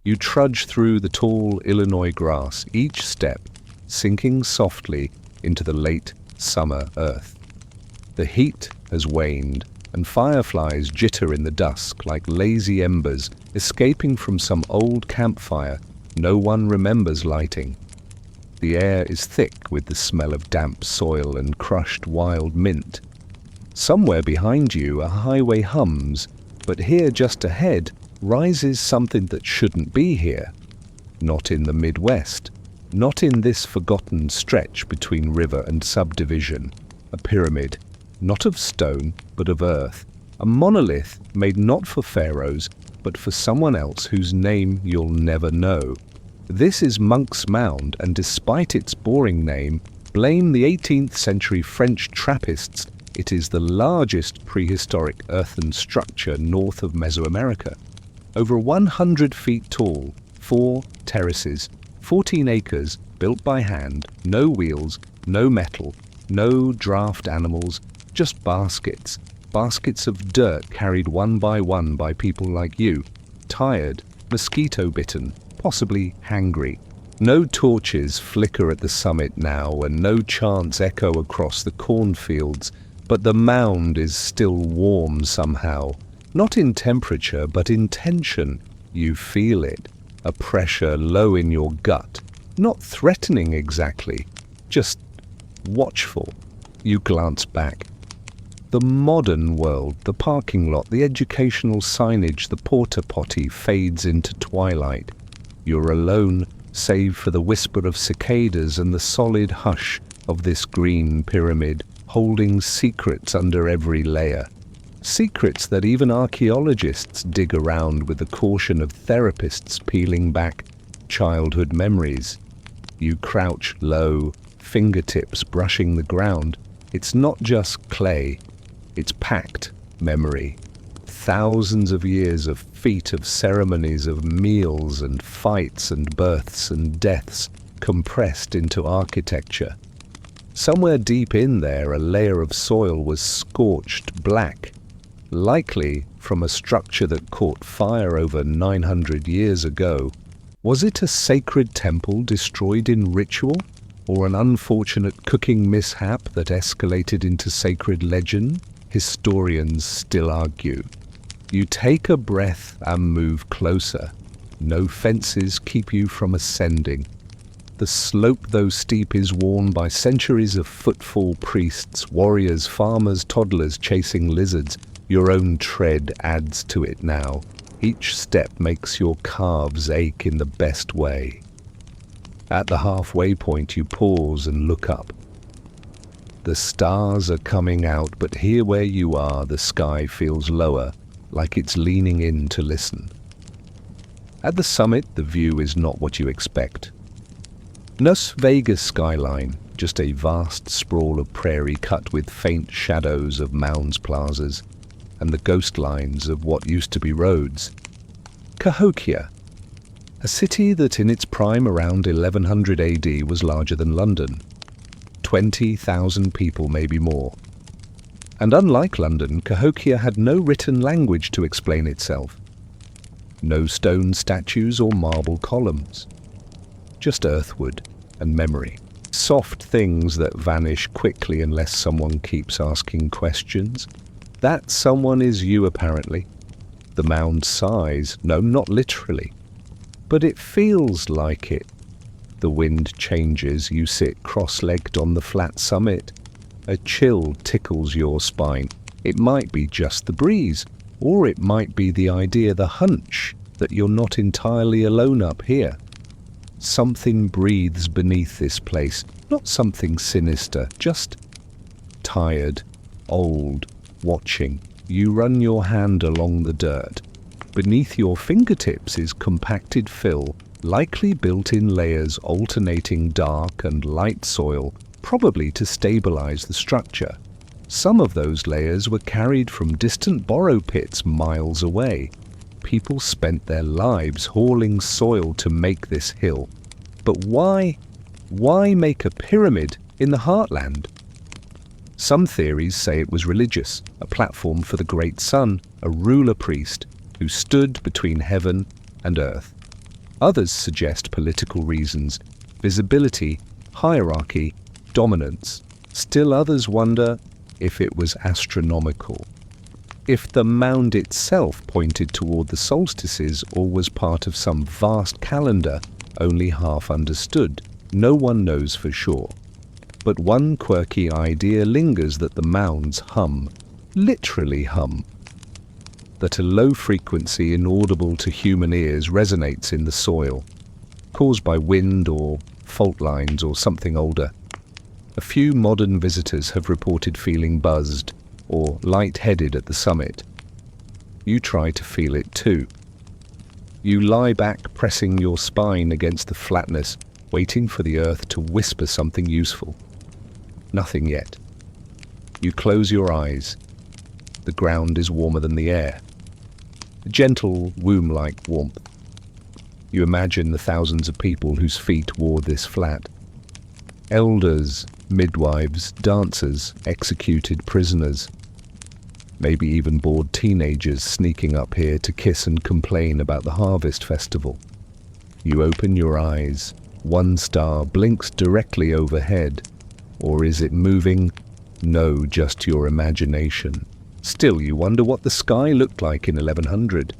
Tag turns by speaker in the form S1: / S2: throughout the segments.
S1: You trudge through the tall Illinois grass, each step sinking softly into the late summer earth. The heat has waned, and fireflies jitter in the dusk like lazy embers escaping from some old campfire no one remembers lighting. The air is thick with the smell of damp soil and crushed wild mint. Somewhere behind you a highway hums, but here just ahead rises something that shouldn't be here. Not in the Midwest, not in this forgotten stretch between river and subdivision. A pyramid, not of stone, but of earth. A monolith made not for pharaohs, but for someone else whose name you'll never know. This is Monk's Mound, and despite its boring name, blame the 18th century French Trappists, it is the largest prehistoric earthen structure north of Mesoamerica. Over 100 feet tall, 4 terraces, 14 acres, built by hand, no wheels, no metal, no draft animals, just baskets. Baskets of dirt carried one by people like you, tired, mosquito-bitten, possibly hangry. No torches flicker at the summit now, and no chants echo across the cornfields, but the mound is still warm somehow. Not in temperature, but in tension. You feel it, a pressure low in your gut, not threatening exactly, just watchful. You glance back. The modern world, the parking lot, the educational signage, the porta potty fades into twilight. You're alone, save for the whisper of cicadas and the solid hush of this green pyramid, holding secrets under every layer. Secrets that even archaeologists dig around with the caution of therapists peeling back childhood memories. You crouch low, fingertips brushing the ground. It's not just clay, it's packed memory. Thousands of years of feet of ceremonies of meals and fights and births and deaths compressed into architecture. Somewhere deep in there, a layer of soil was scorched black, likely from a structure that caught fire over 900 years ago. Was it a sacred temple destroyed in ritual, or an unfortunate cooking mishap that escalated into sacred legend? Historians still argue. You take a breath and move closer. No fences keep you from ascending. The slope, though steep, is worn by centuries of footfall priests, warriors, farmers, toddlers chasing lizards. Your own tread adds to it now. Each step makes your calves ache in the best way. At the halfway point, you pause and look up. The stars are coming out, but here where you are, the sky feels lower, like it's leaning in to listen. At the summit, the view is not what you expect. Las Vegas skyline, just a vast sprawl of prairie cut with faint shadows of mounds plazas and the ghost lines of what used to be roads. Cahokia, a city that in its prime around 1100 AD was larger than London. 20,000 people, maybe more. And unlike London, Cahokia had no written language to explain itself. No stone statues or marble columns. Just earthwood and memory. Soft things that vanish quickly unless someone keeps asking questions. That someone is you, apparently. The mound sighs, no, not literally, but it feels like it. The wind changes, you sit cross-legged on the flat summit. A chill tickles your spine. It might be just the breeze, or it might be the idea, the hunch, that you're not entirely alone up here. Something breathes beneath this place, not something sinister, just tired, old, watching. You run your hand along the dirt. Beneath your fingertips is compacted fill, likely built in layers alternating dark and light soil, probably to stabilize the structure. Some of those layers were carried from distant borrow pits miles away. People spent their lives hauling soil to make this hill. But why make a pyramid in the heartland? Some theories say it was religious, a platform for the great sun, a ruler priest who stood between heaven and earth. Others suggest political reasons, visibility, hierarchy, dominance. Still others wonder if it was astronomical, if the mound itself pointed toward the solstices or was part of some vast calendar only half understood. No one knows for sure. But one quirky idea lingers, that the mounds hum, literally hum, that a low frequency inaudible to human ears resonates in the soil, caused by wind or fault lines or something older. A few modern visitors have reported feeling buzzed or light-headed at the summit. You try to feel it too. You lie back, pressing your spine against the flatness, waiting for the earth to whisper something useful. Nothing yet. You close your eyes. The ground is warmer than the air. A gentle, womb-like warmth. You imagine the thousands of people whose feet wore this flat. Elders, midwives, dancers, executed prisoners. Maybe even bored teenagers sneaking up here to kiss and complain about the harvest festival. You open your eyes. One star blinks directly overhead. Or is it moving? No, just your imagination. Still, you wonder what the sky looked like in 1100.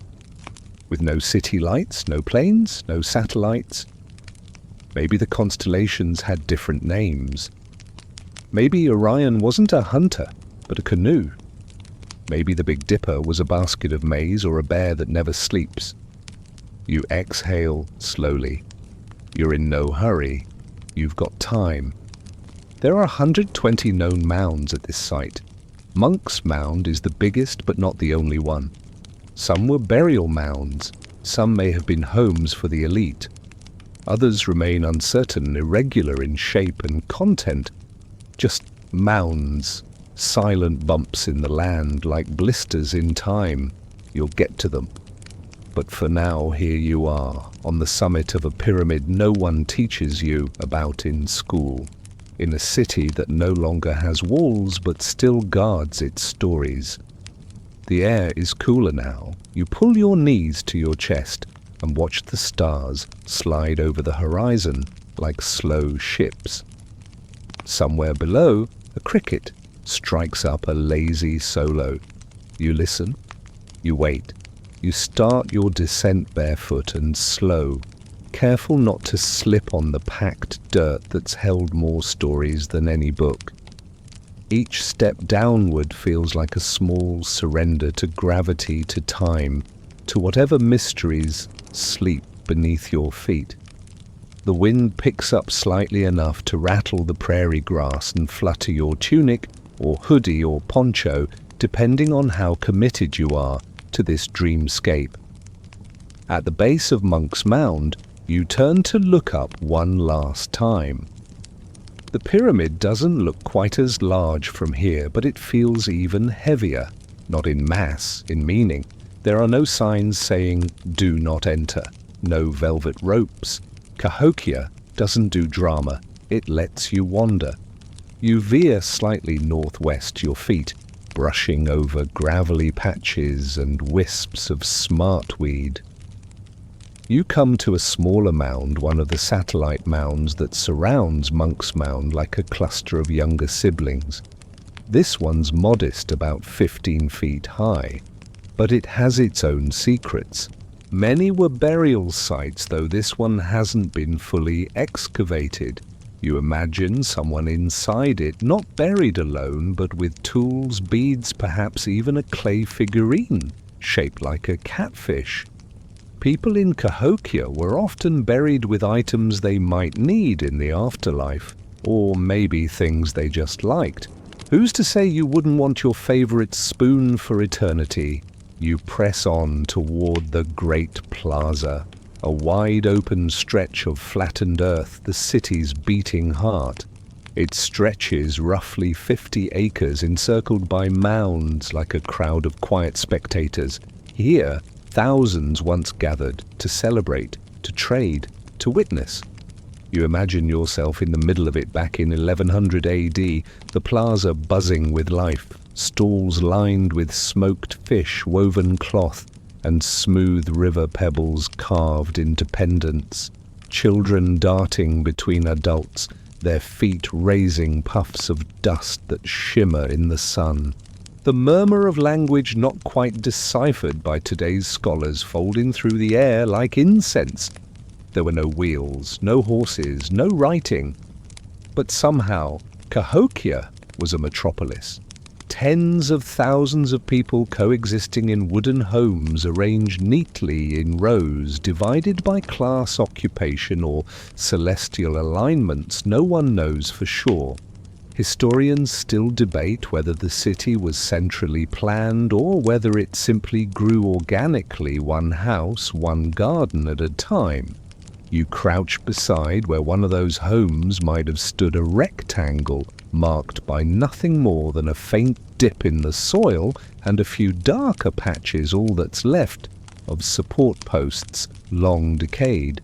S1: With no city lights, no planes, no satellites. Maybe the constellations had different names. Maybe Orion wasn't a hunter, but a canoe. Maybe the Big Dipper was a basket of maize or a bear that never sleeps. You exhale slowly. You're in no hurry. You've got time. There are 120 known mounds at this site. Monk's Mound is the biggest but not the only one. Some were burial mounds. Some may have been homes for the elite. Others remain uncertain, irregular in shape and content. Just mounds, silent bumps in the land like blisters in time. You'll get to them. But for now, here you are, on the summit of a pyramid no one teaches you about in school, in a city that no longer has walls but still guards its stories. The air is cooler now. You pull your knees to your chest and watch the stars slide over the horizon like slow ships. Somewhere below, a cricket strikes up a lazy solo. You listen. You wait. You start your descent barefoot and slow, careful not to slip on the packed dirt that's held more stories than any book. Each step downward feels like a small surrender to gravity, to time, to whatever mysteries sleep beneath your feet. The wind picks up slightly enough to rattle the prairie grass and flutter your tunic or hoodie or poncho, depending on how committed you are to this dreamscape. At the base of Monk's Mound, you turn to look up one last time. The pyramid doesn't look quite as large from here, but it feels even heavier, not in mass, in meaning. There are no signs saying, "Do not enter," no velvet ropes. Cahokia doesn't do drama, it lets you wander. You veer slightly northwest, your feet brushing over gravelly patches and wisps of smartweed. You come to a smaller mound, one of the satellite mounds that surrounds Monk's Mound like a cluster of younger siblings. This one's modest, about 15 feet high, but it has its own secrets. Many were burial sites, though this one hasn't been fully excavated. You imagine someone inside it, not buried alone, but with tools, beads, perhaps even a clay figurine shaped like a catfish. People in Cahokia were often buried with items they might need in the afterlife, or maybe things they just liked. Who's to say you wouldn't want your favorite spoon for eternity? You press on toward the Great Plaza, a wide-open stretch of flattened earth, the city's beating heart. It stretches roughly 50 acres, encircled by mounds like a crowd of quiet spectators. Here, thousands once gathered to celebrate, to trade, to witness. You imagine yourself in the middle of it back in 1100 AD, the plaza buzzing with life, stalls lined with smoked fish, woven cloth, and smooth river pebbles carved into pendants, children darting between adults, their feet raising puffs of dust that shimmer in the sun. The murmur of language not quite deciphered by today's scholars folding through the air like incense. There were no wheels, no horses, no writing. But somehow, Cahokia was a metropolis. Tens of thousands of people coexisting in wooden homes arranged neatly in rows, divided by class, occupation, or celestial alignments no one knows for sure. Historians still debate whether the city was centrally planned or whether it simply grew organically, one house, one garden at a time. You crouch beside where one of those homes might have stood a rectangle marked by nothing more than a faint dip in the soil and a few darker patches, all that's left, of support posts long decayed.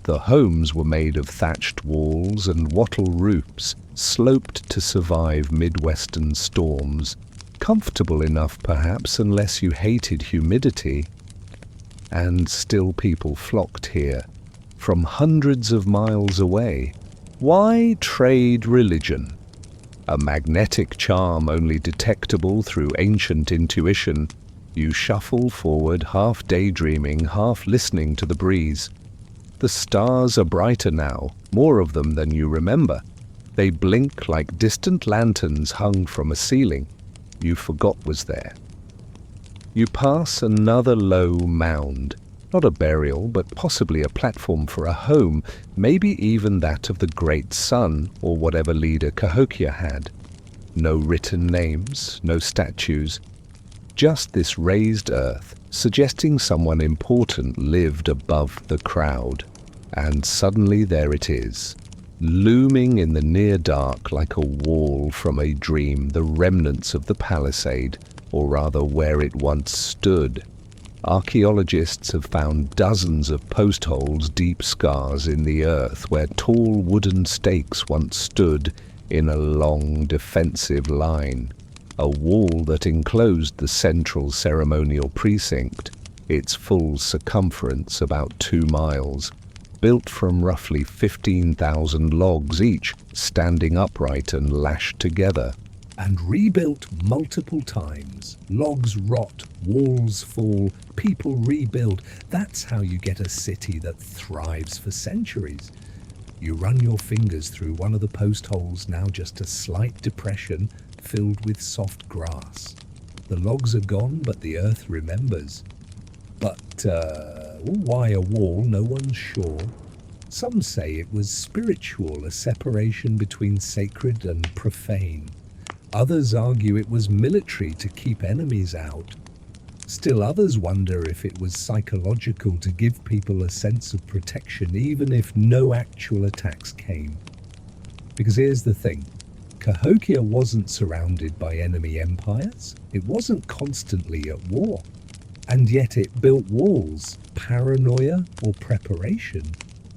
S1: The homes were made of thatched walls and wattle roofs, sloped to survive Midwestern storms, comfortable enough perhaps unless you hated humidity. And still people flocked here, from hundreds of miles away. Why trade religion? A magnetic charm only detectable through ancient intuition. You shuffle forward, half daydreaming, half listening to the breeze. The stars are brighter now, more of them than you remember. They blink like distant lanterns hung from a ceiling you forgot was there. You pass another low mound. Not a burial, but possibly a platform for a home, maybe even that of the great sun or whatever leader Cahokia had. No written names, no statues, just this raised earth, suggesting someone important lived above the crowd. And suddenly there it is, looming in the near dark like a wall from a dream, the remnants of the palisade, or rather where it once stood. Archaeologists have found dozens of post holes, deep scars in the earth where tall wooden stakes once stood in a long defensive line, a wall that enclosed the central ceremonial precinct, its full circumference about 2 miles, built from roughly 15,000 logs each, standing upright and lashed together.
S2: And rebuilt multiple times. Logs rot, walls fall, people rebuild. That's how you get a city that thrives for centuries. You run your fingers through one of the post holes, now just a slight depression filled with soft grass. The logs are gone, but the earth remembers. But why a wall, no one's sure. Some say it was spiritual, a separation between sacred and profane. Others argue it was military to keep enemies out. Still others wonder if it was psychological to give people a sense of protection even if no actual attacks came. Because here's the thing, Cahokia wasn't surrounded by enemy empires. It wasn't constantly at war. And yet it built walls. Paranoia or preparation?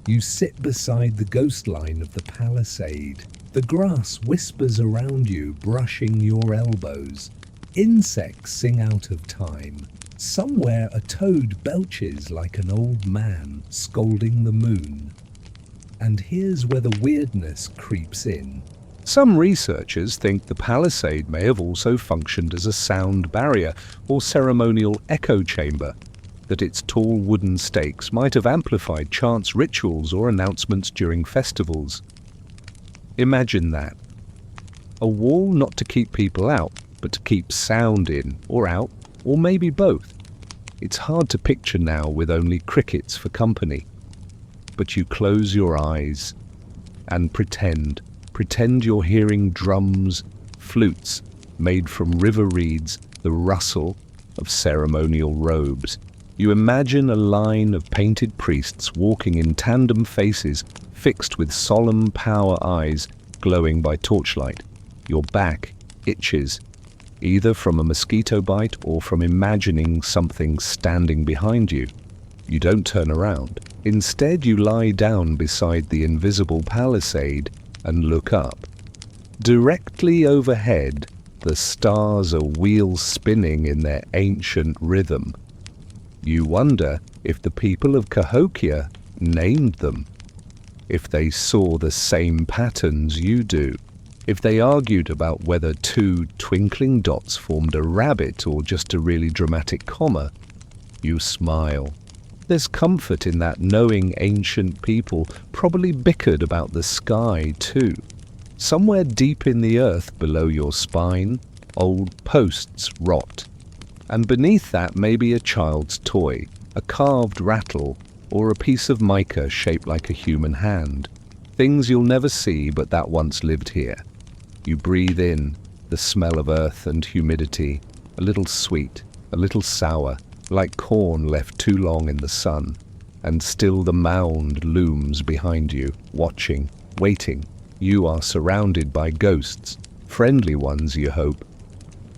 S2: You sit beside the ghost line of the palisade. The grass whispers around you, brushing your elbows. Insects sing out of time. Somewhere a toad belches like an old man scolding the moon. And here's where the weirdness creeps in.
S1: Some researchers think the palisade may have also functioned as a sound barrier or ceremonial echo chamber, that its tall wooden stakes might have amplified chants, rituals, or announcements during festivals. Imagine that. A wall not to keep people out, but to keep sound in, or out, or maybe both. It's hard to picture now with only crickets for company. But you close your eyes and pretend you're hearing drums, flutes made from river reeds, the rustle of ceremonial robes. You imagine a line of painted priests walking in tandem faces, fixed with solemn power eyes glowing by torchlight. Your back itches, either from a mosquito bite or from imagining something standing behind you. You don't turn around. Instead, you lie down beside the invisible palisade and look up. Directly overhead, the stars are wheel spinning in their ancient rhythm. You wonder if the people of Cahokia named them, if they saw the same patterns you do, if they argued about whether two twinkling dots formed a rabbit or just a really dramatic comma. You smile. There's comfort in that, knowing ancient people probably bickered about the sky too. Somewhere deep in the earth below your spine, old posts rot. And beneath that may be a child's toy, a carved rattle, or a piece of mica shaped like a human hand. Things you'll never see but that once lived here. You breathe in the smell of earth and humidity, a little sweet, a little sour, like corn left too long in the sun. And still the mound looms behind you, watching, waiting. You are surrounded by ghosts, friendly ones you hope.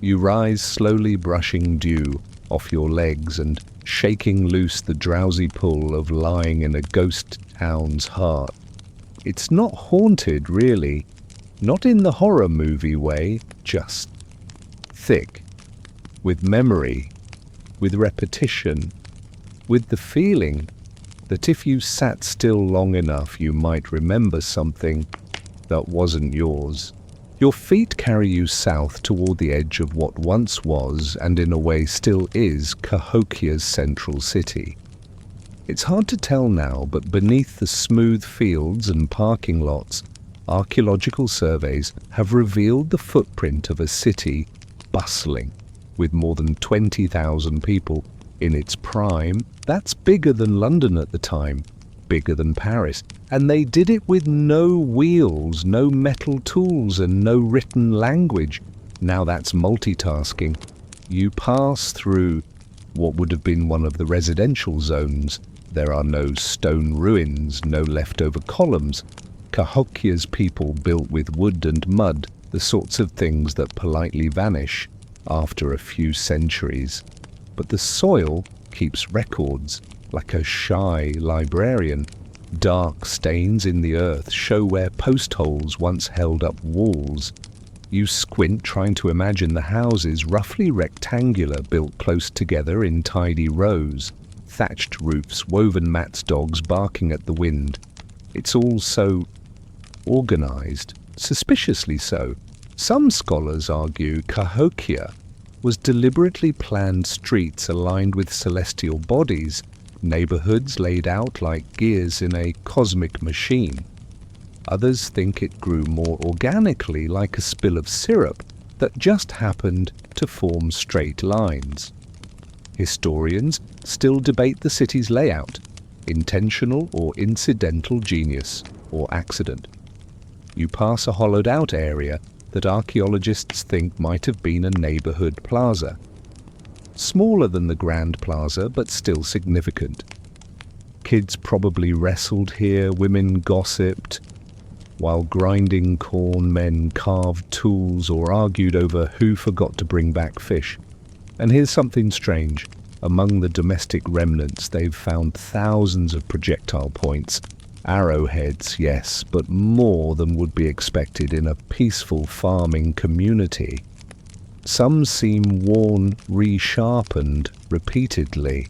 S1: You rise slowly, brushing dew off your legs and shaking loose the drowsy pull of lying in a ghost town's heart. It's not haunted, really. Not in the horror movie way, just thick, with memory, with repetition, with the feeling that if you sat still long enough you might remember something that wasn't yours. Your feet carry you south toward the edge of what once was, and in a way still is, Cahokia's central city. It's hard to tell now, but beneath the smooth fields and parking lots, archaeological surveys have revealed the footprint of a city bustling, with more than 20,000 people in its prime. That's bigger than London at the time, bigger than Paris. And they did it with no wheels, no metal tools, and no written language. Now that's multitasking. You pass through what would have been one of the residential zones. There are no stone ruins, no leftover columns. Cahokia's people built with wood and mud, the sorts of things that politely vanish after a few centuries. But the soil keeps records, like a shy librarian. Dark stains in the earth show where post holes once held up walls. You squint, trying to imagine the houses, roughly rectangular, built close together in tidy rows. Thatched roofs, woven mats, dogs barking at the wind. It's all so organized, suspiciously so. Some scholars argue Cahokia was deliberately planned streets aligned with celestial bodies, neighborhoods laid out like gears in a cosmic machine. Others think it grew more organically, like a spill of syrup that just happened to form straight lines. Historians still debate the city's layout, intentional or incidental genius or accident. You pass a hollowed-out area that archaeologists think might have been a neighborhood plaza. Smaller than the Grand Plaza, but still significant. Kids probably wrestled here, women gossiped, while grinding corn, men carved tools or argued over who forgot to bring back fish. And here's something strange. Among the domestic remnants, they've found thousands of projectile points. Arrowheads, yes, but more than would be expected in a peaceful farming community. Some seem worn, resharpened repeatedly.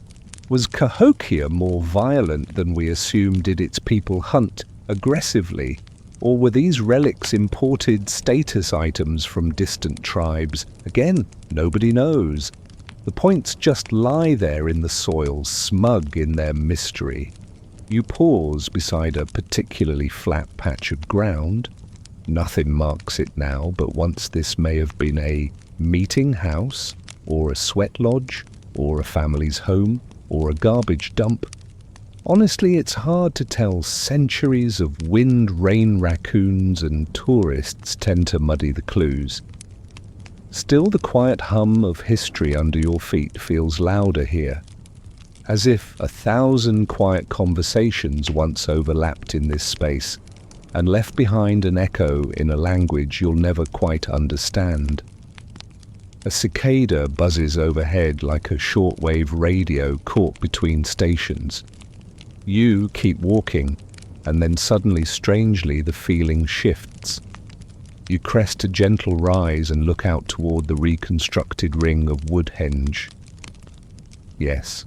S1: Was Cahokia more violent than we assumed? Did its people hunt aggressively? Or were these relics imported status items from distant tribes? Again, nobody knows. The points just lie there in the soil, smug in their mystery. You pause beside a particularly flat patch of ground. Nothing marks it now, but once this may have been a meeting house, or a sweat lodge, or a family's home, or a garbage dump. Honestly, it's hard to tell. Centuries of wind, rain, raccoons, and tourists tend to muddy the clues. Still, the quiet hum of history under your feet feels louder here, as if 1,000 quiet conversations once overlapped in this space, and left behind an echo in a language you'll never quite understand. A cicada buzzes overhead like a shortwave radio caught between stations. You keep walking, and then suddenly, strangely, the feeling shifts. You crest a gentle rise and look out toward the reconstructed ring of Woodhenge. Yes,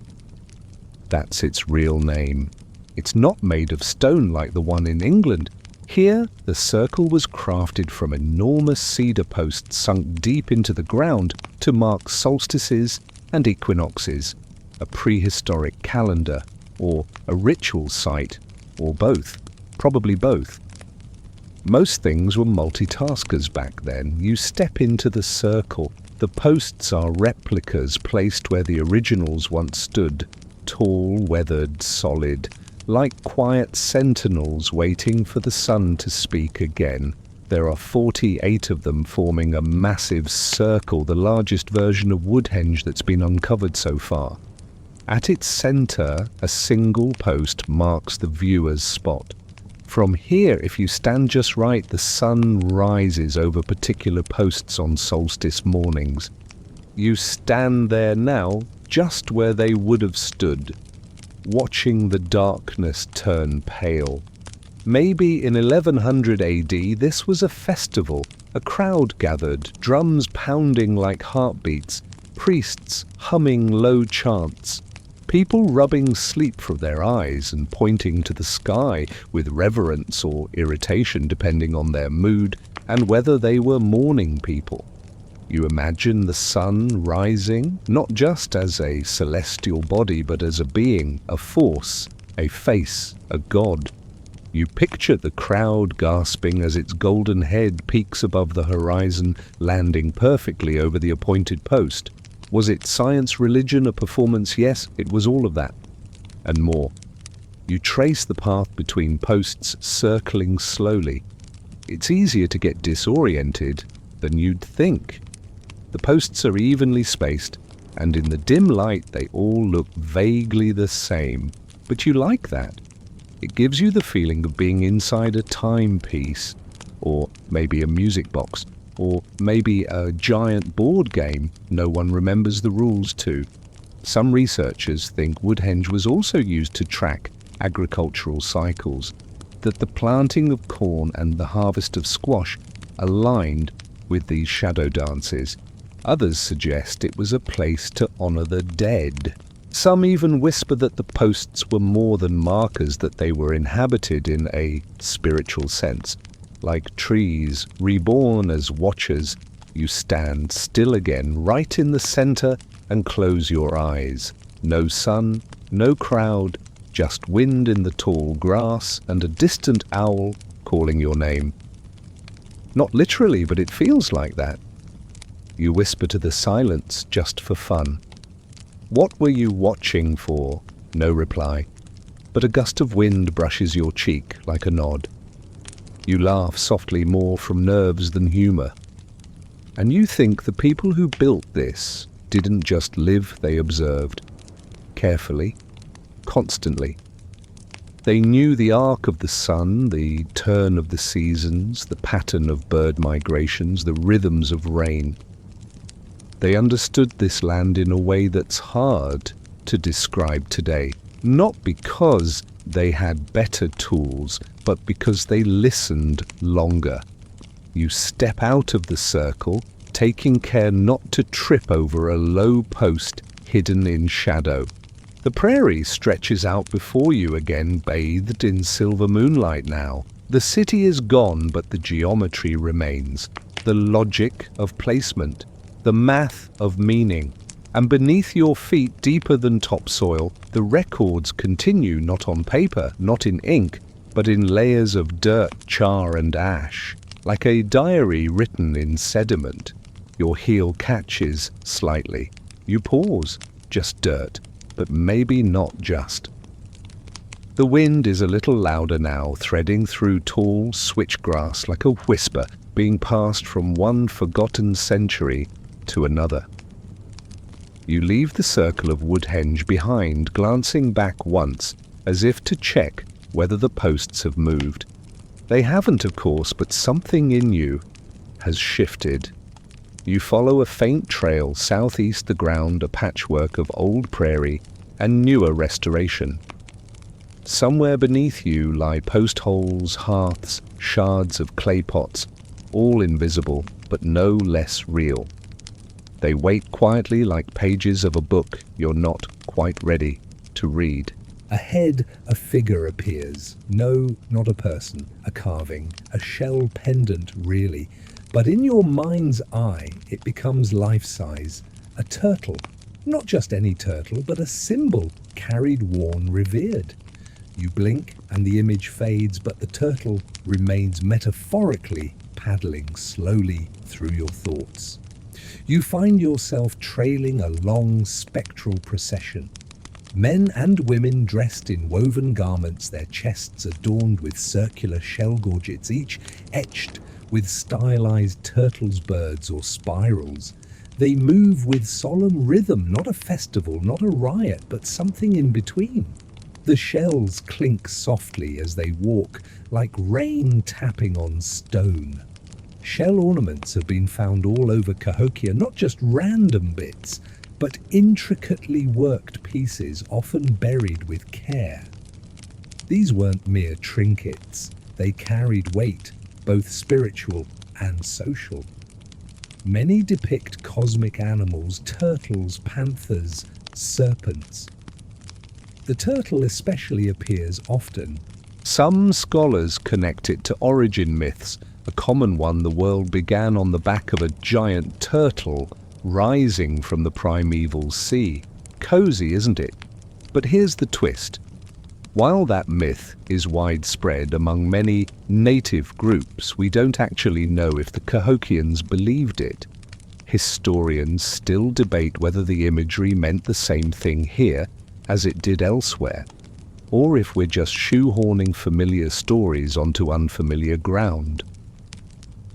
S1: That's its real name. It's not made of stone like the one in England. Here, the circle was crafted from enormous cedar posts sunk deep into the ground to mark solstices and equinoxes, a prehistoric calendar, or a ritual site, or both, probably both. Most things were multitaskers back then. You step into the circle. The posts are replicas placed where the originals once stood, tall, weathered, solid, like quiet sentinels waiting for the sun to speak again. There are 48 of them forming a massive circle, the largest version of Woodhenge that's been uncovered so far. At its center, a single post marks the viewer's spot. From here, if you stand just right, the sun rises over particular posts on solstice mornings. You stand there now, just where they would have stood, watching the darkness turn pale. Maybe in 1100 AD this was a festival, a crowd gathered, drums pounding like heartbeats, priests humming low chants, people rubbing sleep from their eyes and pointing to the sky with reverence or irritation depending on their mood and whether they were mourning people. You imagine the sun rising, not just as a celestial body, but as a being, a force, a face, a god. You picture the crowd gasping as its golden head peaks above the horizon, landing perfectly over the appointed post. Was it science, religion, a performance? Yes, it was all of that, and more. You trace the path between posts, circling slowly. It's easier to get disoriented than you'd think. The posts are evenly spaced, and in the dim light they all look vaguely the same. But you like that. It gives you the feeling of being inside a timepiece, or maybe a music box, or maybe a giant board game no one remembers the rules to. Some researchers think Woodhenge was also used to track agricultural cycles, that the planting of corn and the harvest of squash aligned with these shadow dances. Others suggest it was a place to honor the dead. Some even whisper that the posts were more than markers, that they were inhabited in a spiritual sense. Like trees, reborn as watchers, you stand still again, right in the center, and close your eyes. No sun, no crowd, just wind in the tall grass and a distant owl calling your name. Not literally, but it feels like that. You whisper to the silence just for fun. What were you watching for? No reply, but a gust of wind brushes your cheek like a nod. You laugh softly, more from nerves than humor. And you think the people who built this didn't just live, they observed. Carefully, constantly. They knew the arc of the sun, the turn of the seasons, the pattern of bird migrations, the rhythms of rain. They understood this land in a way that's hard to describe today, not because they had better tools, but because they listened longer. You step out of the circle, taking care not to trip over a low post hidden in shadow. The prairie stretches out before you again, bathed in silver moonlight now. The city is gone, but the geometry remains, the logic of placement, the math of meaning. And beneath your feet, deeper than topsoil, the records continue, not on paper, not in ink, but in layers of dirt, char and ash, like a diary written in sediment. Your heel catches slightly. You pause, just dirt, but maybe not just. The wind is a little louder now, threading through tall switchgrass like a whisper, being passed from one forgotten century to another. You leave the circle of Woodhenge behind, glancing back once, as if to check whether the posts have moved. They haven't, of course, but something in you has shifted. You follow a faint trail southeast the ground, a patchwork of old prairie and newer restoration. Somewhere beneath you lie post holes, hearths, shards of clay pots, all invisible, but no less real. They wait quietly like pages of a book you're not quite ready to read.
S2: Ahead, a figure appears. No, not a person, a carving, a shell pendant, really. But in your mind's eye, it becomes life-size. A turtle. Not just any turtle, but a symbol, carried, worn, revered. You blink and the image fades, but the turtle remains metaphorically paddling slowly through your thoughts. You find yourself trailing a long spectral procession. Men and women dressed in woven garments, their chests adorned with circular shell gorgets, each etched with stylized turtles, birds, or spirals. They move with solemn rhythm, not a festival, not a riot, but something in between. The shells clink softly as they walk, like rain tapping on stone. Shell ornaments have been found all over Cahokia, not just random bits, but intricately worked pieces, often buried with care. These weren't mere trinkets. They carried weight, both spiritual and social. Many depict cosmic animals, turtles, panthers, serpents. The turtle especially appears often.
S1: Some scholars connect it to origin myths. A common one, the world began on the back of a giant turtle rising from the primeval sea. Cozy, isn't it? But here's the twist. While that myth is widespread among many native groups, we don't actually know if the Cahokians believed it. Historians still debate whether the imagery meant the same thing here as it did elsewhere, or if we're just shoehorning familiar stories onto unfamiliar ground.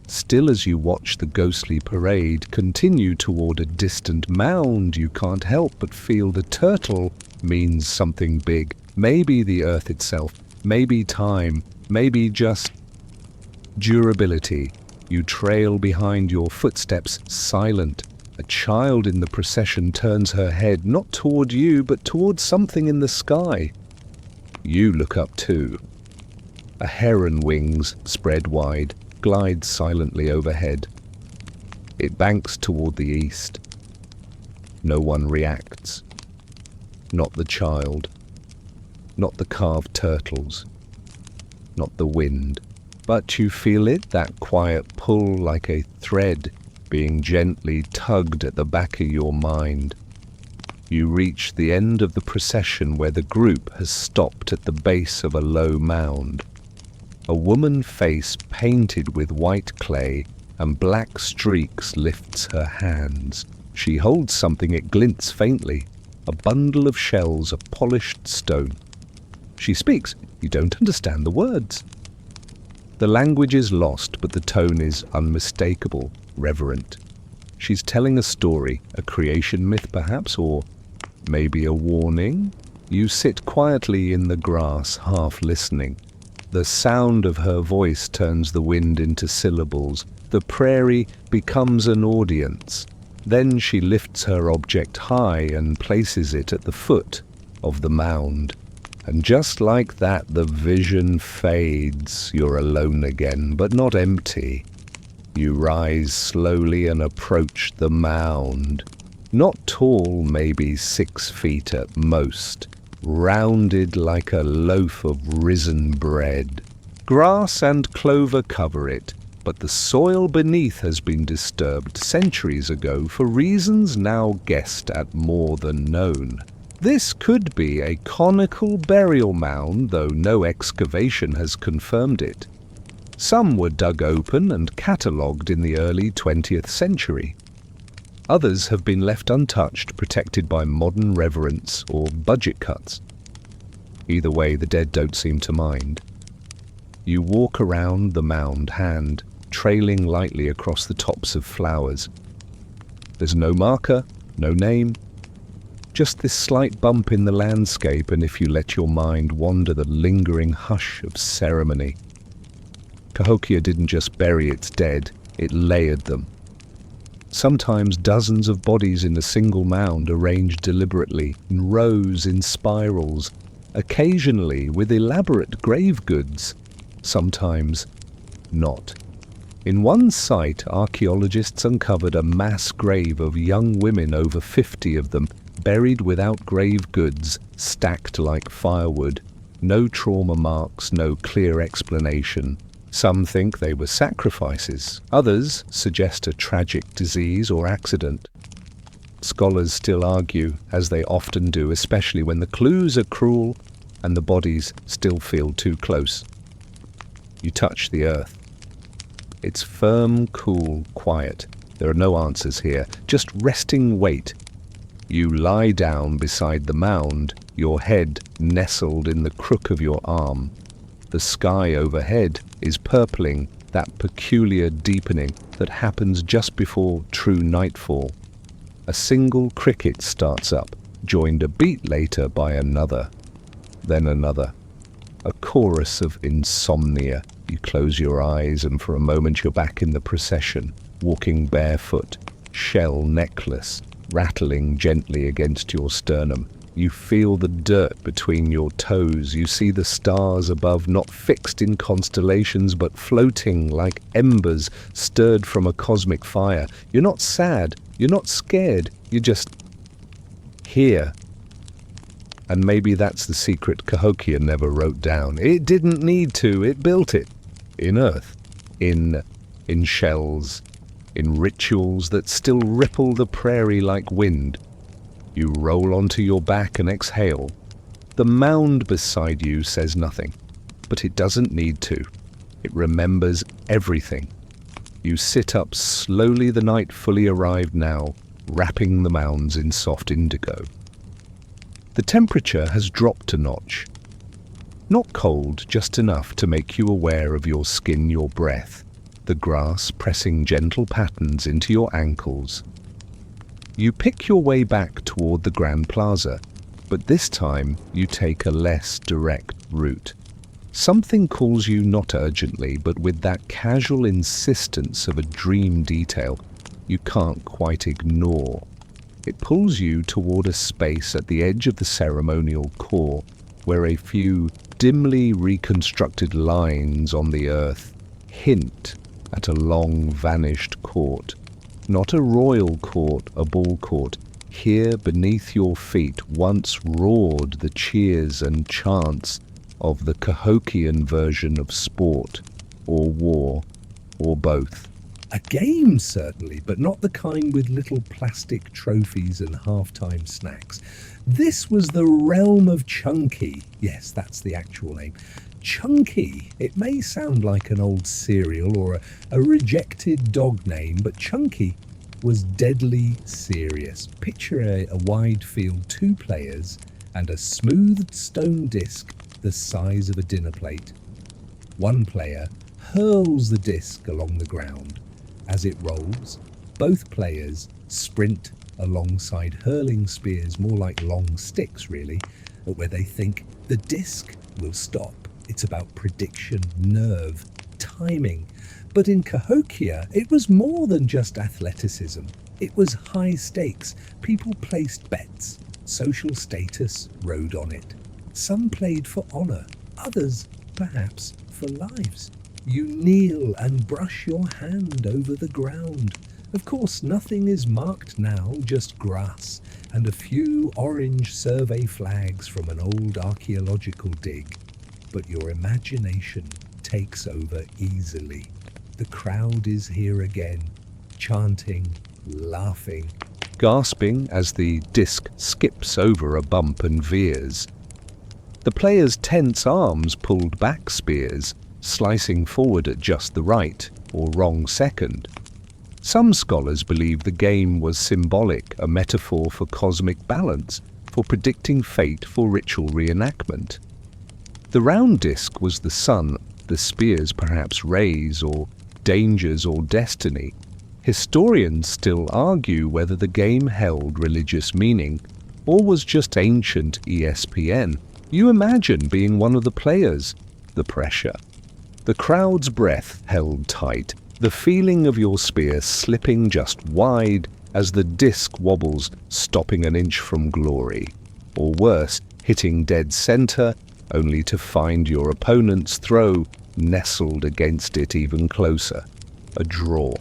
S1: Still, as you watch the ghostly parade continue toward a distant mound, you can't help but feel the turtle means something big. Maybe the earth itself, maybe time, maybe just durability. You trail behind your footsteps, silent. A child in the procession turns her head not toward you, but toward something in the sky. You look up too. A heron wings spread wide, glides silently overhead. It banks toward the east. No one reacts. Not the child. Not the carved turtles. Not the wind. But you feel it, that quiet pull like a thread being gently tugged at the back of your mind. You reach the end of the procession where the group has stopped at the base of a low mound. A woman face painted with white clay and black streaks lifts her hands. She holds something, it glints faintly. A bundle of shells, a polished stone. She speaks. You don't understand the words. The language is lost, but the tone is unmistakable, reverent. She's telling a story, a creation myth perhaps, or maybe a warning. You sit quietly in the grass, half listening. The sound of her voice turns the wind into syllables. The prairie becomes an audience. Then she lifts her object high and places it at the foot of the mound. And just like that, the vision fades. You're alone again, but not empty. You rise slowly and approach the mound. Not tall, maybe 6 feet at most. Rounded like a loaf of risen bread. Grass and clover cover it, but the soil beneath has been disturbed centuries ago for reasons now guessed at more than known. This could be a conical burial mound, though no excavation has confirmed it. Some were dug open and catalogued in the early 20th century. Others have been left untouched, protected by modern reverence or budget cuts. Either way, the dead don't seem to mind. You walk around the mound, hand trailing lightly across the tops of flowers. There's no marker, no name, just this slight bump in the landscape, and if you let your mind wander, the lingering hush of ceremony. Cahokia didn't just bury its dead, it layered them. Sometimes dozens of bodies in a single mound, arranged deliberately, in rows, in spirals, occasionally with elaborate grave goods, sometimes not. In one site, archaeologists uncovered a mass grave of young women, over 50 of them, buried without grave goods, stacked like firewood. No trauma marks, no clear explanation. Some think they were sacrifices. Others suggest a tragic disease or accident. Scholars still argue, as they often do, especially when the clues are cruel and the bodies still feel too close. You touch the earth. It's firm, cool, quiet. There are no answers here, just resting weight. You lie down beside the mound, your head nestled in the crook of your arm. The sky overhead is purpling, that peculiar deepening that happens just before true nightfall. A single cricket starts up, joined a beat later by another, then another. A chorus of insomnia. You close your eyes and for a moment you're back in the procession, walking barefoot, shell necklace, rattling gently against your sternum. You feel the dirt between your toes. You see the stars above, not fixed in constellations, but floating like embers stirred from a cosmic fire. You're not sad. You're not scared. You're just here. And maybe that's the secret Cahokia never wrote down. It didn't need to. It built it. In earth. In shells. In rituals that still ripple the prairie like wind. You roll onto your back and exhale. The mound beside you says nothing, but it doesn't need to. It remembers everything. You sit up slowly, the night fully arrived now, wrapping the mounds in soft indigo. The temperature has dropped a notch. Not cold, just enough to make you aware of your skin, your breath, the grass pressing gentle patterns into your ankles. You pick your way back toward the Grand Plaza, but this time you take a less direct route. Something calls you not urgently, but with that casual insistence of a dream detail you can't quite ignore. It pulls you toward a space at the edge of the ceremonial core, where a few dimly reconstructed lines on the earth hint at a long-vanished court. Not a royal court, a ball court. Here beneath your feet once roared the cheers and chants of the Cahokian version of sport, or war, or both.
S2: A game, certainly, but not the kind with little plastic trophies and half-time snacks. This was the realm of Chunky. Yes, that's the actual name. Chunky. It may sound like an old cereal or a rejected dog name, but Chunky was deadly serious. Picture a wide field, 2 players, and a smoothed stone disc the size of a dinner plate. One player hurls the disc along the ground. As it rolls, both players sprint alongside hurling spears, more like long sticks really, where they think the disc will stop. It's about prediction, nerve, timing. But in Cahokia, it was more than just athleticism. It was high stakes. People placed bets. Social status rode on it. Some played for honor, others, perhaps, for lives. You kneel and brush your hand over the ground. Of course, nothing is marked now, just grass and a few orange survey flags from an old archaeological dig. But your imagination takes over easily. The crowd is here again, chanting, laughing,
S1: gasping as the disc skips over a bump and veers. The player's tense arms pulled back spears, slicing forward at just the right or wrong second. Some scholars believe the game was symbolic, a metaphor for cosmic balance, for predicting fate, for ritual reenactment. The round disc was the sun, the spears perhaps rays or dangers or destiny. Historians still argue whether the game held religious meaning or was just ancient ESPN. You imagine being one of the players, the pressure. The crowd's breath held tight, the feeling of your spear slipping just wide as the disc wobbles, stopping an inch from glory. Or worse, hitting dead center, only to find your opponent's throw nestled against it even closer. A draw.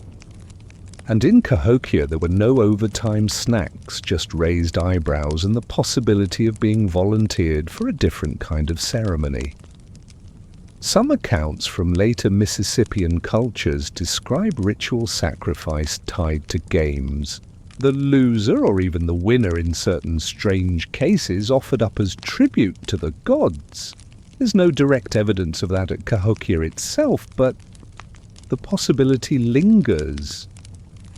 S1: And in Cahokia there were no overtime snacks, just raised eyebrows and the possibility of being volunteered for a different kind of ceremony. Some accounts from later Mississippian cultures describe ritual sacrifice tied to games. The loser, or even the winner in certain strange cases, offered up as tribute to the gods. There's no direct evidence of that at Cahokia itself, but the possibility lingers.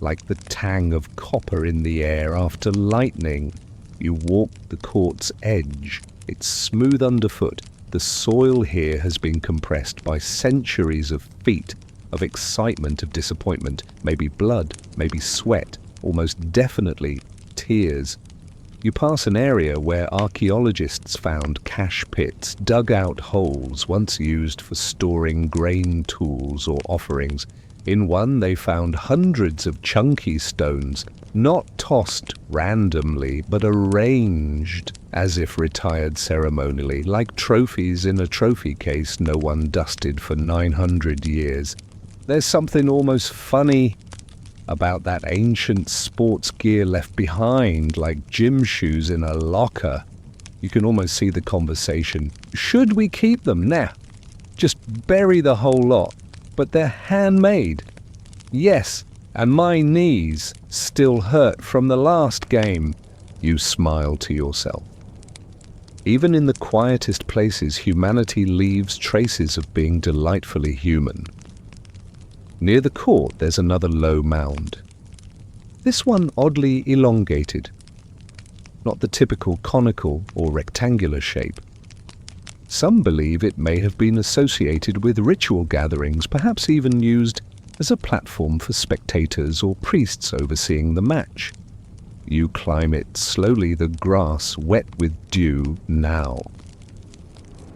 S1: Like the tang of copper in the air after lightning, you walk the court's edge. It's smooth underfoot. The soil here has been compressed by centuries of feet, of excitement, of disappointment, maybe blood, maybe sweat, almost definitely tears. You pass an area where archaeologists found cache pits, dug-out holes once used for storing grain tools or offerings. In one they found hundreds of chunky stones, not tossed randomly, but arranged as if retired ceremonially, like trophies in a trophy case no one dusted for 900 years. There's something almost funny about that ancient sports gear left behind, like gym shoes in a locker. You can almost see the conversation. Should we keep them? Nah, just bury the whole lot. But they're handmade. Yes, and my knees still hurt from the last game. You smile to yourself. Even in the quietest places, humanity leaves traces of being delightfully human. Near the court, there's another low mound. This one oddly elongated. Not the typical conical or rectangular shape. Some believe it may have been associated with ritual gatherings, perhaps even used as a platform for spectators or priests overseeing the match. You climb it slowly, the grass wet with dew now.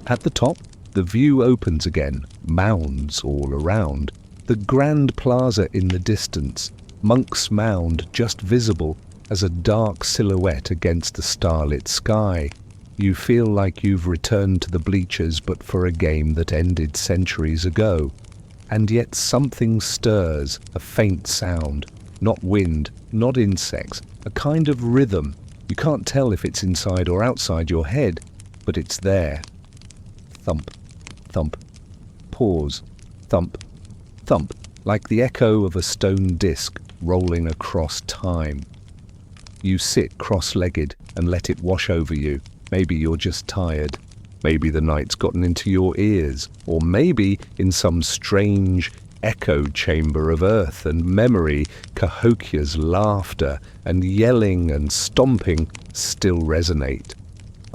S1: At the top, the view opens again, mounds all around. The grand plaza in the distance, Monk's Mound just visible as a dark silhouette against the starlit sky. You feel like you've returned to the bleachers, but for a game that ended centuries ago. And yet something stirs, a faint sound. Not wind, not insects, a kind of rhythm. You can't tell if it's inside or outside your head, but it's there. Thump, thump, pause, thump, thump, like the echo of a stone disc rolling across time. You sit cross-legged and let it wash over you. Maybe you're just tired. Maybe the night's gotten into your ears. Or maybe in some strange echo chamber of earth and memory, Cahokia's laughter and yelling and stomping still resonate.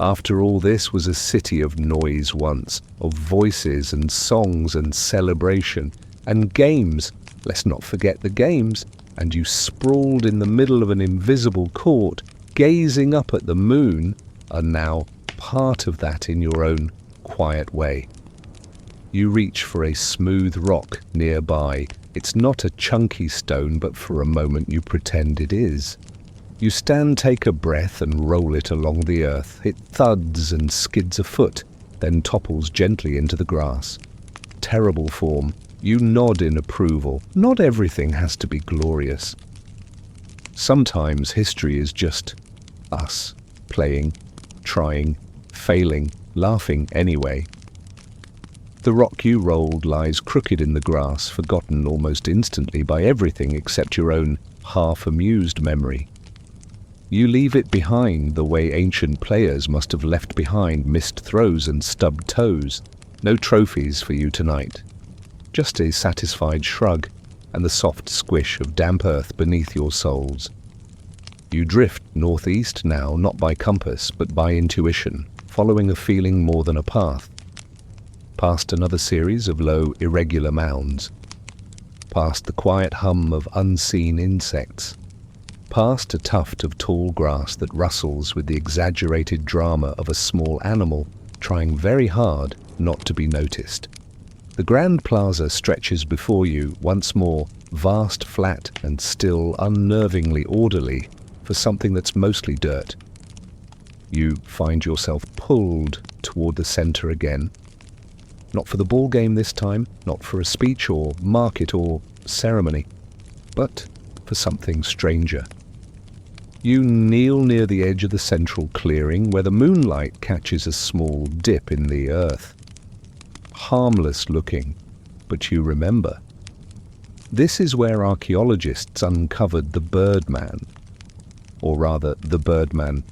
S1: After all, this was a city of noise once, of voices and songs and celebration and games. Let's not forget the games. And you sprawled in the middle of an invisible court, gazing up at the moon, are now part of that in your own quiet way. You reach for a smooth rock nearby. It's not a chunky stone, but for a moment you pretend it is. You stand, take a breath, and roll it along the earth. It thuds and skids a foot, then topples gently into the grass. Terrible form. You nod in approval. Not everything has to be glorious. Sometimes history is just us, playing, trying, failing, laughing anyway. The rock you rolled lies crooked in the grass, forgotten almost instantly by everything except your own half-amused memory. You leave it behind the way ancient players must have left behind missed throws and stubbed toes. No trophies for you tonight. Just a satisfied shrug and the soft squish of damp earth beneath your soles. You drift northeast now, not by compass, but by intuition, following a feeling more than a path. Past another series of low, irregular mounds. Past the quiet hum of unseen insects. Past a tuft of tall grass that rustles with the exaggerated drama of a small animal trying very hard not to be noticed. The grand plaza stretches before you, once more, vast, flat, and still unnervingly orderly for something that's mostly dirt. You find yourself pulled toward the center again. Not for the ball game this time, not for a speech or market or ceremony, but for something stranger. You kneel near the edge of the central clearing where the moonlight catches a small dip in the earth. Harmless looking, but you remember. This is where archaeologists uncovered the Birdman, or rather the Birdman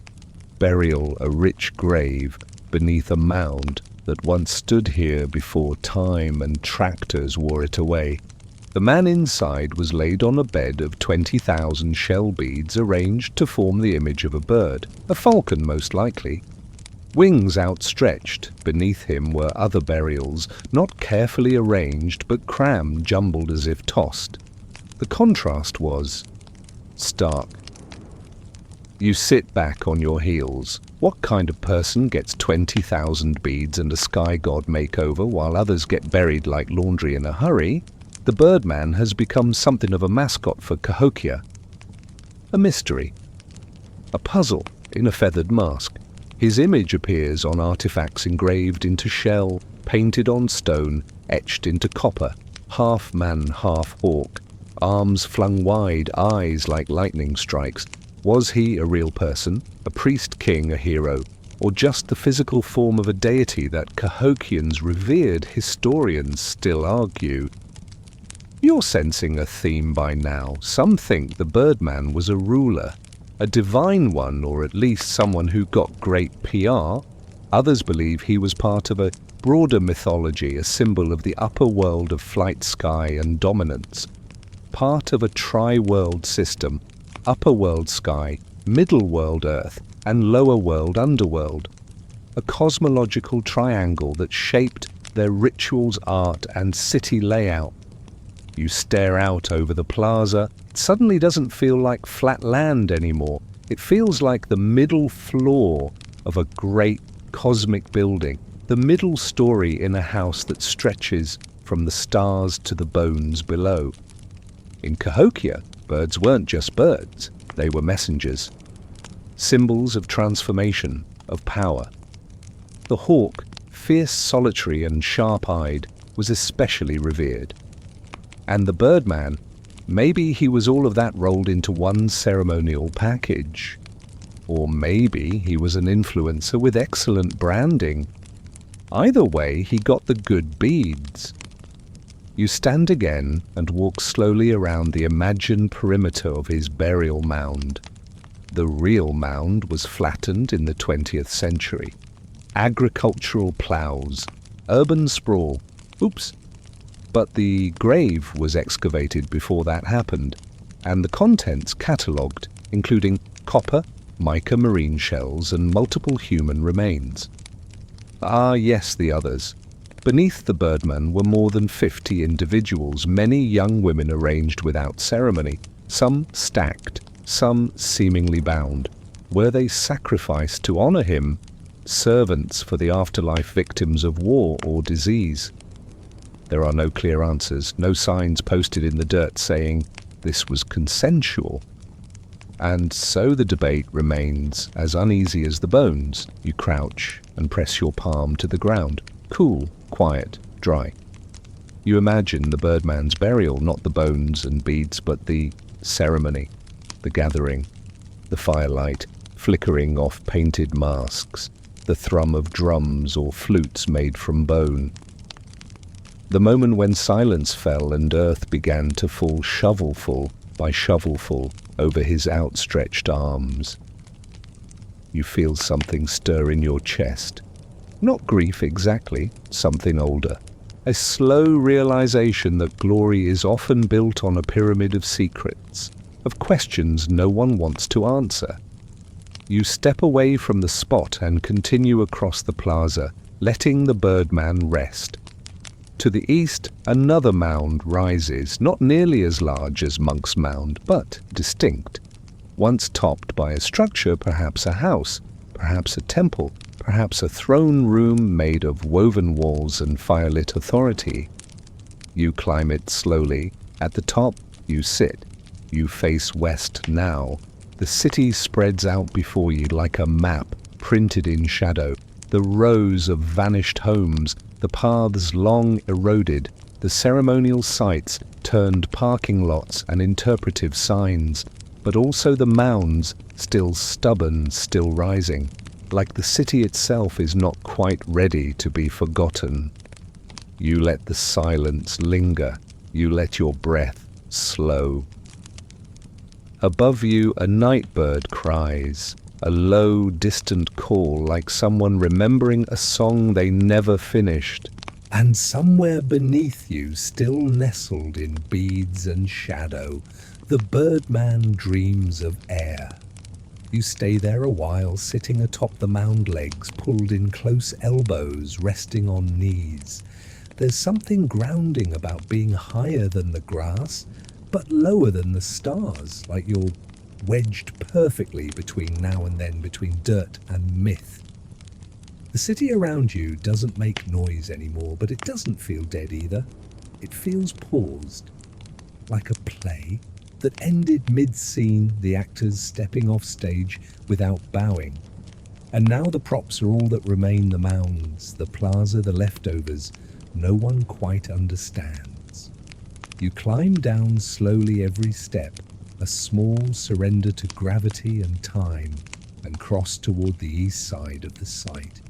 S1: burial, a rich grave beneath a mound that once stood here before time and tractors wore it away. The man inside was laid on a bed of 20,000 shell beads arranged to form the image of a bird, a falcon most likely. Wings outstretched, beneath him were other burials, not carefully arranged but crammed, jumbled as if tossed. The contrast was stark. You sit back on your heels. What kind of person gets 20,000 beads and a sky god makeover while others get buried like laundry in a hurry? The Birdman has become something of a mascot for Cahokia. A mystery. A puzzle in a feathered mask. His image appears on artifacts engraved into shell, painted on stone, etched into copper, half man, half hawk, arms flung wide, eyes like lightning strikes. Was he a real person, a priest king, a hero, or just the physical form of a deity that Cahokians revered? Historians still argue. You're sensing a theme by now. Some think the Birdman was a ruler, a divine one, or at least someone who got great PR. Others believe he was part of a broader mythology, a symbol of the upper world of flight, sky, and dominance. Part of a tri-world system, upper world sky, middle world earth, and lower world underworld. A cosmological triangle that shaped their rituals, art, and city layout. You stare out over the plaza. It suddenly doesn't feel like flat land anymore. It feels like the middle floor of a great cosmic building, the middle story in a house that stretches from the stars to the bones below. In Cahokia, birds weren't just birds, they were messengers. Symbols of transformation, of power. The hawk, fierce, solitary, and sharp-eyed, was especially revered. And the Birdman, maybe he was all of that rolled into one ceremonial package. Or maybe he was an influencer with excellent branding. Either way, he got the good beads. You stand again and walk slowly around the imagined perimeter of his burial mound. The real mound was flattened in the 20th century. Agricultural plows, urban sprawl. Oops. But the grave was excavated before that happened, and the contents catalogued, including copper, mica marine shells, and multiple human remains. Ah, yes, the others. Beneath the Birdman were more than 50 individuals, many young women arranged without ceremony, some stacked, some seemingly bound. Were they sacrificed to honor him? Servants for the afterlife victims of war or disease? There are no clear answers, no signs posted in the dirt saying this was consensual. And so the debate remains as uneasy as the bones. You crouch and press your palm to the ground. Cool, quiet, dry. You imagine the Birdman's burial, not the bones and beads, but the ceremony, the gathering, the firelight flickering off painted masks, the thrum of drums or flutes made from bone. The moment when silence fell and earth began to fall shovelful by shovelful over his outstretched arms. You feel something stir in your chest. Not grief exactly, something older. A slow realization that glory is often built on a pyramid of secrets, of questions no one wants to answer. You step away from the spot and continue across the plaza, letting the Birdman rest. To the east, another mound rises, not nearly as large as Monk's Mound, but distinct. Once topped by a structure, perhaps a house, perhaps a temple, perhaps a throne room made of woven walls and firelit authority. You climb it slowly. At the top, you sit. You face west now. The city spreads out before you like a map printed in shadow. The rows of vanished homes, the the paths long eroded, the ceremonial sites turned parking lots and interpretive signs, but also the mounds, still stubborn, still rising, like the city itself is not quite ready to be forgotten. You let the silence linger, you let your breath slow. Above you a night bird cries, a low, distant call like someone remembering a song they never finished.
S2: And somewhere beneath you, still nestled in beads and shadow, the birdman dreams of air. You stay there a while, sitting atop the mound legs, pulled in close elbows, resting on knees. There's something grounding about being higher than the grass, but lower than the stars, like you're wedged perfectly between now and then, between dirt and myth. The city around you doesn't make noise anymore, but it doesn't feel dead either. It feels paused, like a play that ended mid-scene, the actors stepping off stage without bowing. And now the props are all that remain, the mounds, the plaza, the leftovers. No one quite understands. You climb down slowly every step, a small surrender to gravity and time, and cross toward the east side of the site.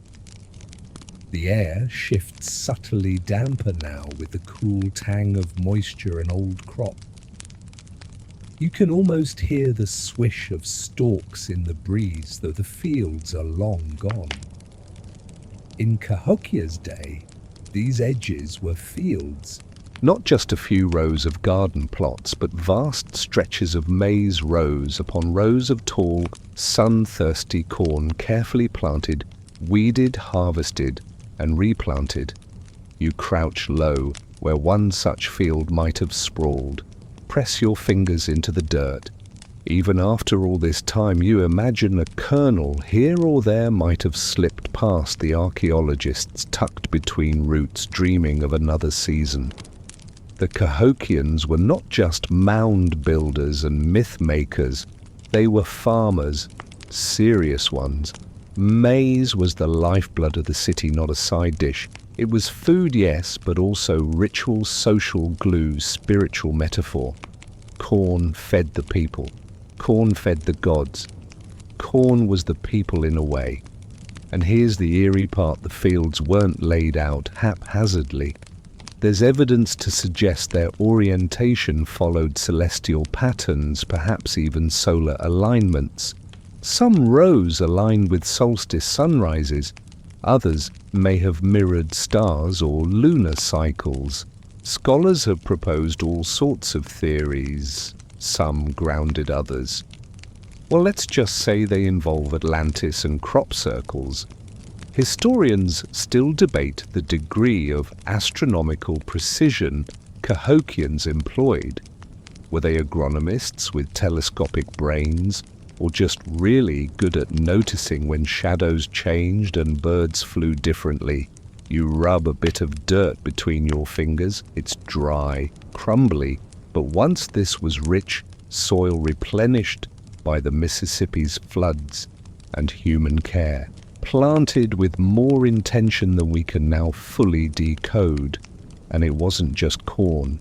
S2: The air shifts subtly damper now with the cool tang of moisture and old crop. You can almost hear the swish of stalks in the breeze, though the fields are long gone. In Cahokia's day, these edges were fields.
S1: Not just a few rows of garden plots, but vast stretches of maize rows upon rows of tall, sun-thirsty corn carefully planted, weeded, harvested, and replanted. You crouch low where one such field might have sprawled. Press your fingers into the dirt. Even after all this time, you imagine a kernel here or there might have slipped past the archaeologists tucked between roots, dreaming of another season. The Cahokians were not just mound builders and myth makers. They were farmers, serious ones. Maize was the lifeblood of the city, not a side dish. It was food, yes, but also ritual, social glue, spiritual metaphor. Corn fed the people. Corn fed the gods. Corn was the people in a way. And here's the eerie part: the fields weren't laid out haphazardly. There's evidence to suggest their orientation followed celestial patterns, perhaps even solar alignments. Some rows aligned with solstice sunrises. Others may have mirrored stars or lunar cycles. Scholars have proposed all sorts of theories, some grounded others. Well, let's just say they involve Atlantis and crop circles. Historians still debate the degree of astronomical precision Cahokians employed. Were they agronomists with telescopic brains, or just really good at noticing when shadows changed and birds flew differently? You rub a bit of dirt between your fingers, it's dry, crumbly, but once this was rich soil replenished by the Mississippi's floods and human care, planted with more intention than we can now fully decode. And it wasn't just corn.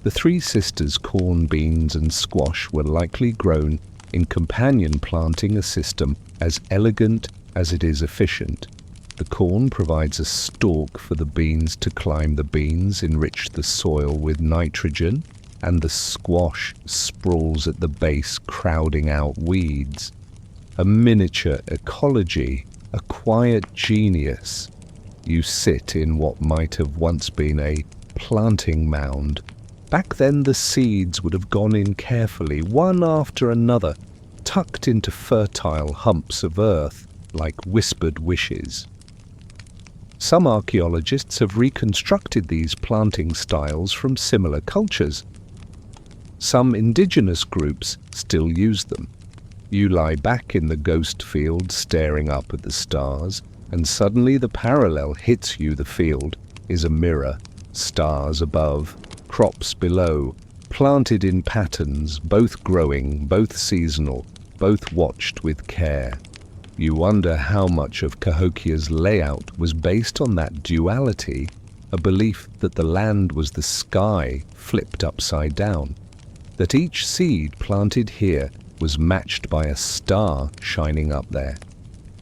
S1: The Three Sisters corn, beans and squash were likely grown in companion planting, a system as elegant as it is efficient. The corn provides a stalk for the beans to climb the beans, enrich the soil with nitrogen, and the squash sprawls at the base, crowding out weeds. A miniature ecology, a quiet genius. You sit in what might have once been a planting mound. Back then the seeds would have gone in carefully, one after another, tucked into fertile humps of earth like whispered wishes. Some archaeologists have reconstructed these planting styles from similar cultures. Some indigenous groups still use them. You lie back in the ghost field staring up at the stars, and suddenly the parallel hits you. The field is a mirror, stars above, crops below, planted in patterns, both growing, both seasonal, both watched with care. You wonder how much of Cahokia's layout was based on that duality, a belief that the land was the sky flipped upside down, that each seed planted here was matched by a star shining up there,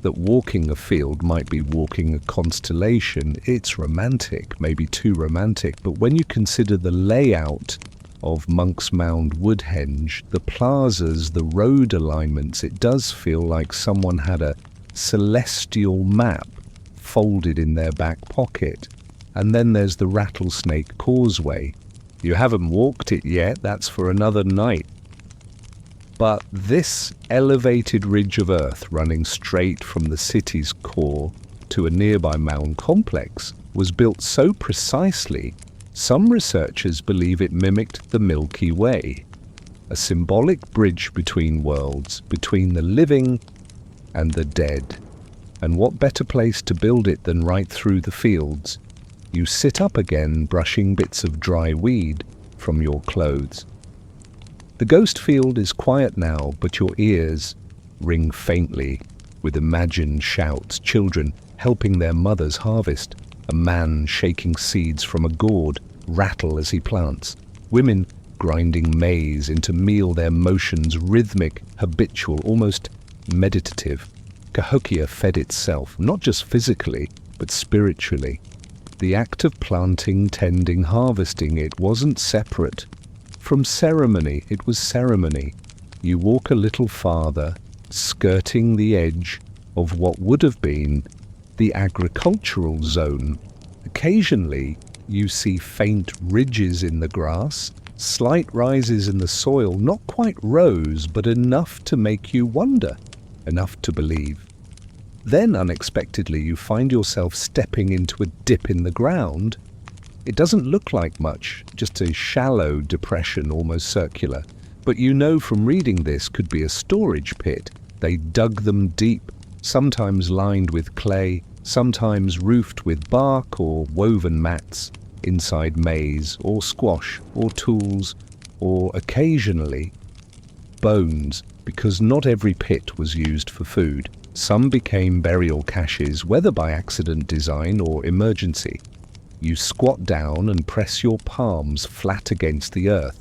S1: that walking a field might be walking a constellation. It's romantic, maybe too romantic, but when you consider the layout of Monk's Mound Woodhenge, the plazas, the road alignments, it does feel like someone had a celestial map folded in their back pocket. And then there's the Rattlesnake Causeway. You haven't walked it yet, that's for another night. But this elevated ridge of earth running straight from the city's core to a nearby mound complex was built so precisely, some researchers believe it mimicked the Milky Way, a symbolic bridge between worlds, between the living and the dead. And what better place to build it than right through the fields? You sit up again, brushing bits of dry weed from your clothes. The ghost field is quiet now, but your ears ring faintly with imagined shouts, children helping their mothers harvest, a man shaking seeds from a gourd rattle as he plants, women grinding maize into meal, their motions rhythmic, habitual, almost meditative. Cahokia fed itself, not just physically, but spiritually. The act of planting, tending, harvesting, it wasn't separate from ceremony, it was ceremony. You walk a little farther, skirting the edge of what would have been the agricultural zone. Occasionally, you see faint ridges in the grass, slight rises in the soil, not quite rows, but enough to make you wonder, enough to believe. Then, unexpectedly, you find yourself stepping into a dip in the ground. It doesn't look like much, just a shallow depression, almost circular. But you know from reading this could be a storage pit. They dug them deep, sometimes lined with clay, sometimes roofed with bark or woven mats, inside maize or squash or tools, or occasionally bones, because not every pit was used for food. Some became burial caches, whether by accident, design, or emergency. You squat down and press your palms flat against the earth.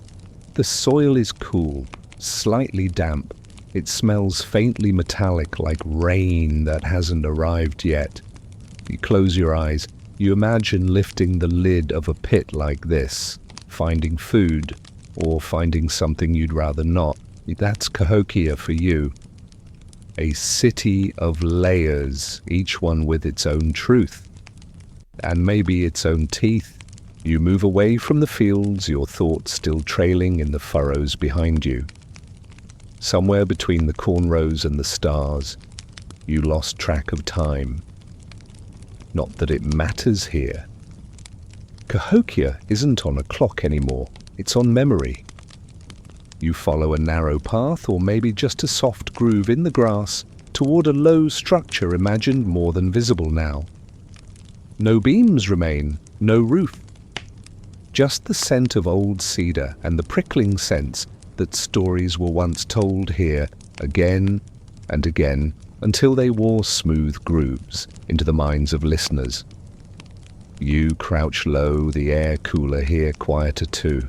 S1: The soil is cool, slightly damp. It smells faintly metallic, like rain that hasn't arrived yet. You close your eyes. You imagine lifting the lid of a pit like this, finding food, or finding something you'd rather not. That's Cahokia for you. A city of layers, each one with its own truth, and maybe its own teeth. You move away from the fields, your thoughts still trailing in the furrows behind you. Somewhere between the cornrows and the stars, you lost track of time. Not that it matters here. Cahokia isn't on a clock anymore, it's on memory. You follow a narrow path, or maybe just a soft groove in the grass, toward a low structure imagined more than visible now. No beams remain, no roof. Just the scent of old cedar and the prickling sense that stories were once told here again and again, until they wore smooth grooves into the minds of listeners. You crouch low, the air cooler here, quieter too.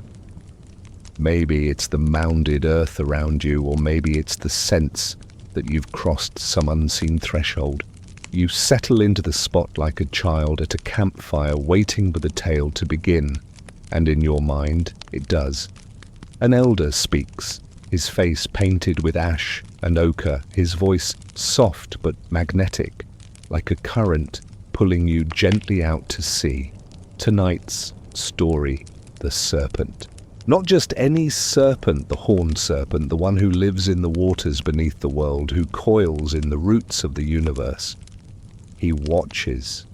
S1: Maybe it's the mounded earth around you, or maybe it's the sense that you've crossed some unseen threshold. You settle into the spot like a child at a campfire, waiting for the tale to begin. And in your mind, it does. An elder speaks, his face painted with ash and ochre, his voice soft but magnetic, like a current pulling you gently out to sea. Tonight's story, the serpent. Not just any serpent, the horned serpent, the one who lives in the waters beneath the world, who coils in the roots of the universe. He watches,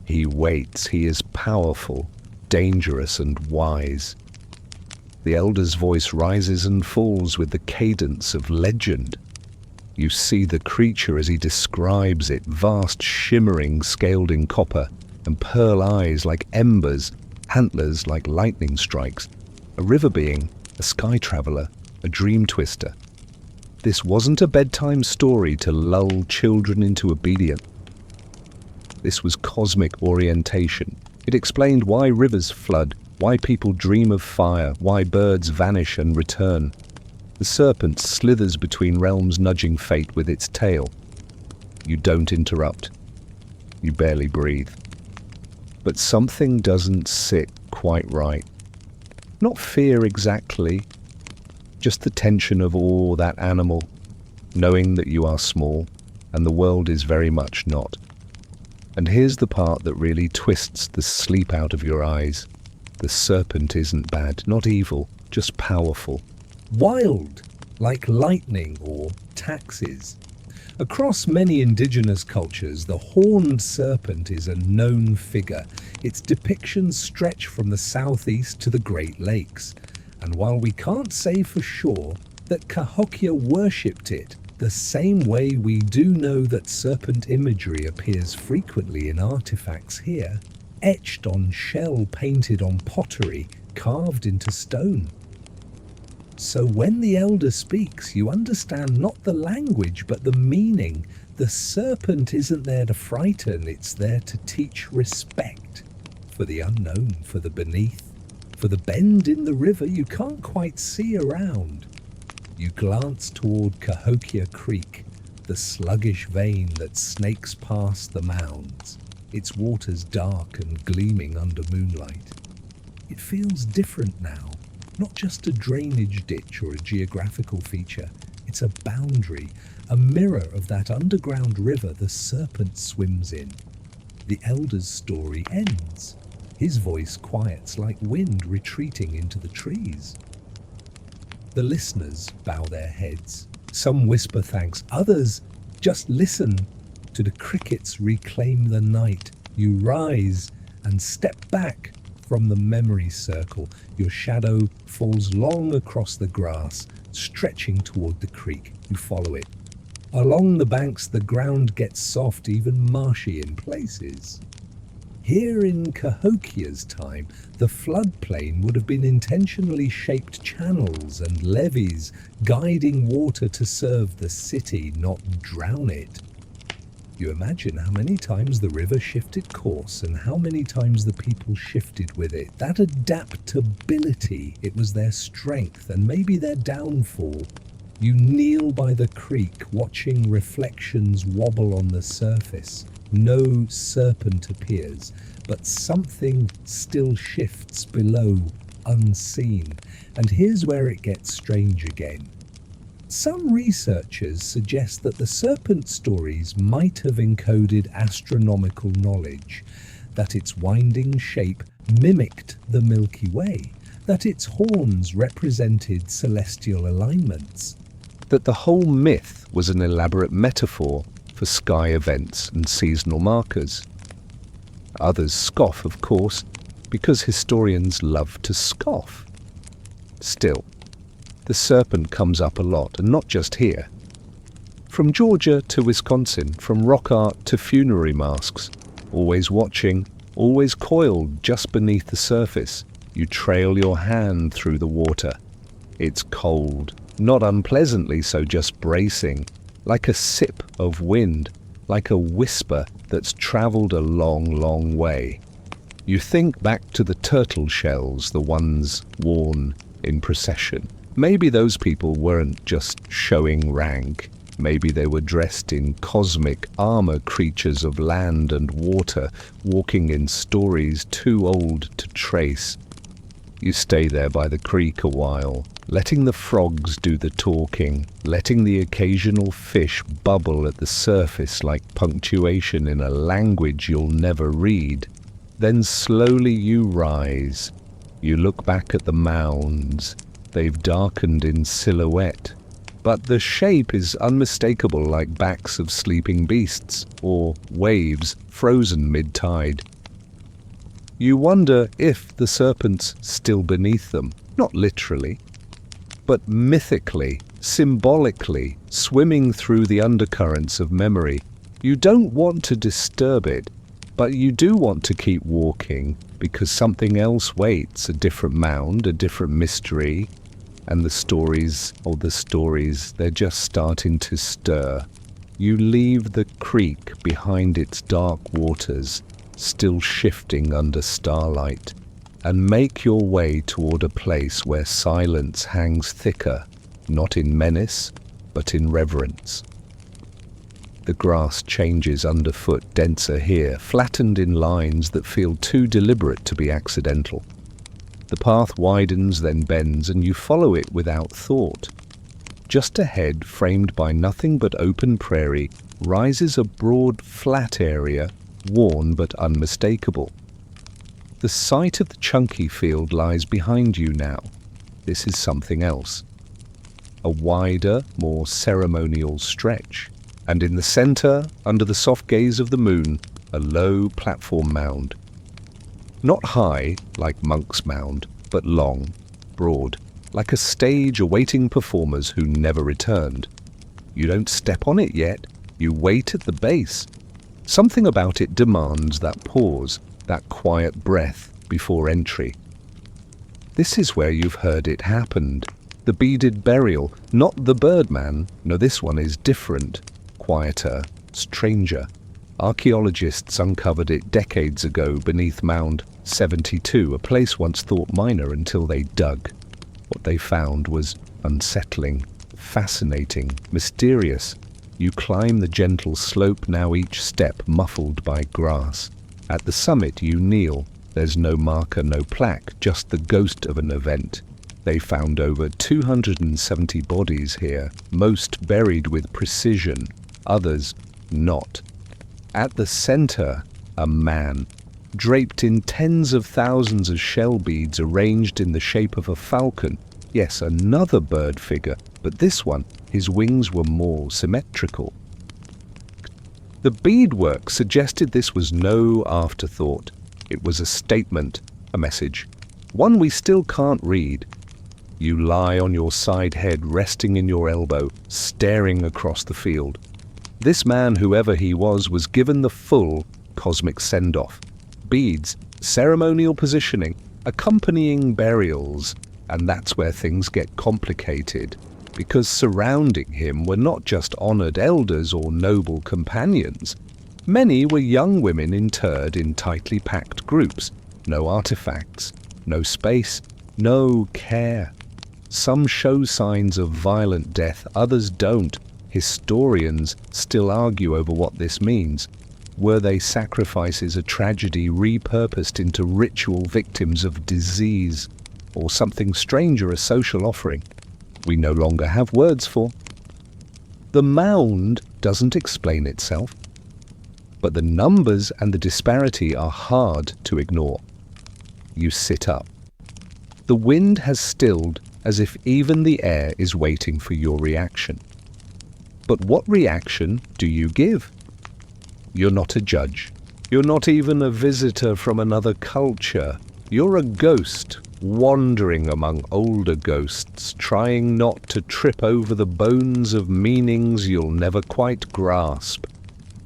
S1: he waits, he is powerful, dangerous and wise. The elder's voice rises and falls with the cadence of legend. You see the creature as he describes it, vast, shimmering, scaled in copper, and pearl eyes like embers, antlers like lightning strikes, a river being, a sky traveller, a dream twister. This wasn't a bedtime story to lull children into obedience. This was cosmic orientation. It explained why rivers flood, why people dream of fire, why birds vanish and return. The serpent slithers between realms, nudging fate with its tail. You don't interrupt. You barely breathe. But something doesn't sit quite right. Not fear exactly, just the tension of awe, that animal, knowing that you are small and the world is very much not. And here's the part that really twists the sleep out of your eyes. The serpent isn't bad, not evil, just powerful.
S2: Wild, like lightning or taxes. Across many indigenous cultures, the horned serpent is a known figure. Its depictions stretch from the southeast to the Great Lakes. And while we can't say for sure that Cahokia worshipped it, the same way we do know that serpent imagery appears frequently in artifacts here, etched on shell, painted on pottery, carved into stone. So when the elder speaks, you understand not the language, but the meaning. The serpent isn't there to frighten, it's there to teach respect for the unknown, for the beneath, for the bend in the river you can't quite see around. You glance toward Cahokia Creek, the sluggish vein that snakes past the mounds, its waters dark and gleaming under moonlight. It feels different now. Not just a drainage ditch or a geographical feature, it's a boundary, a mirror of that underground river the serpent swims in. The elder's story ends. His voice quiets like wind retreating into the trees. The listeners bow their heads. Some whisper thanks, others just listen to the crickets reclaim the night. You rise and step back from the memory circle. Your shadow falls long across the grass, stretching toward the creek. You follow it. Along the banks, the ground gets soft, even marshy in places. Here in Cahokia's time, the floodplain would have been intentionally shaped channels and levees, guiding water to serve the city, not drown it. You imagine how many times the river shifted course and how many times the people shifted with it. That adaptability, it was their strength and maybe their downfall. You kneel by the creek, watching reflections wobble on the surface. No serpent appears, but something still shifts below, unseen. And here's where it gets strange again. Some researchers suggest that the serpent stories might have encoded astronomical knowledge, that its winding shape mimicked the Milky Way, that its horns represented celestial alignments.
S1: That the whole myth was an elaborate metaphor for sky events and seasonal markers. Others scoff, of course, because historians love to scoff. Still, the serpent comes up a lot, and not just here. From Georgia to Wisconsin, from rock art to funerary masks, always watching, always coiled just beneath the surface, you trail your hand through the water. It's cold, not unpleasantly so, just bracing, like a sip of wind, like a whisper that's traveled a long, long way. You think back to the turtle shells, the ones worn in procession. Maybe those people weren't just showing rank. Maybe they were dressed in cosmic armor, creatures of land and water, walking in stories too old to trace. You stay there by the creek a while, letting the frogs do the talking, letting the occasional fish bubble at the surface like punctuation in a language you'll never read. Then slowly you rise. You look back at the mounds. They've darkened in silhouette, but the shape is unmistakable, like backs of sleeping beasts or waves frozen mid-tide. You wonder if the serpent's still beneath them, not literally, but mythically, symbolically, swimming through the undercurrents of memory. You don't want to disturb it, but you do want to keep walking because something else waits, a different mound, a different mystery. And the stories, they're just starting to stir. You leave the creek behind its dark waters, still shifting under starlight, and make your way toward a place where silence hangs thicker, not in menace, but in reverence. The grass changes underfoot, denser here, flattened in lines that feel too deliberate to be accidental. The path widens, then bends, and you follow it without thought. Just ahead, framed by nothing but open prairie, rises a broad, flat area, worn but unmistakable. The site of the chunky field lies behind you now. This is something else. A wider, more ceremonial stretch. And in the center, under the soft gaze of the moon, a low platform mound. Not high, like Monk's Mound, but long, broad, like a stage awaiting performers who never returned. You don't step on it yet, you wait at the base. Something about it demands that pause, that quiet breath before entry. This is where you've heard it happened. The beaded burial, not the Birdman. No, this one is different. Quieter, stranger. Archaeologists uncovered it decades ago beneath Mound 72, a place once thought minor until they dug. What they found was unsettling, fascinating, mysterious. You climb the gentle slope, now each step muffled by grass. At the summit you kneel. There's no marker, no plaque, just the ghost of an event. They found over 270 bodies here, most buried with precision, others not. At the center, a man, draped in tens of thousands of shell beads arranged in the shape of a falcon. Yes, another bird figure, but this one, his wings were more symmetrical. The beadwork suggested this was no afterthought. It was a statement, a message, one we still can't read. You lie on your side head, resting in your elbow, staring across the field. This man, whoever he was given the full cosmic send-off. Beads, ceremonial positioning, accompanying burials, and that's where things get complicated, because surrounding him were not just honored elders or noble companions. Many were young women interred in tightly packed groups. No artifacts, no space, no care. Some show signs of violent death, others don't. Historians still argue over what this means. Were they sacrifices, a tragedy repurposed into ritual victims of disease, or something stranger, a social offering we no longer have words for? The mound doesn't explain itself, but the numbers and the disparity are hard to ignore. You sit up. The wind has stilled, as if even the air is waiting for your reaction. But what reaction do you give? You're not a judge. You're not even a visitor from another culture. You're a ghost, wandering among older ghosts, trying not to trip over the bones of meanings you'll never quite grasp.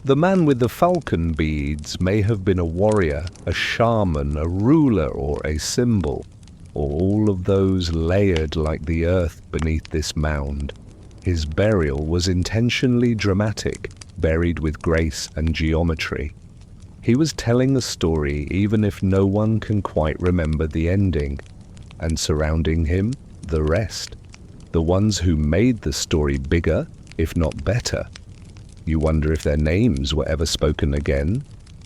S1: The man with the falcon beads may have been a warrior, a shaman, a ruler, or a symbol, or all of those layered like the earth beneath this mound. His burial was intentionally dramatic, buried with grace and geometry. He was telling a story even if no one can quite remember the ending, and surrounding him, the rest. The ones who made the story bigger, if not better. You wonder if their names were ever spoken again.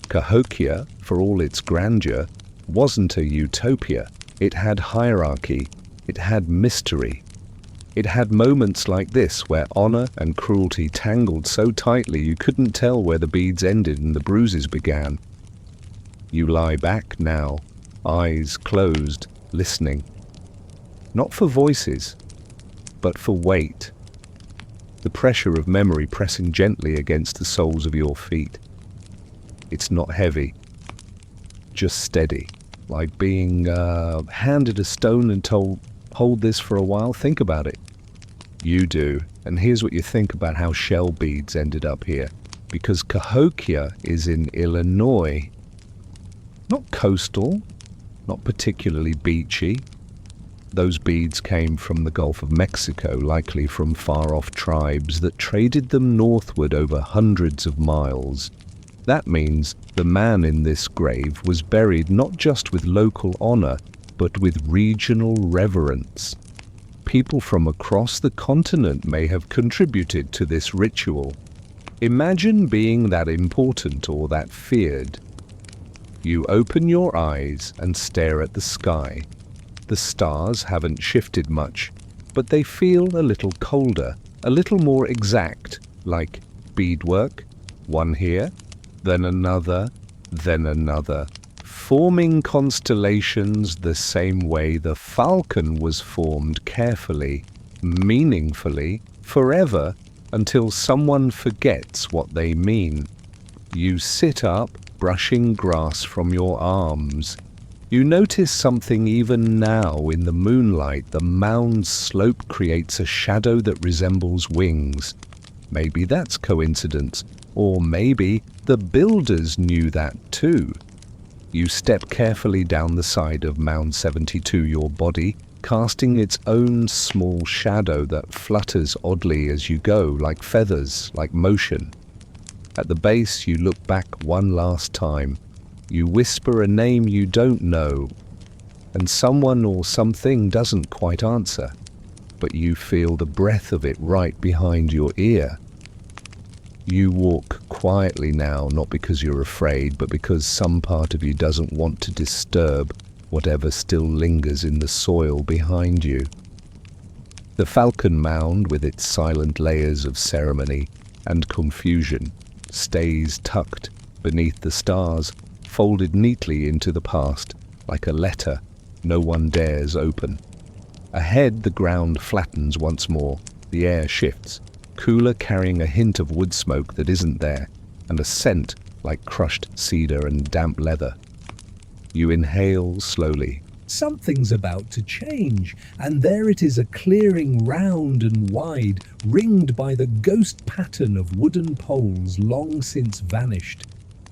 S1: Cahokia, for all its grandeur, wasn't a utopia. It had hierarchy. It had mystery. It had moments like this where honor and cruelty tangled so tightly you couldn't tell where the beads ended and the bruises began. You lie back now, eyes closed, listening. Not for voices, but for weight. The pressure of memory pressing gently against the soles of your feet. It's not heavy, just steady, like being handed a stone and told, hold this for a while, think about it. You do, and here's what you think about how shell beads ended up here. Because Cahokia is in Illinois. Not coastal, not particularly beachy. Those beads came from the Gulf of Mexico, likely from far-off tribes that traded them northward over hundreds of miles. That means the man in this grave was buried not just with local honor, but with regional reverence. People from across the continent may have contributed to this ritual. Imagine being that important or that feared. You open your eyes and stare at the sky. The stars haven't shifted much, but they feel a little colder, a little more exact, like beadwork, one here, then another, forming constellations the same way the falcon was formed, carefully, meaningfully, forever, until someone forgets what they mean. You sit up, brushing grass from your arms. You notice something even now in the moonlight. The mound's slope creates a shadow that resembles wings. Maybe that's coincidence, or maybe the builders knew that too. You step carefully down the side of Mound 72, your body casting its own small shadow that flutters oddly as you go, like feathers, like motion. At the base, you look back one last time. You whisper a name you don't know, and someone or something doesn't quite answer, but you feel the breath of it right behind your ear. You walk quietly now, not because you're afraid, but because some part of you doesn't want to disturb whatever still lingers in the soil behind you. The falcon mound, with its silent layers of ceremony and confusion, stays tucked beneath the stars, folded neatly into the past, like a letter no one dares open. Ahead, the ground flattens once more. The air shifts, cooler, carrying a hint of wood smoke that isn't there, and a scent like crushed cedar and damp leather. You inhale slowly.
S2: Something's about to change, and there it is, a clearing round and wide, ringed by the ghost pattern of wooden poles long since vanished.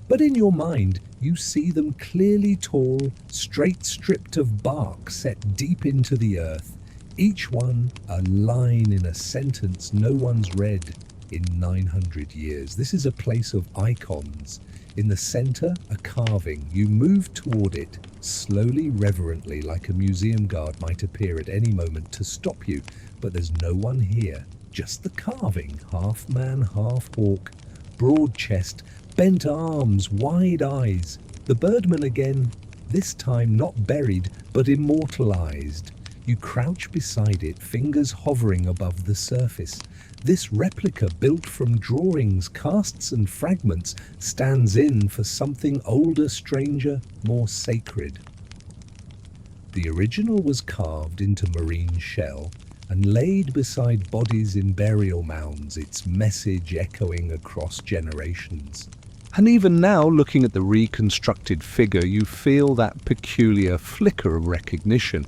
S2: But in your mind, you see them clearly, tall, straight, stripped of bark set deep into the earth, each one a line in a sentence no one's read in 900 years. This is a place of icons. In the center, a carving. You move toward it, slowly, reverently, like a museum guard might appear at any moment to stop you, but there's no one here. Just the carving, half man, half hawk, broad chest, bent arms, wide eyes. The birdman again, this time not buried, but immortalized. You crouch beside it, fingers hovering above the surface. This replica, built from drawings, casts and fragments, stands in for something older, stranger, more sacred. The original was carved into marine shell and laid beside bodies in burial mounds, its message echoing across generations.
S1: And even now, looking at the reconstructed figure, you feel that peculiar flicker of recognition.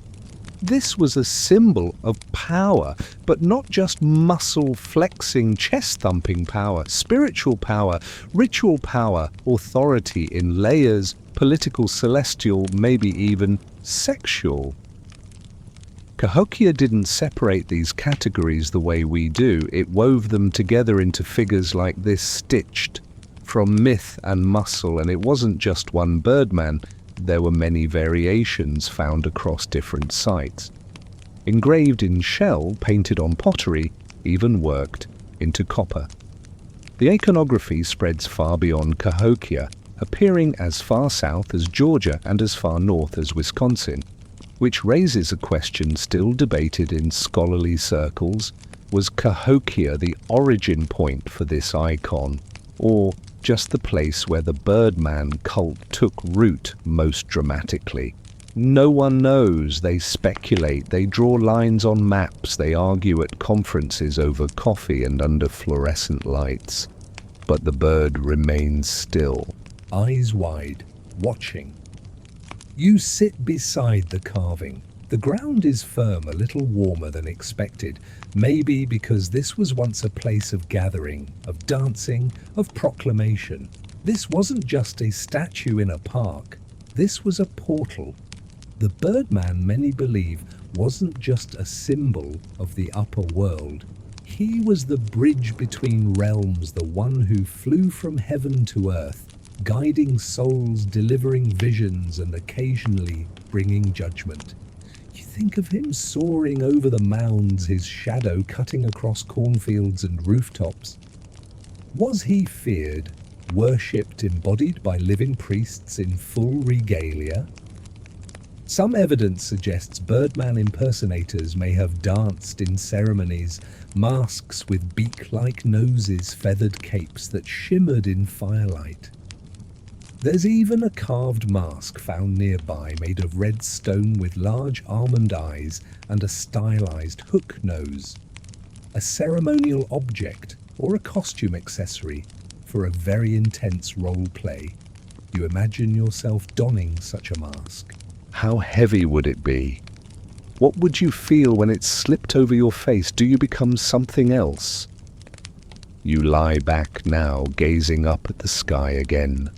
S1: This was a symbol of power, but not just muscle-flexing, chest-thumping power, spiritual power, ritual power, authority in layers, political, celestial, maybe even sexual. Cahokia didn't separate these categories the way we do. It wove them together into figures like this, stitched from myth and muscle, and it wasn't just one birdman. There were many variations found across different sites. Engraved in shell, painted on pottery, even worked into copper. The iconography spreads far beyond Cahokia, appearing as far south as Georgia and as far north as Wisconsin, which raises a question still debated in scholarly circles. Was Cahokia the origin point for this icon, or just the place where the Birdman cult took root most dramatically? No one knows. They speculate, they draw lines on maps, they argue at conferences over coffee and under fluorescent lights. But the bird remains still,
S2: Eyes wide, watching. You sit beside the carving. The ground is firm, a little warmer than expected, maybe because this was once a place of gathering, of dancing, of proclamation. This wasn't just a statue in a park. This was a portal. The Birdman, many believe, wasn't just a symbol of the upper world. He was the bridge between realms, the one who flew from heaven to earth, guiding souls, delivering visions, and occasionally bringing judgment. You think of him soaring over the mounds, his shadow cutting across cornfields and rooftops. Was he feared, worshipped, embodied by living priests in full regalia? Some evidence suggests Birdman impersonators may have danced in ceremonies, masks with beak-like noses, feathered capes that shimmered in firelight. There's even a carved mask found nearby made of red stone with large almond eyes and a stylized hook nose. A ceremonial object or a costume accessory for a very intense role play. You imagine yourself donning such a mask.
S1: How heavy would it be? What would you feel when it slipped over your face? Do you become something else? You lie back now, gazing up at the sky again.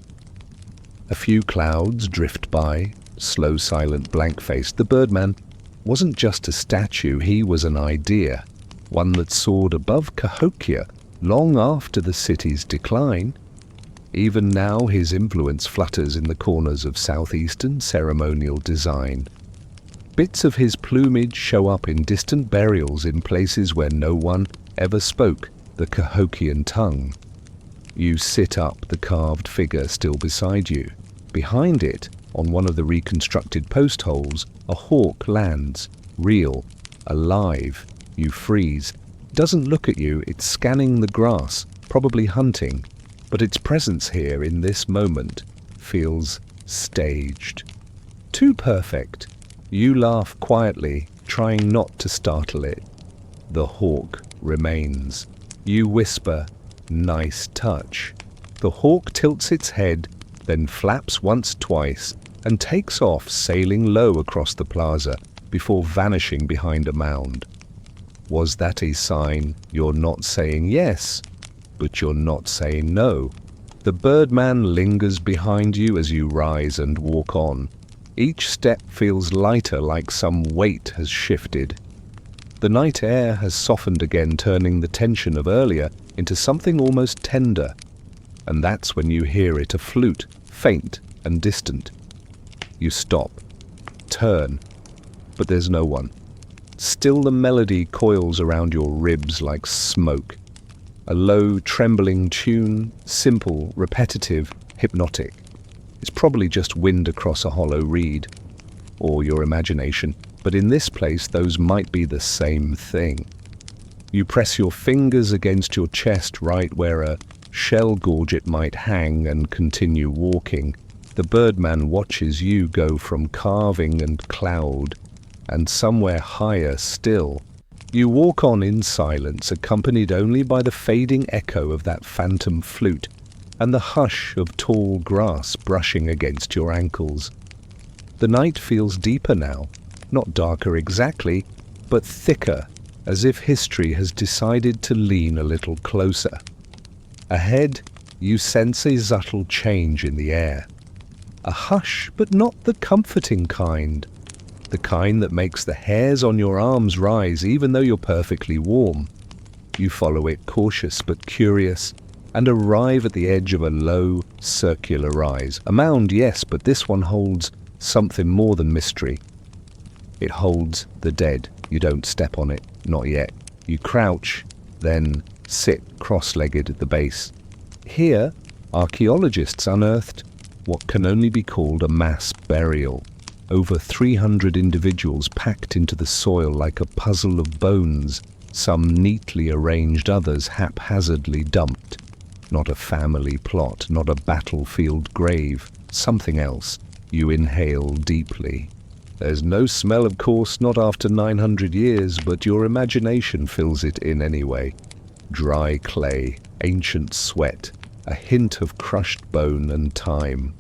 S1: A few clouds drift by, slow, silent, blank-faced. The Birdman wasn't just a statue, he was an idea, one that soared above Cahokia long after the city's decline. Even now his influence flutters in the corners of southeastern ceremonial design. Bits of his plumage show up in distant burials in places where no one ever spoke the Cahokian tongue. You sit up, the carved figure still beside you. Behind it, on one of the reconstructed post holes, a hawk lands, real, alive. You freeze. It doesn't look at you, it's scanning the grass, probably hunting. But its presence here in this moment feels staged. Too perfect. You laugh quietly, trying not to startle it. The hawk remains. You whisper, "Nice touch." The hawk tilts its head, then flaps once, twice, and takes off, sailing low across the plaza before vanishing behind a mound. Was that a sign you're not saying yes, but you're not saying no? The Birdman lingers behind you as you rise and walk on. Each step feels lighter, like some weight has shifted. The night air has softened again, turning the tension of earlier into something almost tender. And that's when you hear it, a flute, faint and distant. You stop, turn, but there's no one. Still the melody coils around your ribs like smoke. A low, trembling tune, simple, repetitive, hypnotic. It's probably just wind across a hollow reed, or your imagination, but in this place those might be the same thing. You press your fingers against your chest right where a shell gorget might hang and continue walking. The Birdman watches you go from carving and cloud, and somewhere higher still. You walk on in silence, accompanied only by the fading echo of that phantom flute and the hush of tall grass brushing against your ankles. The night feels deeper now, not darker exactly, but thicker, as if history has decided to lean a little closer. Ahead, you sense a subtle change in the air. A hush, but not the comforting kind. The kind that makes the hairs on your arms rise even though you're perfectly warm. You follow it, cautious but curious, and arrive at the edge of a low, circular rise. A mound, yes, but this one holds something more than mystery. It holds the dead. You don't step on it, not yet. You crouch, then sit cross-legged at the base. Here, archaeologists unearthed what can only be called a mass burial. Over 300 individuals packed into the soil like a puzzle of bones, some neatly arranged, others haphazardly dumped. Not a family plot, not a battlefield grave, something else. You inhale deeply. There's no smell, of course, not after 900 years, but your imagination fills it in anyway. Dry clay, ancient sweat, a hint of crushed bone and time.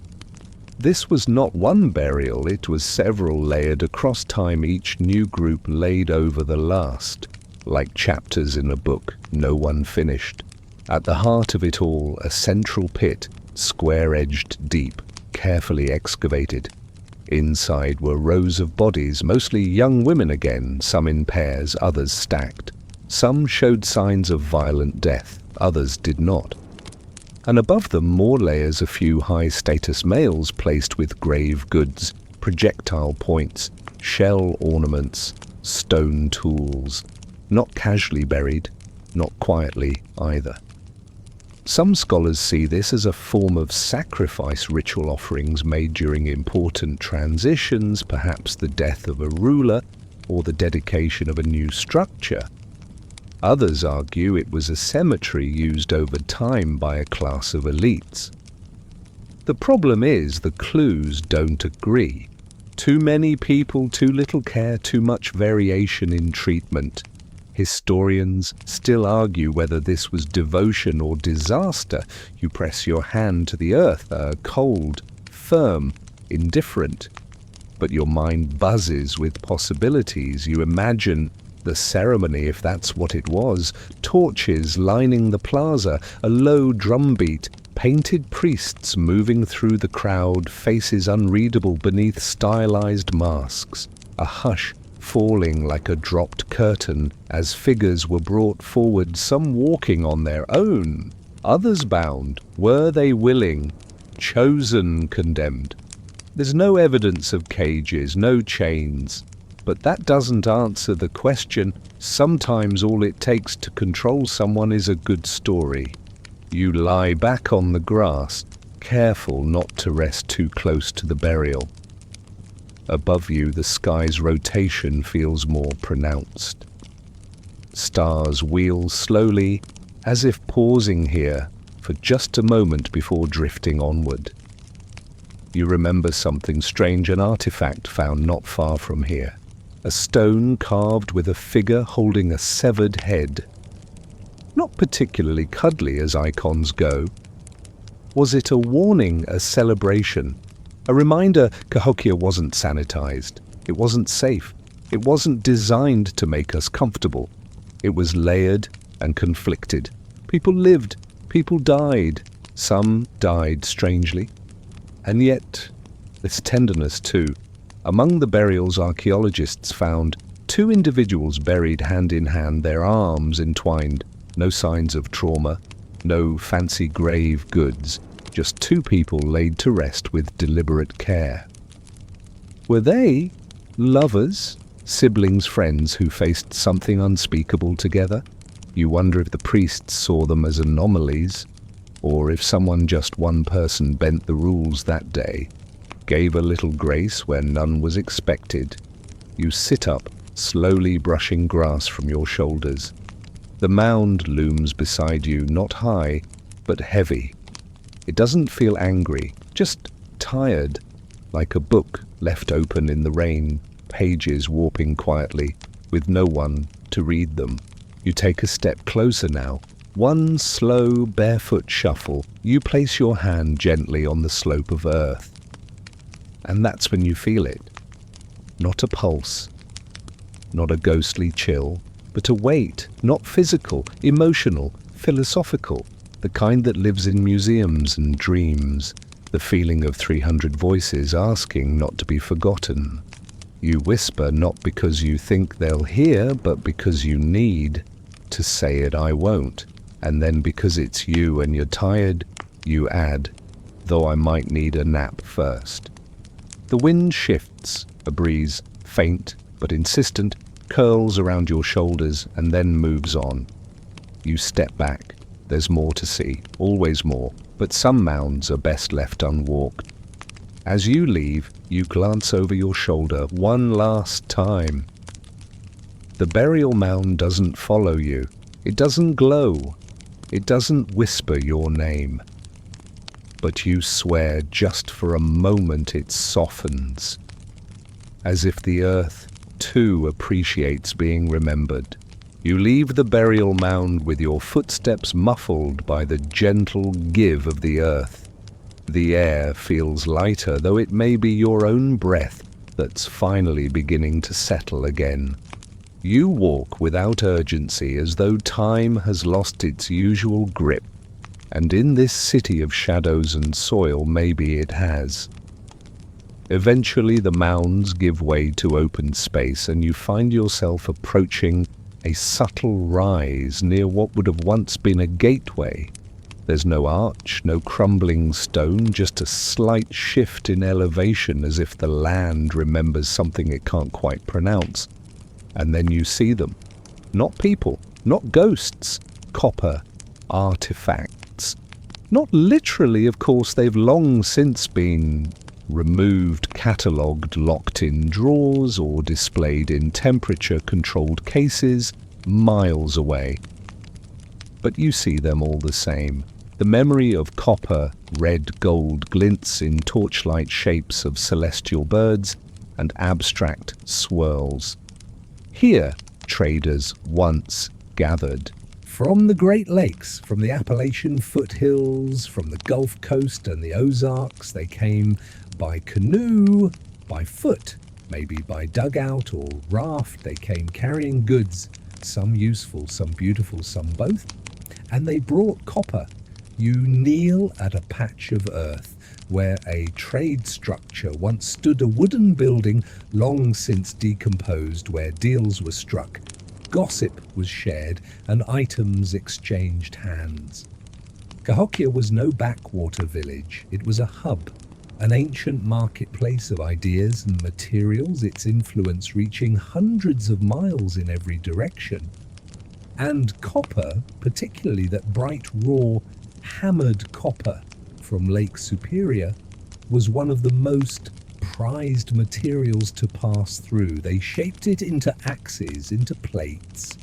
S1: This was not one burial, it was several layered across time, each new group laid over the last, like chapters in a book, no one finished. At the heart of it all, a central pit, square-edged deep, carefully excavated. Inside were rows of bodies, mostly young women again, some in pairs, others stacked. Some showed signs of violent death, others did not. And above them more layers a few high-status males placed with grave goods, projectile points, shell ornaments, stone tools. Not casually buried, not quietly either. Some scholars see this as a form of sacrifice ritual offerings made during important transitions, perhaps the death of a ruler or the dedication of a new structure. Others argue it was a cemetery used over time by a class of elites. The problem is the clues don't agree. Too many people, too little care, too much variation in treatment. Historians still argue whether this was devotion or disaster. You press your hand to the earth, cold, firm, indifferent. But your mind buzzes with possibilities. You imagine the ceremony, if that's what it was, torches lining the plaza, a low drumbeat, painted priests moving through the crowd, faces unreadable beneath stylized masks, a hush falling like a dropped curtain as figures were brought forward, some walking on their own, others bound. Were they willing, chosen, condemned? There's no evidence of cages, no chains, but that doesn't answer the question. Sometimes all it takes to control someone is a good story. You lie back on the grass, careful not to rest too close to the burial. Above you, the sky's rotation feels more pronounced. Stars wheel slowly, as if pausing here for just a moment before drifting onward. You remember something strange, an artifact found not far from here. A stone carved with a figure holding a severed head. Not particularly cuddly as icons go. Was it a warning, a celebration? A reminder Cahokia wasn't sanitized. It wasn't safe. It wasn't designed to make us comfortable. It was layered and conflicted. People lived. People died. Some died strangely. And yet, there's tenderness too. Among the burials, archaeologists found 2 individuals buried hand in hand, their arms entwined. No signs of trauma, no fancy grave goods. Just 2 people laid to rest with deliberate care. Were they lovers, siblings, friends who faced something unspeakable together? You wonder if the priests saw them as anomalies, or if just one person bent the rules that day, gave a little grace where none was expected. You sit up, slowly brushing grass from your shoulders. The mound looms beside you, not high, but heavy. It doesn't feel angry, just tired, like a book left open in the rain, pages warping quietly, with no one to read them. You take a step closer now. One slow, barefoot shuffle. You place your hand gently on the slope of earth. And that's when you feel it. Not a pulse, not a ghostly chill, but a weight, not physical, emotional, philosophical. The kind that lives in museums and dreams, the feeling of 300 voices asking not to be forgotten. You whisper not because you think they'll hear, but because you need to say it. I won't. And then because it's you and you're tired, you add, though I might need a nap first. The wind shifts, a breeze, faint but insistent, curls around your shoulders and then moves on. You step back. There's more to see, always more, but some mounds are best left unwalked. As you leave, you glance over your shoulder one last time. The burial mound doesn't follow you. It doesn't glow. It doesn't whisper your name. But you swear just for a moment it softens, as if the earth, too, appreciates being remembered. You leave the burial mound with your footsteps muffled by the gentle give of the earth. The air feels lighter, though it may be your own breath that's finally beginning to settle again. You walk without urgency, as though time has lost its usual grip. And in this city of shadows and soil, maybe it has. Eventually the mounds give way to open space and you find yourself approaching a subtle rise near what would have once been a gateway. There's no arch, no crumbling stone, just a slight shift in elevation as if the land remembers something it can't quite pronounce. And then you see them. Not people, not ghosts, copper artifacts. Not literally, of course, they've long since been removed, catalogued, locked in drawers, or displayed in temperature-controlled cases miles away. But you see them all the same. The memory of copper, red gold glints in torchlight shapes of celestial birds and abstract swirls. Here, traders once gathered.
S2: From the Great Lakes, from the Appalachian foothills, from the Gulf Coast and the Ozarks, they came by canoe, by foot, maybe by dugout or raft. They came carrying goods, some useful, some beautiful, some both. And they brought copper. You kneel at a patch of earth where a trade structure once stood, a wooden building long since decomposed, where deals were struck, gossip was shared, and items exchanged hands. Cahokia was no backwater village. It was a hub, an ancient marketplace of ideas and materials, its influence reaching hundreds of miles in every direction. And copper, particularly that bright, raw, hammered copper from Lake Superior, was one of the most prized materials to pass through. They shaped it into axes, into plates,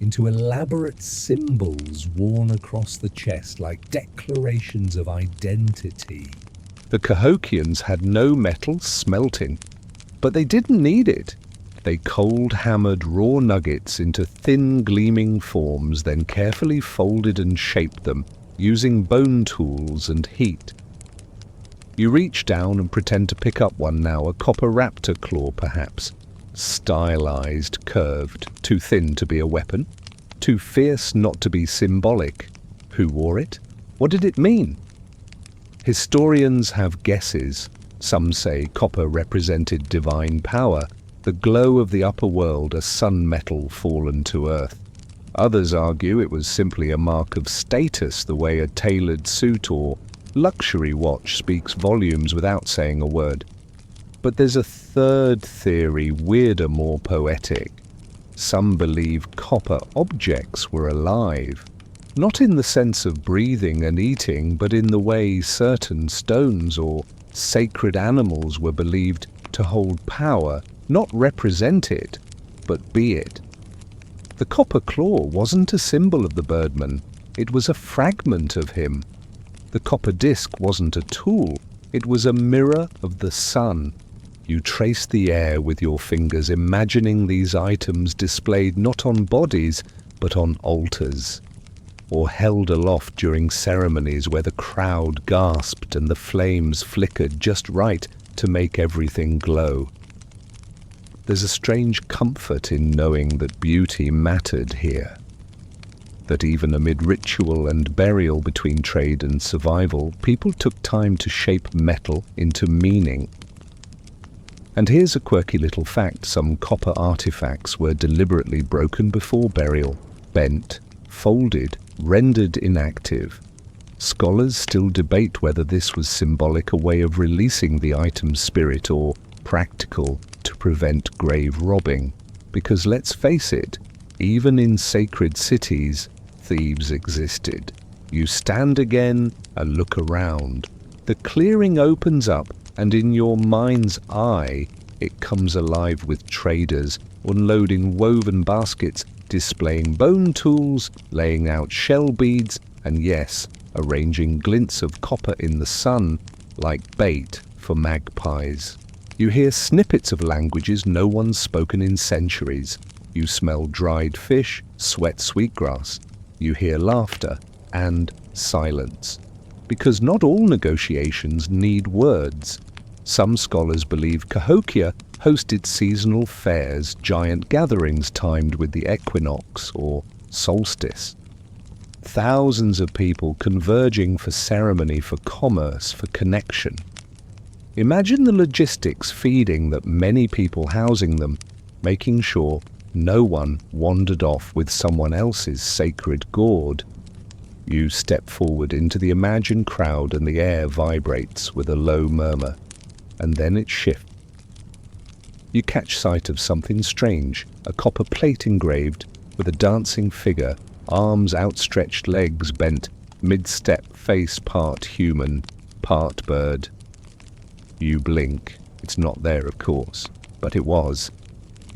S2: into elaborate symbols worn across the chest like declarations of identity.
S1: The Cahokians had no metal smelting, but they didn't need it. They cold-hammered raw nuggets into thin, gleaming forms, then carefully folded and shaped them using bone tools and heat. You reach down and pretend to pick up one now, a copper raptor claw perhaps. Stylized, curved, too thin to be a weapon, too fierce not to be symbolic. Who wore it? What did it mean? Historians have guesses. Some say copper represented divine power, the glow of the upper world, a sun metal fallen to earth. Others argue it was simply a mark of status, the way a tailored suit or luxury watch speaks volumes without saying a word. But there's a third theory, weirder, more poetic. Some believe copper objects were alive, not in the sense of breathing and eating, but in the way certain stones or sacred animals were believed to hold power, not represent it, but be it. The copper claw wasn't a symbol of the birdman, it was a fragment of him. The copper disc wasn't a tool, it was a mirror of the sun. You trace the air with your fingers, imagining these items displayed not on bodies, but on altars, or held aloft during ceremonies where the crowd gasped and the flames flickered just right to make everything glow. There's a strange comfort in knowing that beauty mattered here, that even amid ritual and burial between trade and survival, people took time to shape metal into meaning. And here's a quirky little fact: some copper artifacts were deliberately broken before burial, bent, folded, rendered inactive. Scholars still debate whether this was symbolic, a way of releasing the item's spirit, or practical, to prevent grave robbing. Because let's face it, even in sacred cities, thieves existed. You stand again and look around. The clearing opens up, and in your mind's eye, it comes alive with traders unloading woven baskets, displaying bone tools, laying out shell beads, and yes, arranging glints of copper in the sun like bait for magpies. You hear snippets of languages no one's spoken in centuries. You smell dried fish, sweat sweetgrass. You hear laughter and silence. Because not all negotiations need words. Some scholars believe Cahokia hosted seasonal fairs, giant gatherings timed with the equinox or solstice. Thousands of people converging for ceremony, for commerce, for connection. Imagine the logistics feeding that many people housing them, making sure no one wandered off with someone else's sacred gourd. You step forward into the imagined crowd and the air vibrates with a low murmur, and then it shifts. You catch sight of something strange, a copper plate engraved with a dancing figure, arms outstretched, legs bent, mid-step, face part human, part bird. You blink. It's not there, of course, but it was.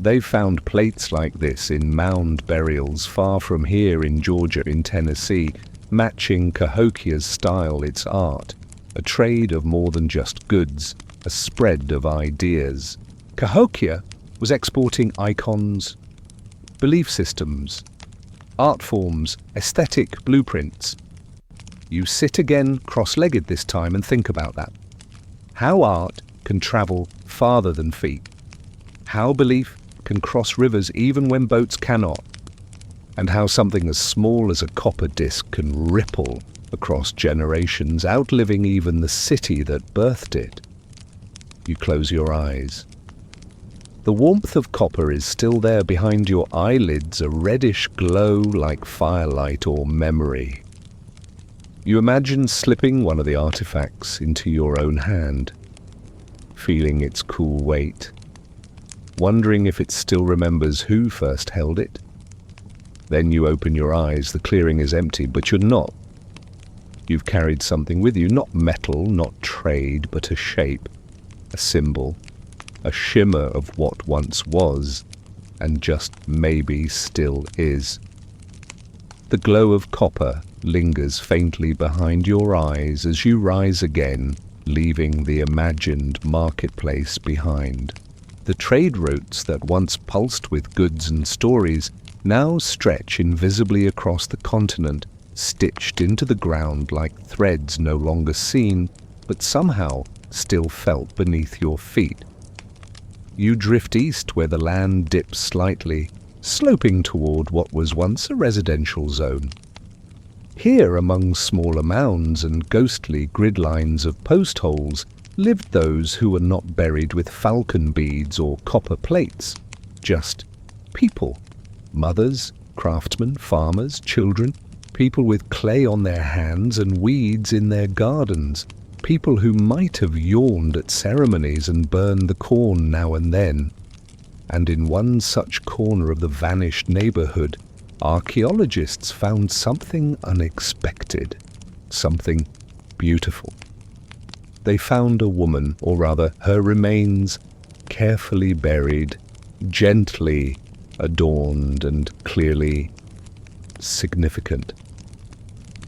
S1: They've found plates like this in Mound burials far from here in Georgia, in Tennessee, matching Cahokia's style, its art, a trade of more than just goods, a spread of ideas. Cahokia was exporting icons, belief systems, art forms, aesthetic blueprints. You sit again cross-legged this time and think about that. How art can travel farther than feet. How belief can cross rivers even when boats cannot. And how something as small as a copper disc can ripple across generations, outliving even the city that birthed it. You close your eyes. The warmth of copper is still there behind your eyelids, a reddish glow like firelight or memory. You imagine slipping one of the artifacts into your own hand, feeling its cool weight, wondering if it still remembers who first held it. Then you open your eyes, the clearing is empty, but you're not. You've carried something with you, not metal, not trade, but a shape, a symbol, a shimmer of what once was, and just maybe still is. The glow of copper lingers faintly behind your eyes as you rise again, leaving the imagined marketplace behind. The trade routes that once pulsed with goods and stories now stretch invisibly across the continent, stitched into the ground like threads no longer seen, but somehow still felt beneath your feet. You drift east where the land dips slightly, sloping toward what was once a residential zone. Here, among smaller mounds and ghostly grid lines of post holes, lived those who were not buried with falcon beads or copper plates, just people. Mothers, craftsmen, farmers, children, people with clay on their hands and weeds in their gardens, people who might have yawned at ceremonies and burned the corn now and then. And in one such corner of the vanished neighborhood, archaeologists found something unexpected, something beautiful. They found a woman, or rather her remains, carefully buried, gently adorned and clearly significant.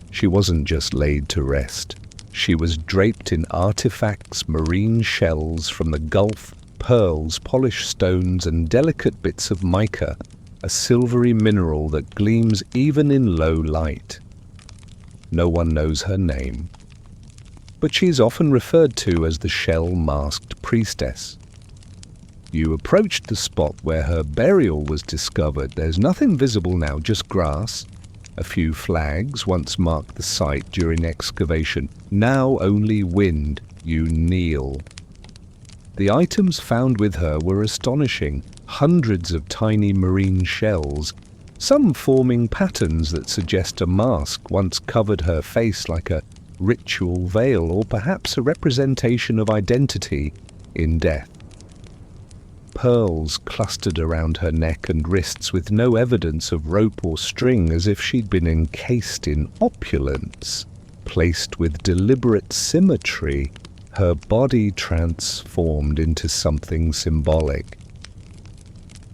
S1: She wasn't just laid to rest. She was draped in artifacts, marine shells from the Gulf, pearls, polished stones, and delicate bits of mica, a silvery mineral that gleams even in low light. No one knows her name, but she's often referred to as the shell-masked priestess. You approached the spot where her burial was discovered. There's nothing visible now, just grass. A few flags once marked the site during excavation. Now only wind. You kneel. The items found with her were astonishing. Hundreds of tiny marine shells, some forming patterns that suggest a mask once covered her face like a ritual veil, or perhaps a representation of identity in death. Pearls clustered around her neck and wrists with no evidence of rope or string, as if she'd been encased in opulence. Placed with deliberate symmetry, her body transformed into something symbolic.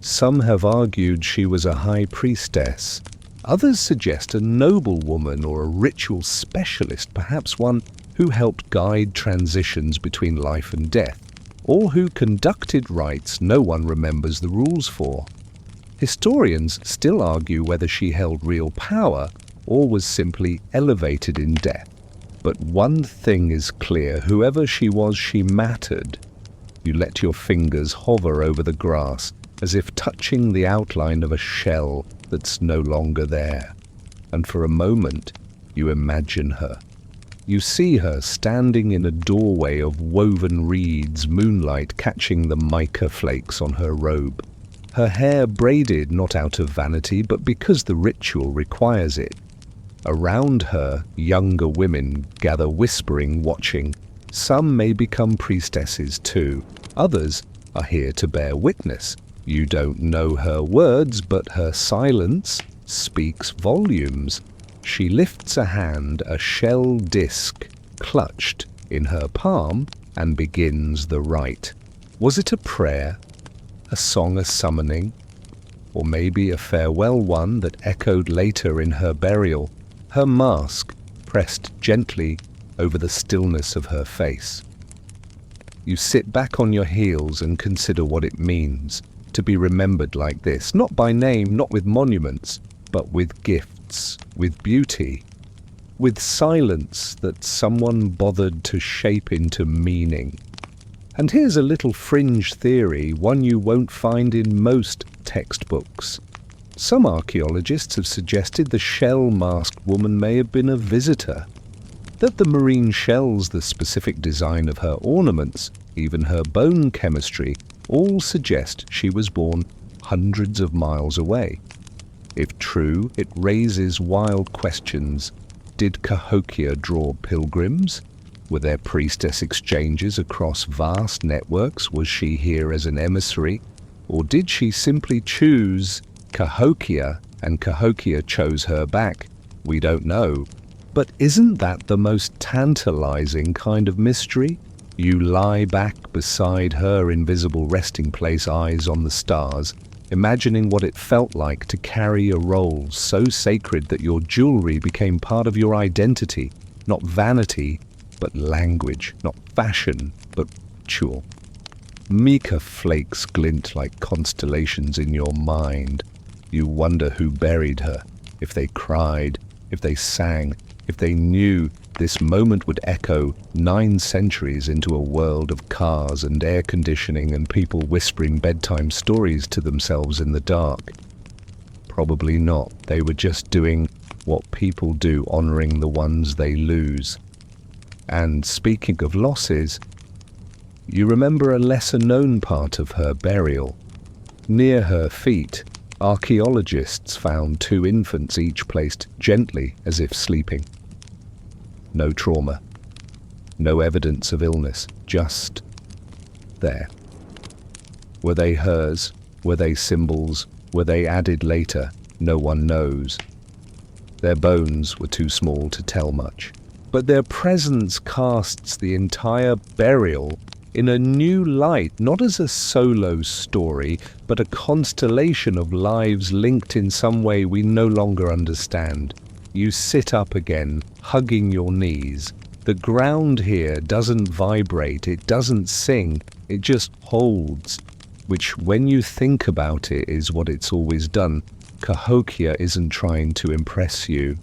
S1: Some have argued she was a high priestess. Others suggest a noblewoman or a ritual specialist, perhaps one who helped guide transitions between life and death, or who conducted rites no one remembers the rules for. Historians still argue whether she held real power or was simply elevated in death. But one thing is clear: whoever she was, she mattered. You let your fingers hover over the grass, as if touching the outline of a shell that's no longer there. And for a moment, you imagine her. You see her standing in a doorway of woven reeds, moonlight catching the mica flakes on her robe. Her hair braided not out of vanity, but because the ritual requires it. Around her, younger women gather whispering, watching. Some may become priestesses too. Others are here to bear witness. You don't know her words, but her silence speaks volumes. She lifts a hand, a shell disc clutched in her palm, and begins the rite. Was it a prayer, a song, a summoning, or maybe a farewell one that echoed later in her burial? Her mask pressed gently over the stillness of her face. You sit back on your heels and consider what it means to be remembered like this, not by name, not with monuments, but with gifts, with beauty, with silence that someone bothered to shape into meaning. And here's a little fringe theory, one you won't find in most textbooks. Some archaeologists have suggested the shell-masked woman may have been a visitor, that the marine shells, the specific design of her ornaments, even her bone chemistry, all suggest she was born hundreds of miles away. If true, it raises wild questions. Did Cahokia draw pilgrims? Were there priestess exchanges across vast networks? Was she here as an emissary? Or did she simply choose Cahokia and Cahokia chose her back? We don't know. But isn't that the most tantalizing kind of mystery? You lie back beside her invisible resting place, eyes on the stars, imagining what it felt like to carry a role so sacred that your jewelry became part of your identity, not vanity, but language, not fashion, but ritual. Mica flakes glint like constellations in your mind. You wonder who buried her, if they cried, if they sang, if they knew this moment would echo 9 centuries into a world of cars and air conditioning and people whispering bedtime stories to themselves in the dark. Probably not. They were just doing what people do, honoring the ones they lose. And speaking of losses, you remember a lesser-known part of her burial. Near her feet, archaeologists found 2 infants, each placed gently as if sleeping. No trauma, no evidence of illness, just there. Were they hers? Were they symbols? Were they added later? No one knows. Their bones were too small to tell much, but their presence casts the entire burial in a new light, not as a solo story, but a constellation of lives linked in some way we no longer understand. You sit up again, hugging your knees. The ground here doesn't vibrate, it doesn't sing, it just holds, which when you think about it is what it's always done. Cahokia isn't trying to impress you.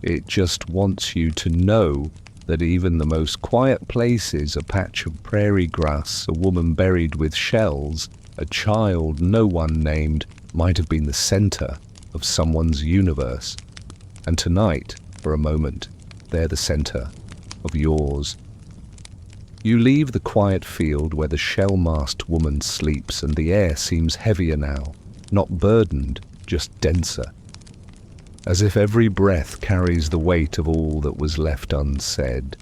S1: It just wants you to know that even the most quiet places, a patch of prairie grass, a woman buried with shells, a child no one named, might have been the center of someone's universe. And tonight, for a moment, they're the center of yours. You leave the quiet field where the shell-masked woman sleeps, and the air seems heavier now, not burdened, just denser, as if every breath carries the weight of all that was left unsaid.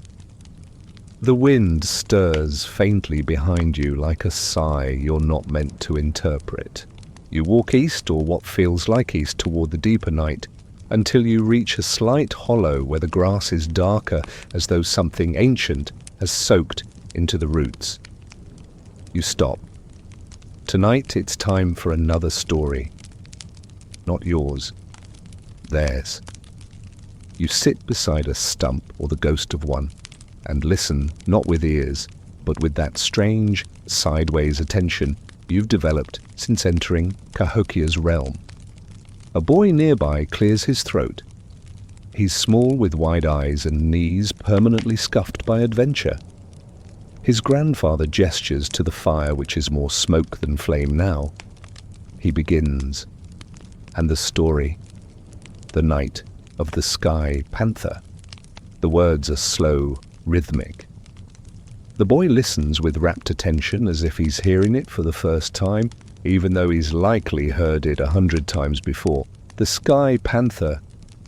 S1: The wind stirs faintly behind you like a sigh you're not meant to interpret. You walk east, or what feels like east, toward the deeper night, until you reach a slight hollow where the grass is darker, as though something ancient has soaked into the roots. You stop. Tonight it's time for another story. Not yours. Theirs. You sit beside a stump or the ghost of one and listen, not with ears, but with that strange, sideways attention you've developed since entering Cahokia's realm. A boy nearby clears his throat. He's small with wide eyes and knees permanently scuffed by adventure. His grandfather gestures to the fire, which is more smoke than flame now. He begins. And the story. The night of the sky panther. The words are slow, rhythmic. The boy listens with rapt attention as if he's hearing it for the first time, even though he's likely heard it 100 times before. The sky panther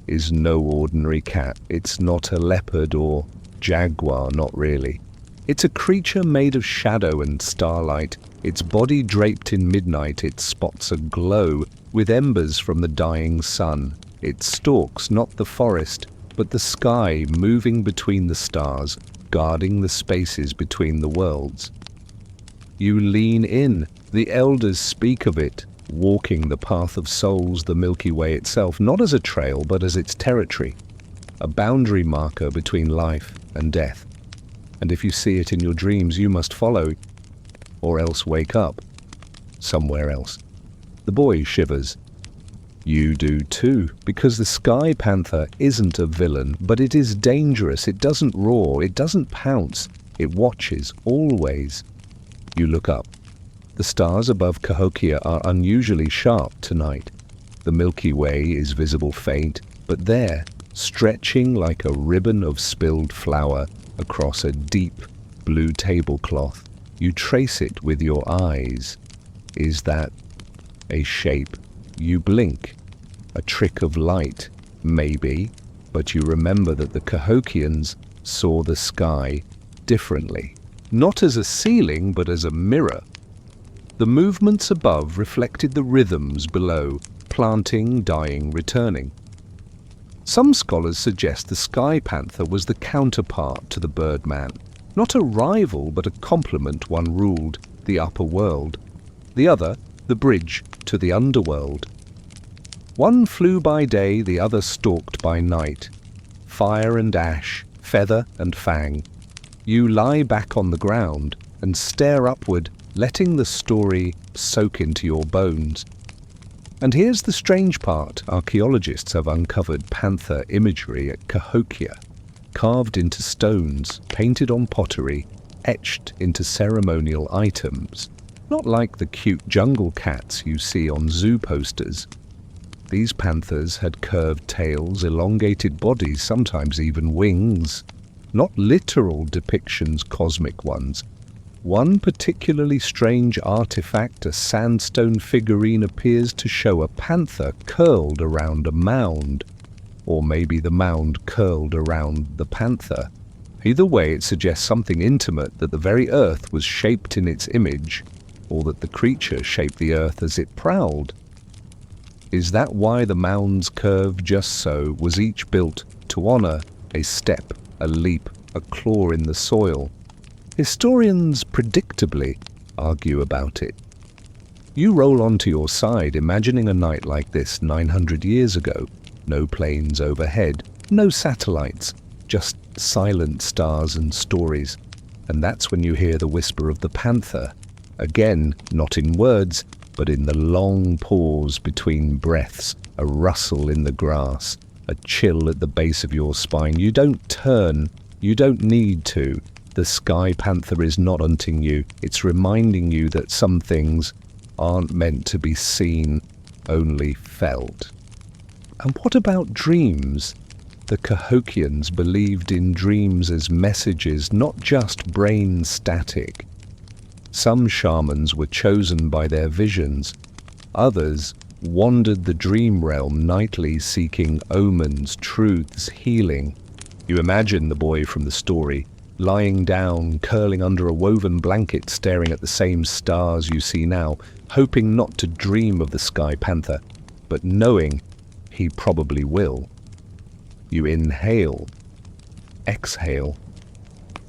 S1: is no ordinary cat. It's not a leopard or jaguar, not really. It's a creature made of shadow and starlight, its body draped in midnight, its spots aglow with embers from the dying sun. It stalks not the forest, but the sky, moving between the stars, guarding the spaces between the worlds. You lean in. The elders speak of it, walking the path of souls, the Milky Way itself, not as a trail, but as its territory, a boundary marker between life and death. And if you see it in your dreams, you must follow, or else wake up somewhere else. The boy shivers. You do too, because the sky panther isn't a villain, but it is dangerous. It doesn't roar, it doesn't pounce, it watches, always. You look up. The stars above Cahokia are unusually sharp tonight. The Milky Way is visible faint, but there, stretching like a ribbon of spilled flour across a deep blue tablecloth, you trace it with your eyes. Is that a shape? You blink. A trick of light, maybe, but you remember that the Cahokians saw the sky differently. Not as a ceiling, but as a mirror. The movements above reflected the rhythms below, planting, dying, returning. Some scholars suggest the sky panther was the counterpart to the birdman, not a rival but a complement. One ruled the upper world, the other the bridge to the underworld. One flew by day, the other stalked by night. Fire and ash, feather and fang. You lie back on the ground and stare upward, letting the story soak into your bones. And here's the strange part. Archaeologists have uncovered panther imagery at Cahokia, carved into stones, painted on pottery, etched into ceremonial items. Not like the cute jungle cats you see on zoo posters. These panthers had curved tails, elongated bodies, sometimes even wings. Not literal depictions, cosmic ones. One particularly strange artifact, a sandstone figurine, appears to show a panther curled around a mound. Or maybe the mound curled around the panther. Either way, it suggests something intimate, that the very earth was shaped in its image, or that the creature shaped the earth as it prowled. Is that why the mounds curve just so? Was each built to honor a step, a leap, a claw in the soil? Historians predictably argue about it. You roll onto your side, imagining a night like this 900 years ago. No planes overhead, no satellites, just silent stars and stories. And that's when you hear the whisper of the panther. Again, not in words, but in the long pause between breaths, a rustle in the grass, a chill at the base of your spine. You don't turn, you don't need to. The sky panther is not hunting you, it's reminding you that some things aren't meant to be seen, only felt. And what about dreams? The Cahokians believed in dreams as messages, not just brain static. Some shamans were chosen by their visions. Others wandered the dream realm nightly, seeking omens, truths, healing. You imagine the boy from the story, lying down, curling under a woven blanket, staring at the same stars you see now, hoping not to dream of the sky panther, but knowing he probably will. You inhale, exhale,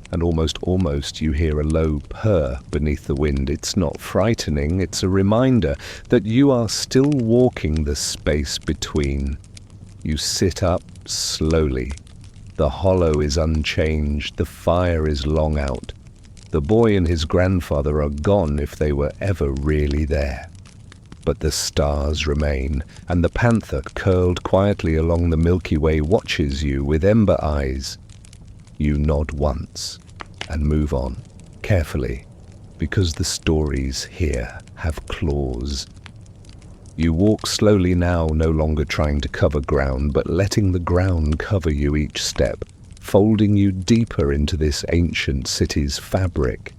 S1: and almost you hear a low purr beneath the wind. It's not frightening, it's a reminder that you are still walking the space between. You sit up slowly. The hollow is unchanged, the fire is long out. The boy and his grandfather are gone, if they were ever really there. But the stars remain, and the panther, curled quietly along the Milky Way, watches you with ember eyes. You nod once and move on, carefully, because the stories here have claws. You walk slowly now, no longer trying to cover ground, but letting the ground cover you each step. folding you deeper into this ancient city's fabric.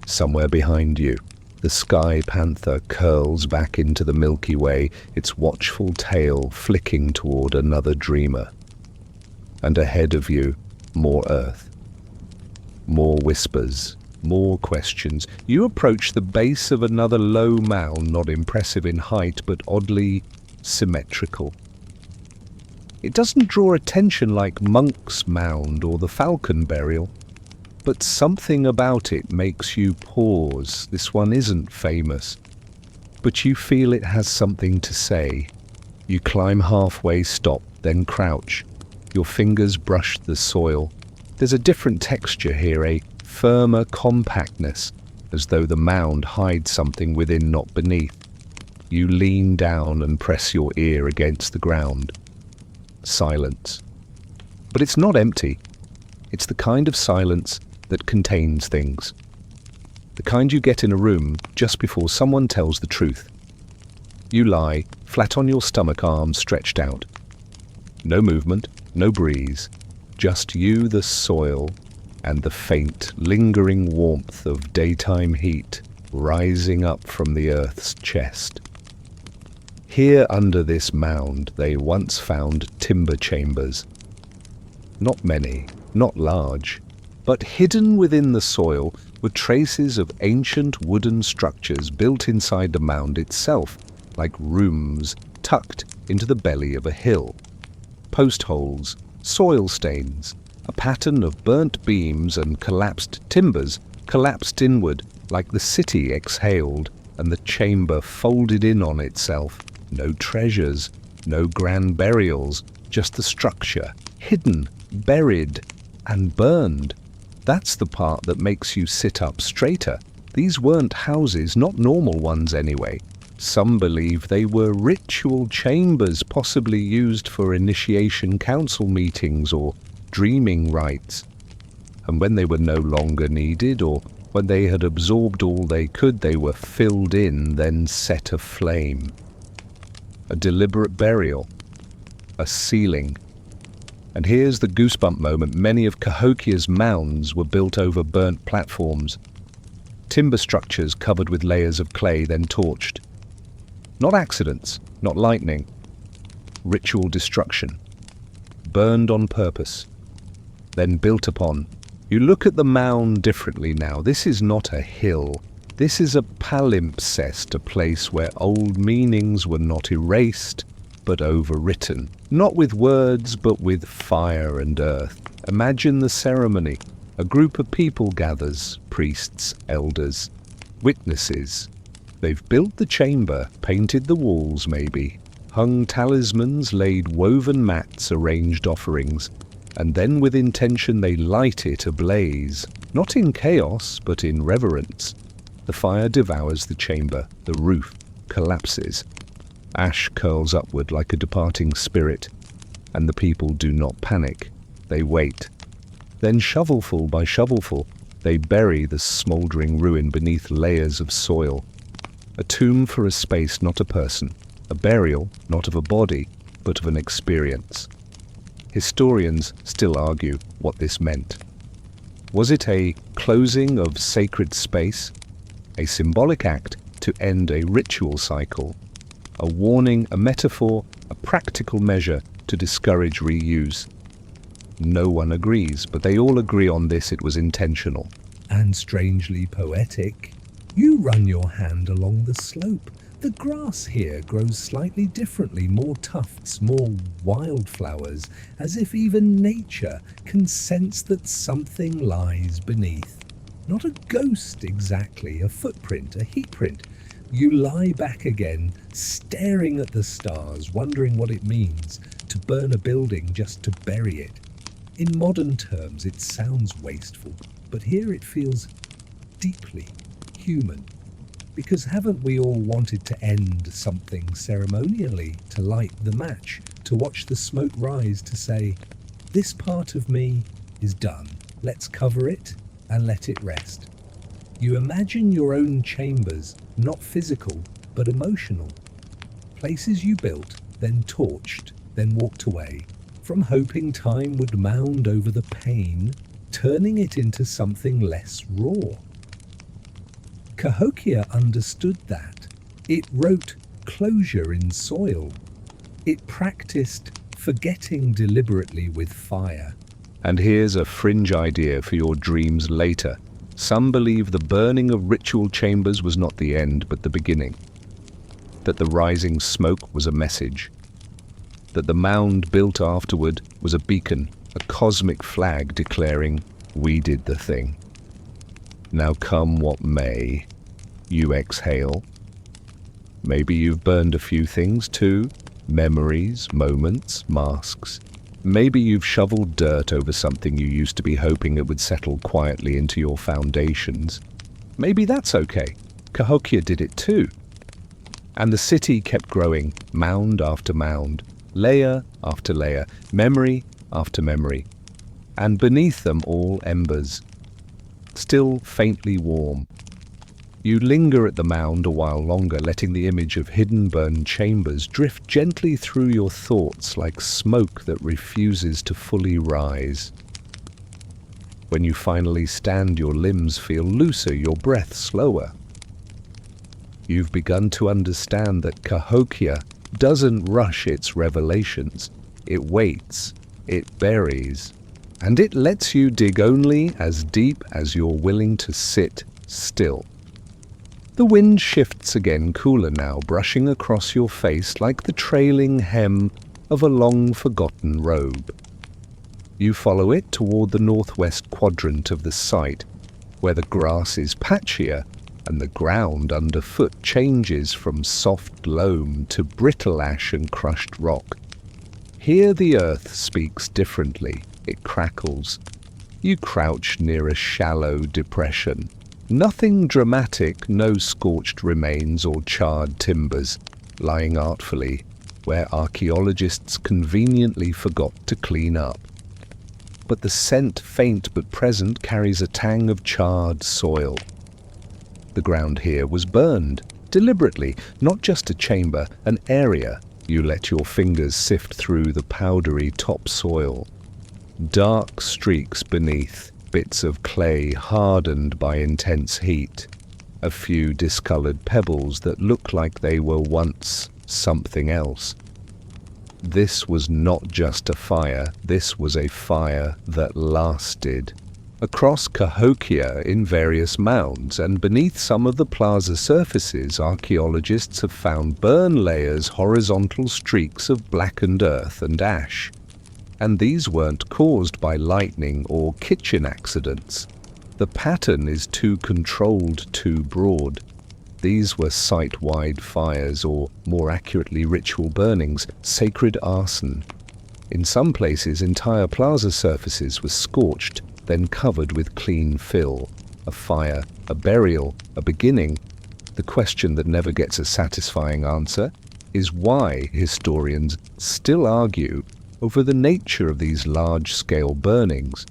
S1: Somewhere behind you, the sky panther curls back into the Milky Way, its watchful tail flicking toward another dreamer. And ahead of you, more Earth. More whispers, more questions. You approach the base of another low mound, not impressive in height, but oddly symmetrical. It doesn't draw attention like Monk's Mound or the Falcon Burial, but something about it makes you pause. This one isn't famous, but you feel it has something to say. You climb halfway, stop, then crouch. Your fingers brush the soil. There's a different texture here, a firmer compactness, as though the mound hides something within, not beneath. You lean down and press your ear against the ground. Silence. But it's not empty. It's the kind of silence that contains things. The kind you get in a room just before someone tells the truth. You lie, flat on your stomach, arms stretched out. No movement, no breeze, just you, the soil, and the faint, lingering warmth of daytime heat rising up from the earth's chest. Here under this mound they once found timber chambers. Not many, not large, but hidden within the soil were traces of ancient wooden structures built inside the mound itself, like rooms tucked into the belly of a hill. Post holes, soil stains, a pattern of burnt beams and collapsed timbers collapsed inward like the city exhaled and the chamber folded in on itself. No treasures, no grand burials, just the structure, hidden, buried, and burned. That's the part that makes you sit up straighter. These weren't houses, not normal ones anyway. Some believe they were ritual chambers, possibly used for initiation council meetings or dreaming rites. And when they were no longer needed, or when they had absorbed all they could, they were filled in, then set aflame. A deliberate burial. A sealing. And here's the goosebump moment. Many of Cahokia's mounds were built over burnt platforms. Timber structures covered with layers of clay, then torched. Not accidents, not lightning. Ritual destruction. Burned on purpose. Then built upon. You look at the mound differently now. This is not a hill. This is a palimpsest, a place where old meanings were not erased, but overwritten. Not with words, but with fire and earth. Imagine the ceremony. A group of people gathers, priests, elders, witnesses. They've built the chamber, painted the walls maybe, hung talismans, laid woven mats, arranged offerings, and then with intention they light it ablaze, not in chaos, but in reverence. The fire devours the chamber, the roof collapses. Ash curls upward like a departing spirit, and the people do not panic. They wait. Then shovelful by shovelful, they bury the smouldering ruin beneath layers of soil. A tomb for a space, not a person. A burial, not of a body, but of an experience. Historians still argue what this meant. Was it a closing of sacred space? A symbolic act to end a ritual cycle? A warning, a metaphor, a practical measure to discourage reuse? No one agrees, but they all agree on this: it was intentional.
S2: And strangely poetic. You run your hand along the slope. The grass here grows slightly differently, more tufts, more wildflowers, as if even nature can sense that something lies beneath. Not a ghost exactly, a footprint, a heat print. You lie back again, staring at the stars, wondering what it means to burn a building just to bury it. In modern terms, it sounds wasteful, but here it feels deeply human. Because haven't we all wanted to end something ceremonially, to light the match, to watch the smoke rise, to say, this part of me is done. Let's cover it and let it rest. You imagine your own chambers, not physical, but emotional. Places you built, then torched, then walked away. from hoping time would mound over the pain, turning it into something less raw. Cahokia understood that. It wrote closure in soil. It practiced forgetting deliberately with fire.
S1: And here's a fringe idea for your dreams later. Some believe the burning of ritual chambers was not the end, but the beginning. That the rising smoke was a message. That the mound built afterward was a beacon, a cosmic flag declaring, "We did the thing." Now come what may, you exhale. Maybe you've burned a few things too. Memories, moments, masks. Maybe you've shoveled dirt over something you used to be hoping it would settle quietly into your foundations. Maybe that's okay. Cahokia did it too. And the city kept growing, mound after mound, layer after layer, memory after memory. And beneath them all embers, still faintly warm. You linger at the mound a while longer, letting the image of hidden burned chambers drift gently through your thoughts like smoke that refuses to fully rise. When you finally stand, your limbs feel looser, your breath slower. You've begun to understand that Cahokia doesn't rush its revelations. It waits, it buries, and it lets you dig only as deep as you're willing to sit still. The wind shifts again, cooler now, brushing across your face like the trailing hem of a long-forgotten robe. You follow it toward the northwest quadrant of the site, where the grass is patchier and the ground underfoot changes from soft loam to brittle ash and crushed rock. Here the earth speaks differently. It crackles. You crouch near a shallow depression. Nothing dramatic, no scorched remains or charred timbers, lying artfully, where archaeologists conveniently forgot to clean up. But the scent, faint but present, carries a tang of charred soil. The ground here was burned, deliberately, not just a chamber, an area. You let your fingers sift through the powdery topsoil. Dark streaks beneath, bits of clay hardened by intense heat, a few discolored pebbles that look like they were once something else. This was not just a fire, this was a fire that lasted. Across Cahokia in various mounds and beneath some of the plaza surfaces, archaeologists have found burn layers, horizontal streaks of blackened earth and ash. And these weren't caused by lightning or kitchen accidents. The pattern is too controlled, too broad. These were site-wide fires, or more accurately ritual burnings, sacred arson. In some places, entire plaza surfaces were scorched, then covered with clean fill. A fire, a burial, a beginning. The question that never gets a satisfying answer is why historians still argue over the nature of these large-scale burnings.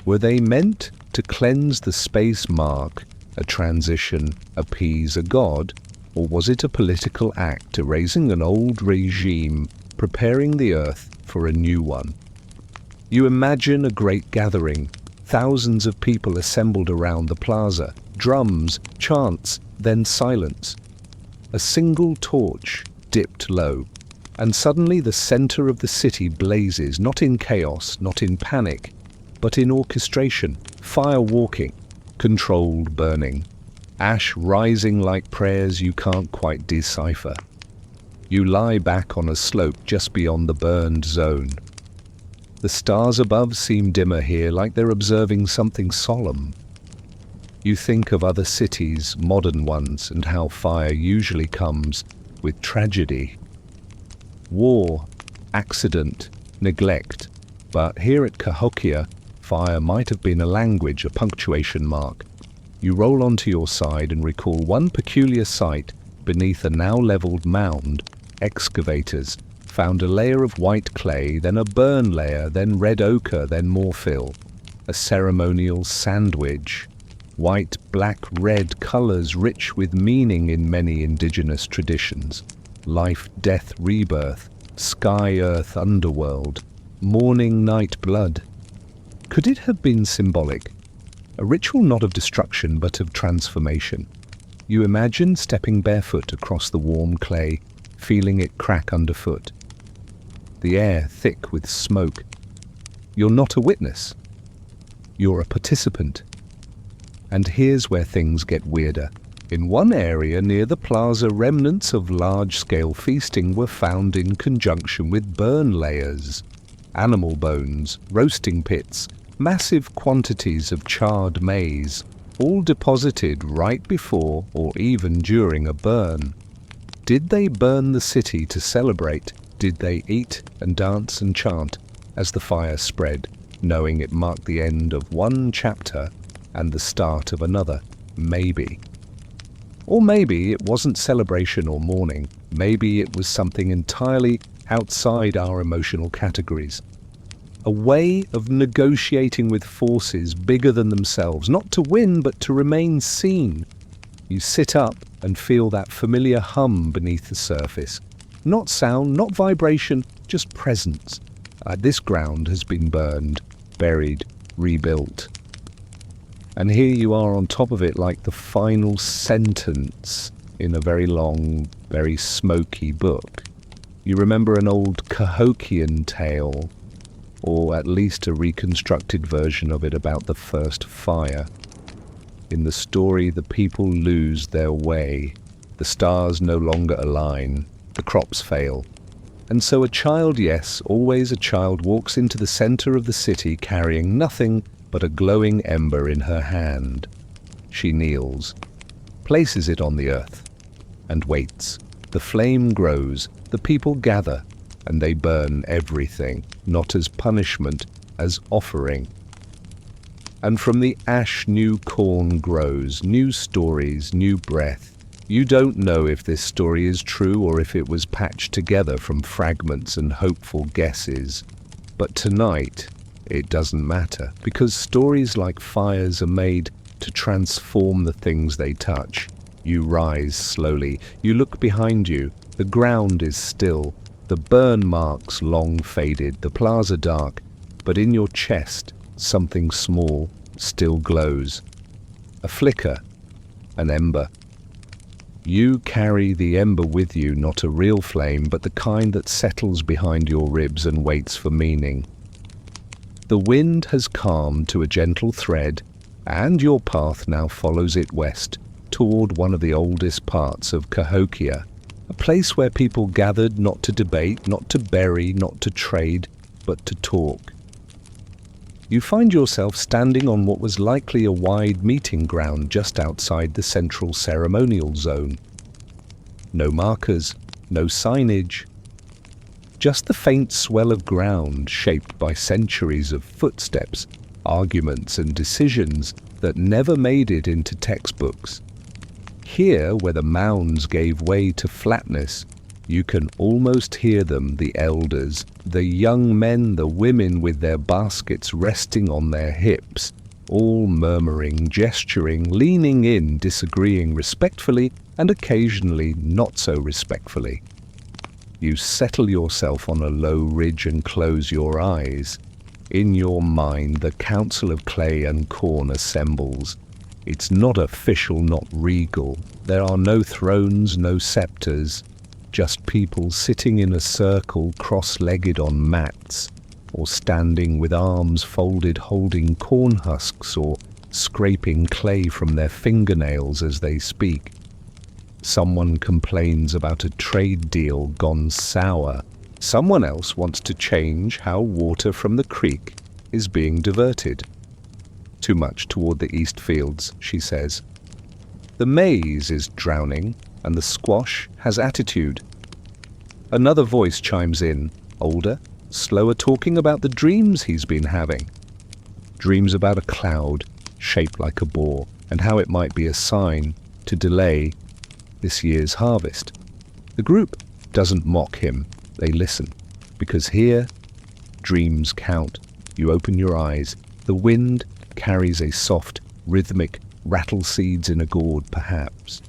S1: Were they meant to cleanse the space, mark a transition, appease a god, or was it a political act erasing an old regime, preparing the earth for a new one? You imagine a great gathering, thousands of people assembled around the plaza, drums, chants, then silence. A single torch dipped low, and suddenly the center of the city blazes, not in chaos, not in panic, but in orchestration, fire walking, controlled burning, ash rising like prayers you can't quite decipher. You lie back on a slope just beyond the burned zone. The stars above seem dimmer here, like they're observing something solemn. You think of other cities, modern ones, and how fire usually comes with tragedy. War, accident, neglect. But here at Cahokia, fire might have been a language, a punctuation mark. You roll onto your side and recall one peculiar sight beneath a now leveled mound. Excavators found a layer of white clay, then a burn layer, then red ochre, then more fill. A ceremonial sandwich. White, black, red colors rich with meaning in many indigenous traditions. Life, death, rebirth, sky, earth, underworld. morning night blood. Could it have been symbolic? A ritual not of destruction but of transformation. You imagine stepping barefoot across the warm clay, feeling it crack underfoot. The air thick with smoke. You're not a witness. You're a participant. And here's where things get weirder. In one area near the plaza, remnants of large-scale feasting were found in conjunction with burn layers, animal bones, roasting pits, massive quantities of charred maize, all deposited right before or even during a burn. Did they burn the city to celebrate? Did they eat and dance and chant as the fire spread, knowing it marked the end of one chapter and the start of another? Maybe. Or maybe it wasn't celebration or mourning. Maybe it was something entirely outside our emotional categories. A way of negotiating with forces bigger than themselves, not to win but to remain seen. You sit up and feel that familiar hum beneath the surface. Not sound, not vibration, just presence. This ground has been burned, buried, rebuilt. And here you are on top of it like the final sentence in a very long, very smoky book. You remember an old Cahokian tale, or at least a reconstructed version of it about the first fire. In the story, the people lose their way. The stars no longer align. The crops fail. And so a child, yes, always a child, walks into the center of the city carrying nothing but a glowing ember in her hand. She kneels, places it on the earth, and waits. The flame grows, the people gather, and they burn everything, not as punishment, as offering. And from the ash new corn grows, new stories, new breath. You don't know if this story is true or if it was patched together from fragments and hopeful guesses. But tonight, it doesn't matter, because stories like fires are made to transform the things they touch. You rise slowly, you look behind you, the ground is still, the burn marks long faded, the plaza dark, but in your chest, something small still glows. A flicker, an ember. You carry the ember with you, not a real flame, but the kind that settles behind your ribs and waits for meaning. The wind has calmed to a gentle thread, and your path now follows it west, toward one of the oldest parts of Cahokia, a place where people gathered not to debate, not to bury, not to trade, but to talk. You find yourself standing on what was likely a wide meeting ground just outside the central ceremonial zone. No markers, no signage, just the faint swell of ground shaped by centuries of footsteps, arguments and decisions that never made it into textbooks. Here, where the mounds gave way to flatness, you can almost hear them, the elders, the young men, the women with their baskets resting on their hips, all murmuring, gesturing, leaning in, disagreeing respectfully and occasionally not so respectfully. You settle yourself on a low ridge and close your eyes. In your mind, the council of clay and corn assembles. It's not official, not regal. There are no thrones, no scepters. Just people sitting in a circle, cross-legged on mats, or standing with arms folded holding corn husks or scraping clay from their fingernails as they speak. Someone complains about a trade deal gone sour. Someone else wants to change how water from the creek is being diverted. Too much toward the east fields, she says. The maize is drowning, and the squash has attitude. Another voice chimes in, older, slower, talking about the dreams he's been having. Dreams about a cloud shaped like a boar, and how it might be a sign to delay this year's harvest. The group doesn't mock him, they listen, because here, dreams count. You open your eyes, the wind carries a soft, rhythmic rattle seeds in a gourd, perhaps.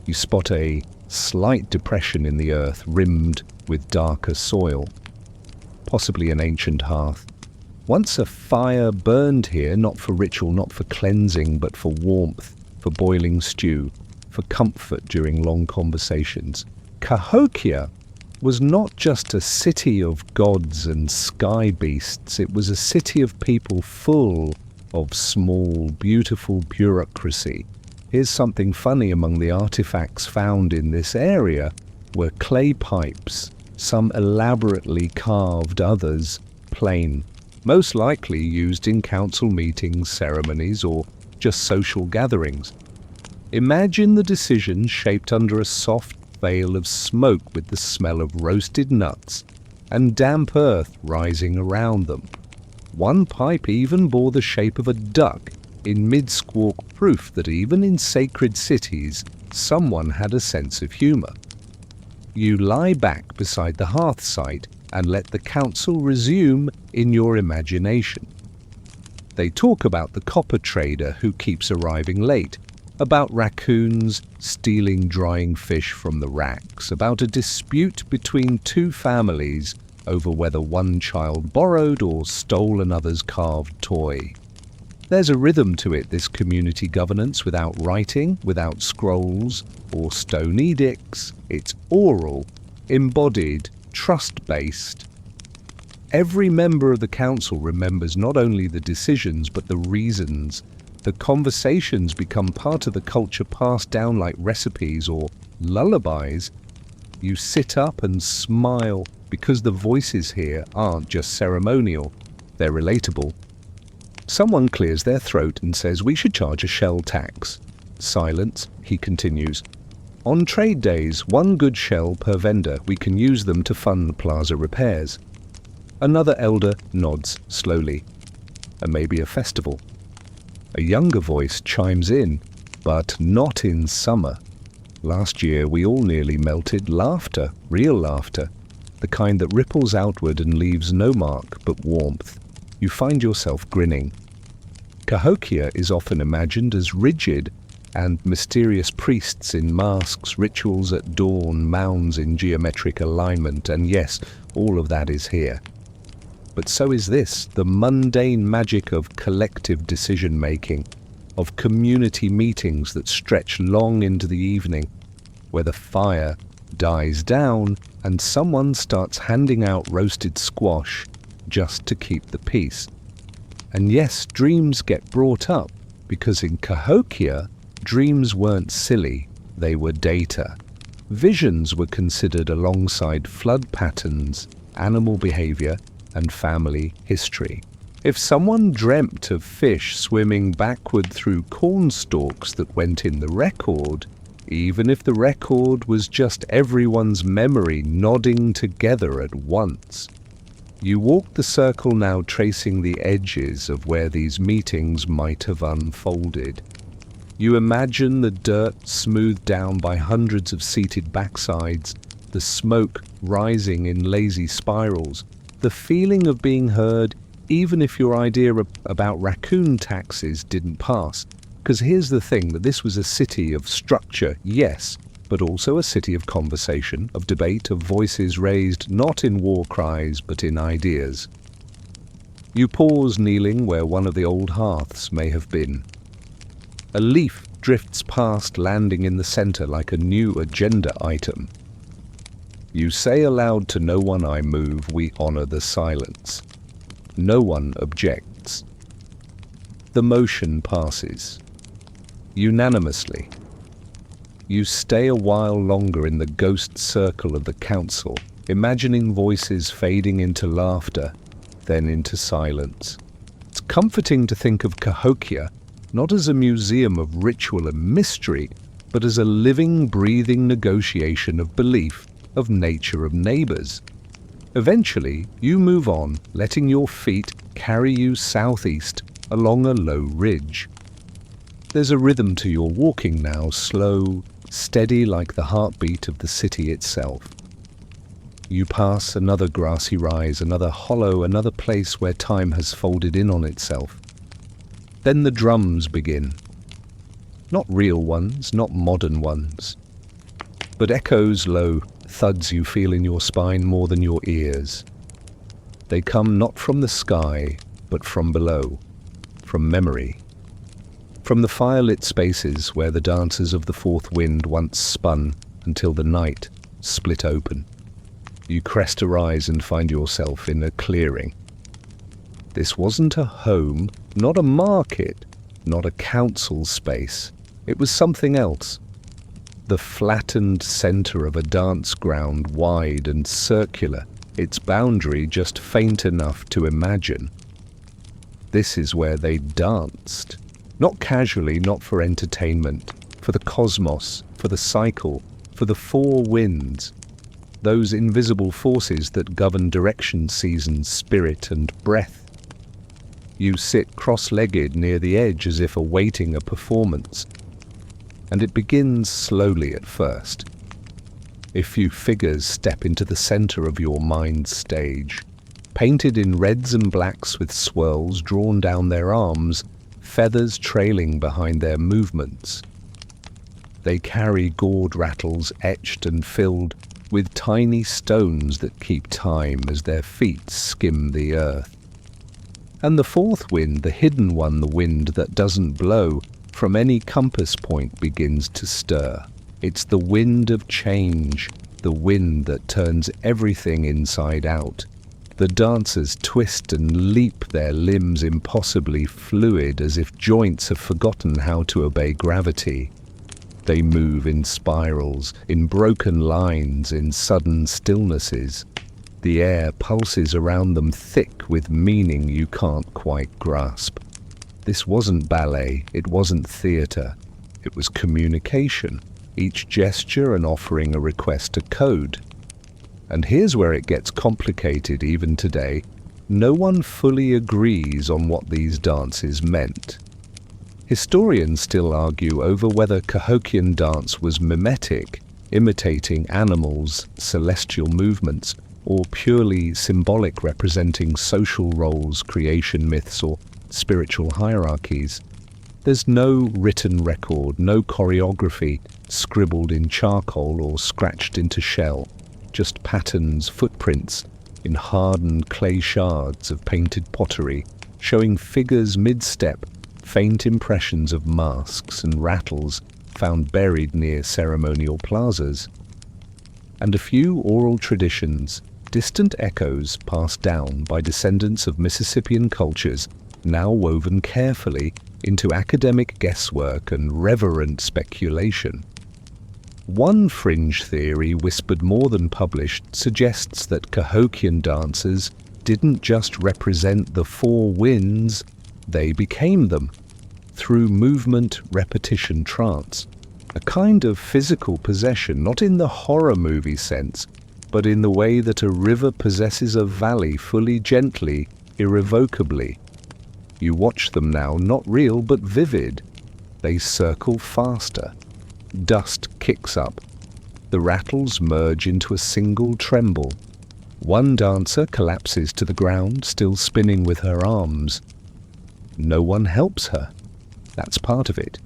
S1: You spot a slight depression in the earth, rimmed with darker soil. possibly an ancient hearth. Once a fire burned here, not for ritual, not for cleansing, but for warmth, for boiling stew, for comfort during long conversations. Cahokia was not just a city of gods and sky beasts, it was a city of people full of small, beautiful bureaucracy. Here's something funny among the artifacts found in this area were clay pipes, some elaborately carved, others plain, most likely used in council meetings, ceremonies, or just social gatherings. Imagine the decisions shaped under a soft veil of smoke with the smell of roasted nuts and damp earth rising around them. One pipe even bore the shape of a duck in mid-squawk, proof that even in sacred cities, someone had a sense of humour. You lie back beside the hearth site and let the council resume in your imagination. They talk about the copper trader who keeps arriving late, about raccoons stealing drying fish from the racks, about a dispute between two families over whether one child borrowed or stole another's carved toy. There's a rhythm to it, this community governance, without writing, without scrolls or stone edicts. It's oral, embodied, trust-based. Every member of the council remembers not only the decisions but the reasons. The conversations become part of the culture, passed down like recipes or lullabies. You sit up and smile because the voices here aren't just ceremonial, they're relatable. Someone clears their throat and says we should charge a shell tax. Silence, he continues. On trade days, one good shell per vendor. We can use them to fund plaza repairs. Another elder nods slowly. And maybe a festival. A younger voice chimes in, but not in summer. Last year we all nearly melted. Laughter, real laughter, the kind that ripples outward and leaves no mark but warmth. You find yourself grinning. Cahokia is often imagined as rigid and mysterious priests in masks, rituals at dawn, mounds in geometric alignment, and yes, all of that is here. But so is this, the mundane magic of collective decision-making, of community meetings that stretch long into the evening, where the fire dies down and someone starts handing out roasted squash just to keep the peace. And yes, dreams get brought up, because in Cahokia, dreams weren't silly, they were data. Visions were considered alongside flood patterns, animal behavior, and family history. If someone dreamt of fish swimming backward through corn stalks that went in the record, even if the record was just everyone's memory nodding together at once, you walk the circle now, tracing the edges of where these meetings might have unfolded. You imagine the dirt smoothed down by hundreds of seated backsides, the smoke rising in lazy spirals, the feeling of being heard even if your idea about raccoon taxes didn't pass. Because here's the thing, that this was a city of structure, yes, but also a city of conversation, of debate, of voices raised not in war cries but in ideas. You pause, kneeling where one of the old hearths may have been. A leaf drifts past, landing in the center like a new agenda item. You say aloud to no one, I move, we honor the silence. No one objects. The motion passes. Unanimously. You stay a while longer in the ghost circle of the council, imagining voices fading into laughter, then into silence. It's comforting to think of Cahokia not as a museum of ritual and mystery, but as a living, breathing negotiation of belief, of nature, of neighbors. Eventually, you move on, letting your feet carry you southeast along a low ridge. There's a rhythm to your walking now, slow, steady like the heartbeat of the city itself. You pass another grassy rise, another hollow, another place where time has folded in on itself. Then the drums begin. Not real ones, not modern ones, but echoes low, thuds you feel in your spine more than your ears. They come not from the sky, but from below, from memory. From the firelit spaces where the dancers of the fourth wind once spun until the night split open. You crest a rise and find yourself in a clearing. This wasn't a home, not a market, not a council space. It was something else. The flattened center of a dance ground, wide and circular, its boundary just faint enough to imagine. This is where they danced. Not casually, not for entertainment, for the cosmos, for the cycle, for the four winds, those invisible forces that govern direction, seasons, spirit, and breath. You sit cross-legged near the edge as if awaiting a performance, and it begins slowly at first. A few figures step into the center of your mind's stage, painted in reds and blacks with swirls drawn down their arms, feathers trailing behind their movements. They carry gourd rattles etched and filled with tiny stones that keep time as their feet skim the earth. And the fourth wind, the hidden one, the wind that doesn't blow from any compass point, begins to stir. It's the wind of change, the wind that turns everything inside out. The dancers twist and leap, their limbs impossibly fluid, as if joints have forgotten how to obey gravity. They move in spirals, in broken lines, in sudden stillnesses. The air pulses around them thick with meaning you can't quite grasp. This wasn't ballet, it wasn't theater. It was communication, each gesture an offering a request to code. And here's where it gets complicated even today. No one fully agrees on what these dances meant. Historians still argue over whether Cahokian dance was mimetic, imitating animals, celestial movements, or purely symbolic, representing social roles, creation myths, or spiritual hierarchies. There's no written record, no choreography scribbled in charcoal or scratched into shell. Just patterns, footprints in hardened clay shards of painted pottery, showing figures mid-step, faint impressions of masks and rattles found buried near ceremonial plazas. And a few oral traditions, distant echoes passed down by descendants of Mississippian cultures, now woven carefully into academic guesswork and reverent speculation. One fringe theory, whispered more than published, suggests that Cahokian dancers didn't just represent the four winds, they became them, through movement, repetition, trance. A kind of physical possession, not in the horror movie sense, but in the way that a river possesses a valley fully, gently, irrevocably. You watch them now, not real but vivid. They circle faster. Dust kicks up. The rattles merge into a single tremble. One dancer collapses to the ground, still spinning with her arms. No one helps her. That's part of it.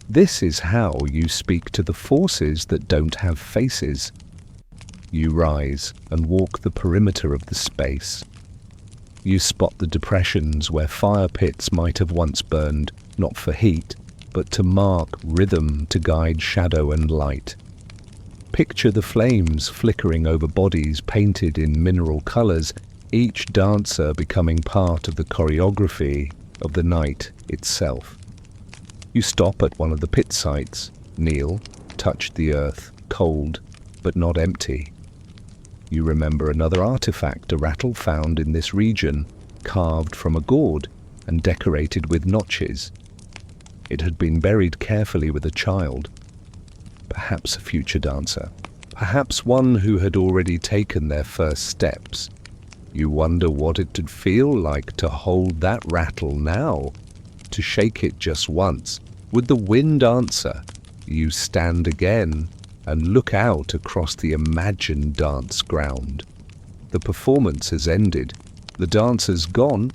S1: This is how you speak to the forces that don't have faces. You rise and walk the perimeter of the space. You spot the depressions where fire pits might have once burned, not for heat, but to mark rhythm, to guide shadow and light. Picture the flames flickering over bodies painted in mineral colors, each dancer becoming part of the choreography of the night itself. You stop at one of the pit sites, kneel, touch the earth, cold, but not empty. You remember another artifact, a rattle found in this region, carved from a gourd and decorated with notches. It had been buried carefully with a child, perhaps a future dancer, perhaps one who had already taken their first steps. You wonder what it would feel like to hold that rattle now, to shake it just once. Would the wind answer? You stand again and look out across the imagined dance ground. The performance has ended, the dancer's gone,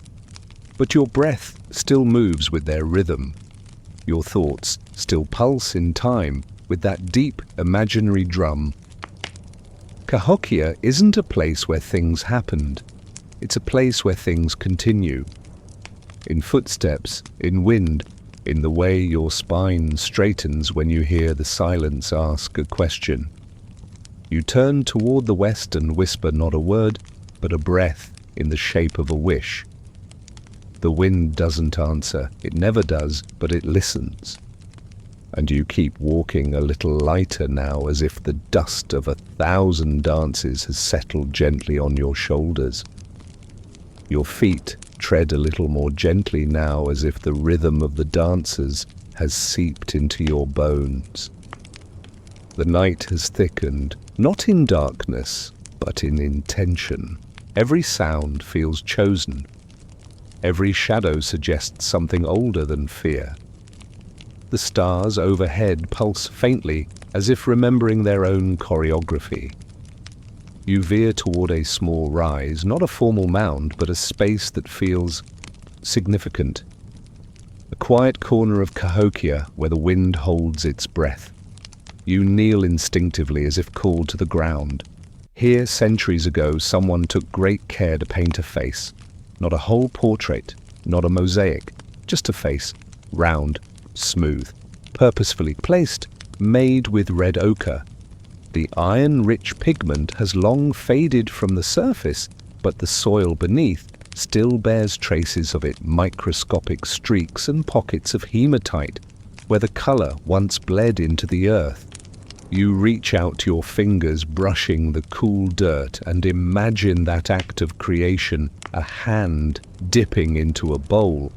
S1: but your breath still moves with their rhythm. Your thoughts still pulse in time with that deep imaginary drum. Cahokia isn't a place where things happened. It's a place where things continue. In footsteps, in wind, in the way your spine straightens when you hear the silence ask a question. You turn toward the west and whisper not a word, but a breath in the shape of a wish. The wind doesn't answer, it never does, but it listens. And you keep walking a little lighter now, as if the dust of 1,000 dances has settled gently on your shoulders. Your feet tread a little more gently now, as if the rhythm of the dancers has seeped into your bones. The night has thickened, not in darkness, but in intention. Every sound feels chosen. Every shadow suggests something older than fear. The stars overhead pulse faintly, as if remembering their own choreography. You veer toward a small rise, not a formal mound, but a space that feels significant. A quiet corner of Cahokia where the wind holds its breath. You kneel instinctively as if called to the ground. Here, centuries ago, someone took great care to paint a face. Not a whole portrait, not a mosaic, just a face, round, smooth, purposefully placed, made with red ochre. The iron-rich pigment has long faded from the surface, but the soil beneath still bears traces of it, microscopic streaks and pockets of hematite, where the color once bled into the earth. You reach out your fingers, brushing the cool dirt, and imagine that act of creation, a hand dipping into a bowl,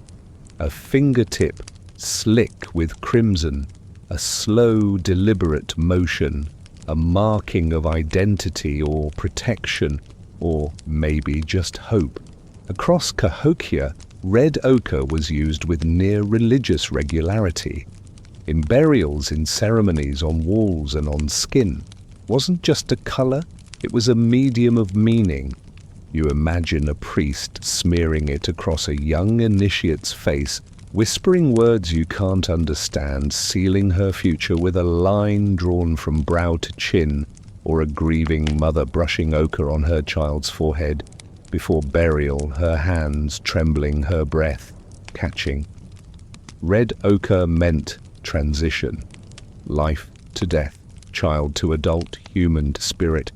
S1: a fingertip slick with crimson, a slow, deliberate motion, a marking of identity or protection, or maybe just hope. Across Cahokia, red ochre was used with near religious regularity. In burials, in ceremonies, on walls and on skin. Wasn't just a color, it was a medium of meaning. You imagine a priest smearing it across a young initiate's face, whispering words you can't understand, sealing her future with a line drawn from brow to chin, or a grieving mother brushing ochre on her child's forehead. Before burial, her hands trembling, her breath catching. Red ochre meant transition, life to death, child to adult, human to spirit.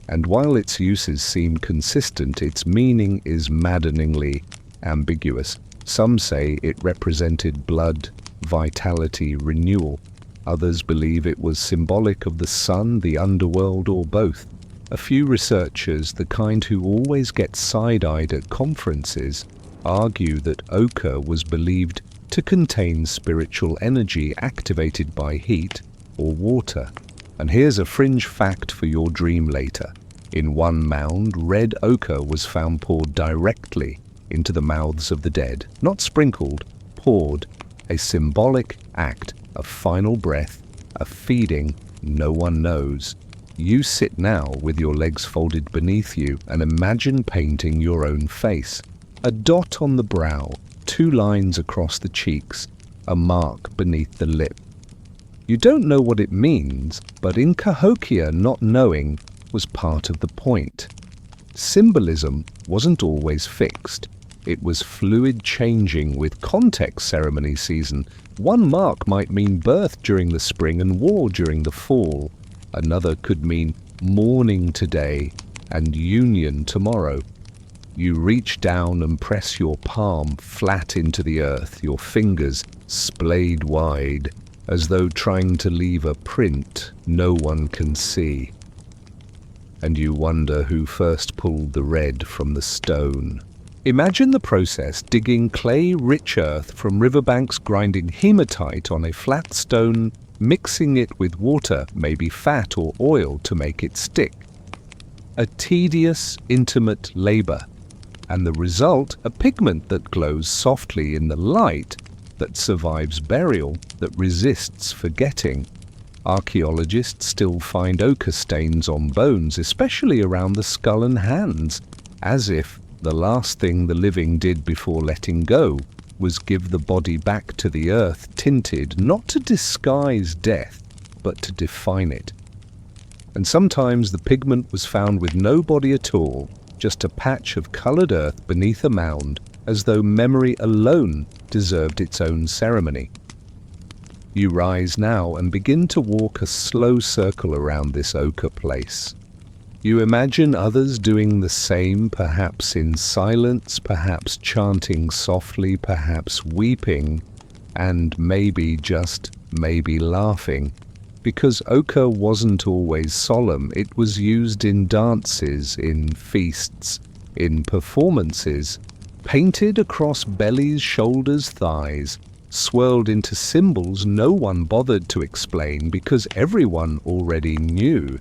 S1: And while its uses seem consistent, its meaning is maddeningly ambiguous. Some say it represented blood, vitality, renewal. Others believe it was symbolic of the sun, the underworld, or both. A few researchers, the kind who always get side-eyed at conferences, argue that ochre was believed to contain spiritual energy activated by heat or water. And here's a fringe fact for your dream later. In one mound, red ochre was found poured directly into the mouths of the dead, not sprinkled, poured, a symbolic act of final breath, a feeding no one knows. You sit now with your legs folded beneath you and imagine painting your own face. A dot on the brow, 2 lines across the cheeks, a mark beneath the lip. You don't know what it means, but in Cahokia, not knowing was part of the point. Symbolism wasn't always fixed. It was fluid, changing with context. Ceremony season. One mark might mean birth during the spring and war during the fall. Another could mean mourning today and union tomorrow. You reach down and press your palm flat into the earth, your fingers splayed wide, as though trying to leave a print no one can see. And you wonder who first pulled the red from the stone. Imagine the process: digging clay-rich earth from riverbanks, grinding hematite on a flat stone, mixing it with water, maybe fat or oil, to make it stick. A tedious, intimate labor. And the result, a pigment that glows softly in the light, that survives burial, that resists forgetting. Archaeologists still find ochre stains on bones, especially around the skull and hands, as if the last thing the living did before letting go was give the body back to the earth, tinted not to disguise death, but to define it. And sometimes the pigment was found with no body at all, just a patch of colored earth beneath a mound, as though memory alone deserved its own ceremony. You rise now and begin to walk a slow circle around this ochre place. You imagine others doing the same, perhaps in silence, perhaps chanting softly, perhaps weeping, and maybe, just maybe, laughing. Because ochre wasn't always solemn, it was used in dances, in feasts, in performances, painted across bellies, shoulders, thighs, swirled into symbols no one bothered to explain because everyone already knew.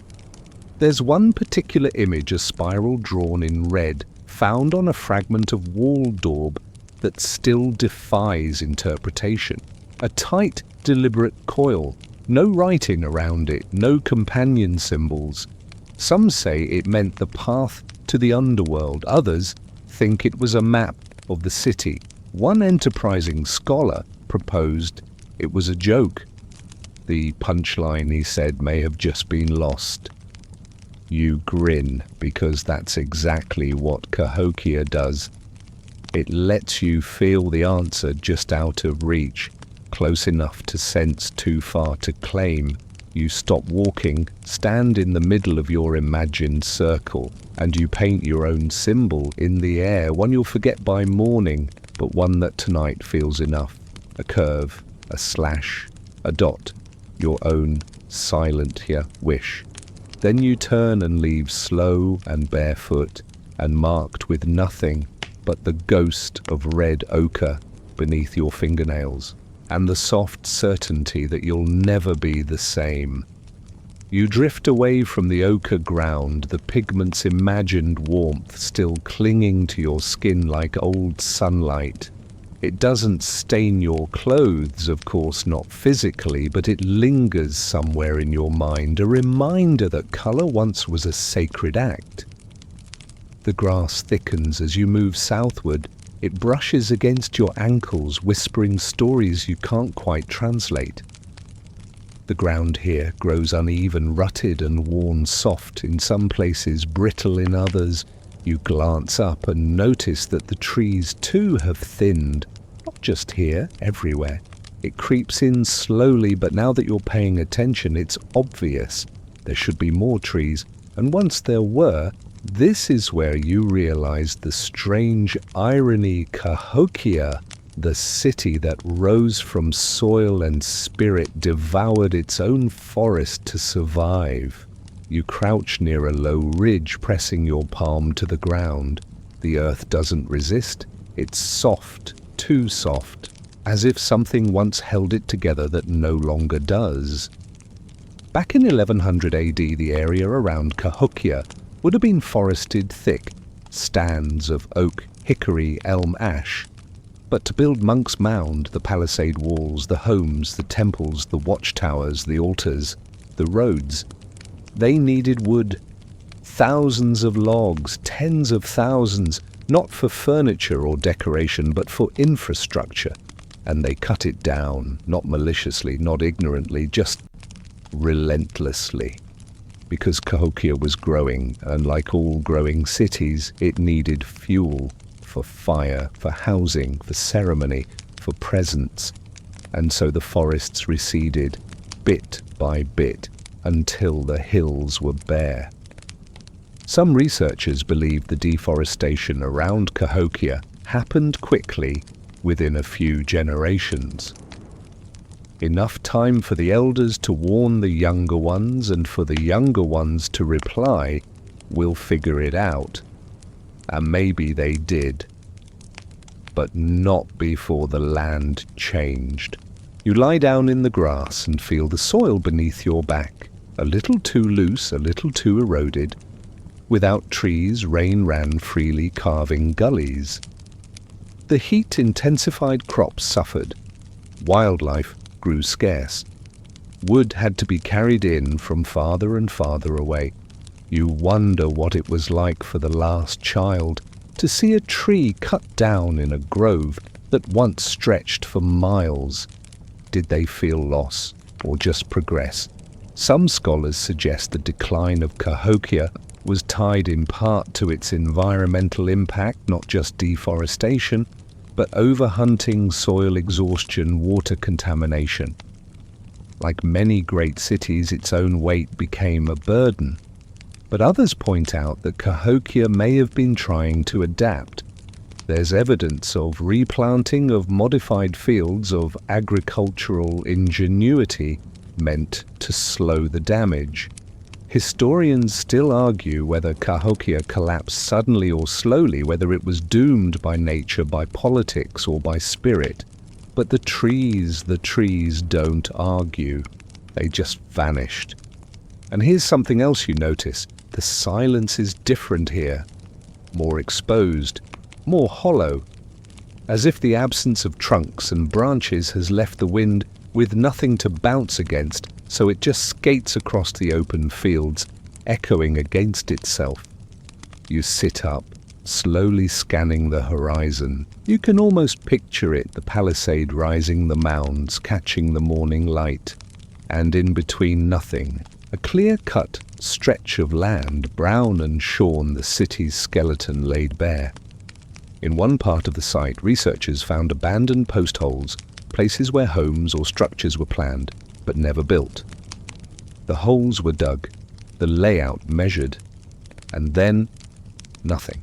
S1: There's one particular image, a spiral drawn in red, found on a fragment of wall daub that still defies interpretation. A tight, deliberate coil, no writing around it, no companion symbols. Some say it meant the path to the underworld, others think it was a map of the city. One enterprising scholar proposed it was a joke. The punchline, he said, may have just been lost. You grin, because that's exactly what Cahokia does. It lets you feel the answer just out of reach, close enough to sense, too far to claim. You stop walking, stand in the middle of your imagined circle, and you paint your own symbol in the air, one you'll forget by morning, but one that tonight feels enough. A curve, a slash, a dot, your own silent wish. Then you turn and leave slow and barefoot and marked with nothing but the ghost of red ochre beneath your fingernails and the soft certainty that you'll never be the same. You drift away from the ochre ground, the pigment's imagined warmth still clinging to your skin like old sunlight. It doesn't stain your clothes, of course, not physically, but it lingers somewhere in your mind, a reminder that color once was a sacred act. The grass thickens as you move southward. It brushes against your ankles, whispering stories you can't quite translate. The ground here grows uneven, rutted and worn soft, in some places brittle in others. You glance up and notice that the trees too have thinned. Not just here, everywhere. It creeps in slowly, but now that you're paying attention, it's obvious. There should be more trees, and once there were, this is where you realize the strange irony. Cahokia, the city that rose from soil and spirit, devoured its own forest to survive. You crouch near a low ridge, pressing your palm to the ground. The earth doesn't resist. It's soft, too soft, as if something once held it together that no longer does. Back in 1100 AD, the area around Cahokia would have been forested thick, stands of oak, hickory, elm, ash. But to build Monk's Mound, the palisade walls, the homes, the temples, the watchtowers, the altars, the roads, they needed wood. Thousands of logs, tens of thousands, not for furniture or decoration, but for infrastructure. And they cut it down, not maliciously, not ignorantly, just relentlessly. Because Cahokia was growing, and like all growing cities, it needed fuel for fire, for housing, for ceremony, for presence. And so the forests receded, bit by bit, until the hills were bare. Some researchers believe the deforestation around Cahokia happened quickly within a few generations. Enough time for the elders to warn the younger ones and for the younger ones to reply, "We'll figure it out." And maybe they did. But not before the land changed. You lie down in the grass and feel the soil beneath your back, a little too loose, a little too eroded. Without trees, rain ran freely, carving gullies. The heat intensified, crops suffered. Wildlife grew scarce. Wood had to be carried in from farther and farther away. You wonder what it was like for the last child to see a tree cut down in a grove that once stretched for miles. Did they feel loss or just progress? Some scholars suggest the decline of Cahokia was tied in part to its environmental impact, not just deforestation, but overhunting, soil exhaustion, water contamination. Like many great cities, its own weight became a burden. But others point out that Cahokia may have been trying to adapt. There's evidence of replanting of modified fields of agricultural ingenuity meant to slow the damage. Historians still argue whether Cahokia collapsed suddenly or slowly, whether it was doomed by nature, by politics, or by spirit. But the trees don't argue. They just vanished. And here's something else you notice. The silence is different here. More exposed, more hollow. As if the absence of trunks and branches has left the wind with nothing to bounce against, so it just skates across the open fields, echoing against itself. You sit up, slowly scanning the horizon. You can almost picture it, the palisade rising, the mounds catching the morning light, and in between nothing, a clear-cut stretch of land, brown and shorn, the city's skeleton laid bare. In one part of the site, researchers found abandoned post holes, places where homes or structures were planned, but never built. The holes were dug, the layout measured, and then nothing.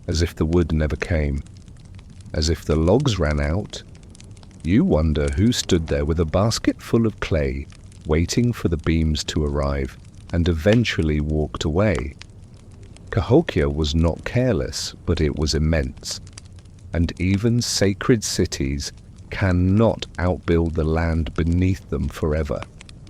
S1: As if the wood never came. As if the logs ran out. You wonder who stood there with a basket full of clay, waiting for the beams to arrive, and eventually walked away. Cahokia was not careless, but it was immense. And even sacred cities cannot outbuild the land beneath them forever.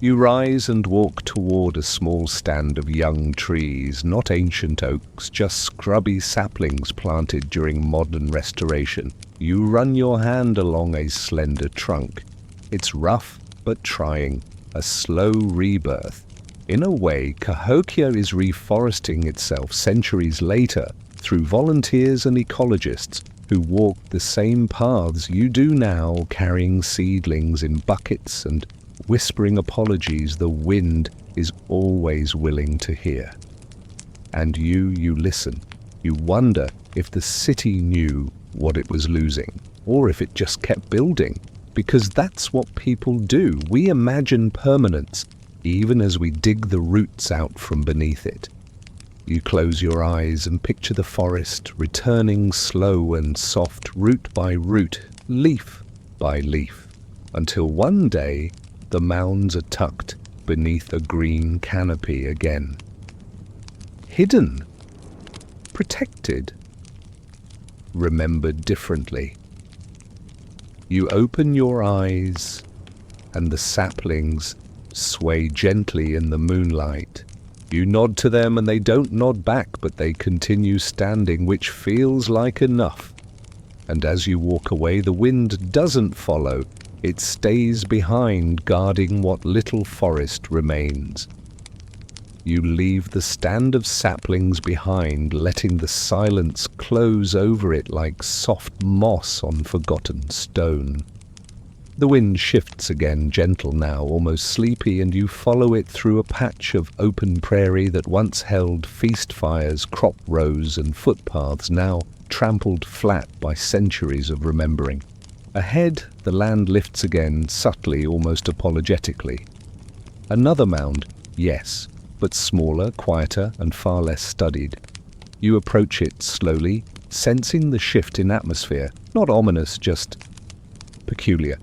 S1: You rise and walk toward a small stand of young trees, not ancient oaks, just scrubby saplings planted during modern restoration. You run your hand along a slender trunk. It's rough but trying, a slow rebirth. In a way, Cahokia is reforesting itself centuries later through volunteers and ecologists who walk the same paths you do now, carrying seedlings in buckets and whispering apologies the wind is always willing to hear. And you listen. You wonder if the city knew what it was losing, or if it just kept building, because that's what people do. We imagine permanence, even as we dig the roots out from beneath it. You close your eyes and picture the forest returning slow and soft, root by root, leaf by leaf, until one day the mounds are tucked beneath a green canopy again. Hidden, protected, remembered differently. You open your eyes, and the saplings sway gently in the moonlight. You nod to them and they don't nod back, but they continue standing, which feels like enough. And as you walk away, the wind doesn't follow. It stays behind, guarding what little forest remains. You leave the stand of saplings behind, letting the silence close over it like soft moss on forgotten stone. The wind shifts again, gentle now, almost sleepy, and you follow it through a patch of open prairie that once held feast fires, crop rows, and footpaths, now trampled flat by centuries of remembering. Ahead, the land lifts again, subtly, almost apologetically. Another mound, yes, but smaller, quieter, and far less studied. You approach it slowly, sensing the shift in atmosphere, not ominous, just peculiar.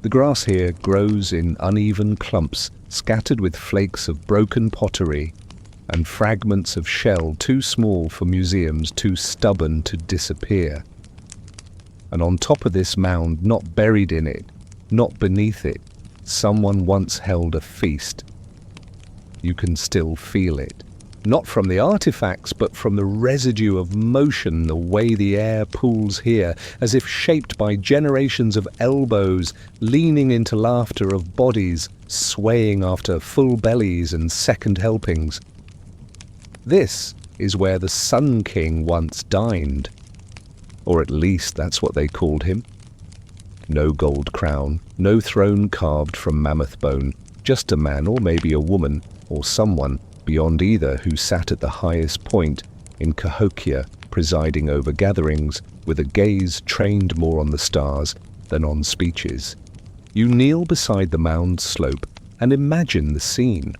S1: The grass here grows in uneven clumps, scattered with flakes of broken pottery and fragments of shell too small for museums, too stubborn to disappear. And on top of this mound, not buried in it, not beneath it, someone once held a feast. You can still feel it. Not from the artifacts, but from the residue of motion, the way the air pools here, as if shaped by generations of elbows, leaning into laughter of bodies, swaying after full bellies and second helpings. This is where the Sun King once dined. Or at least that's what they called him. No gold crown, no throne carved from mammoth bone, just a man or maybe a woman or someone beyond either who sat at the highest point in Cahokia, presiding over gatherings with a gaze trained more on the stars than on speeches. You kneel beside the Mound slope and imagine the scene.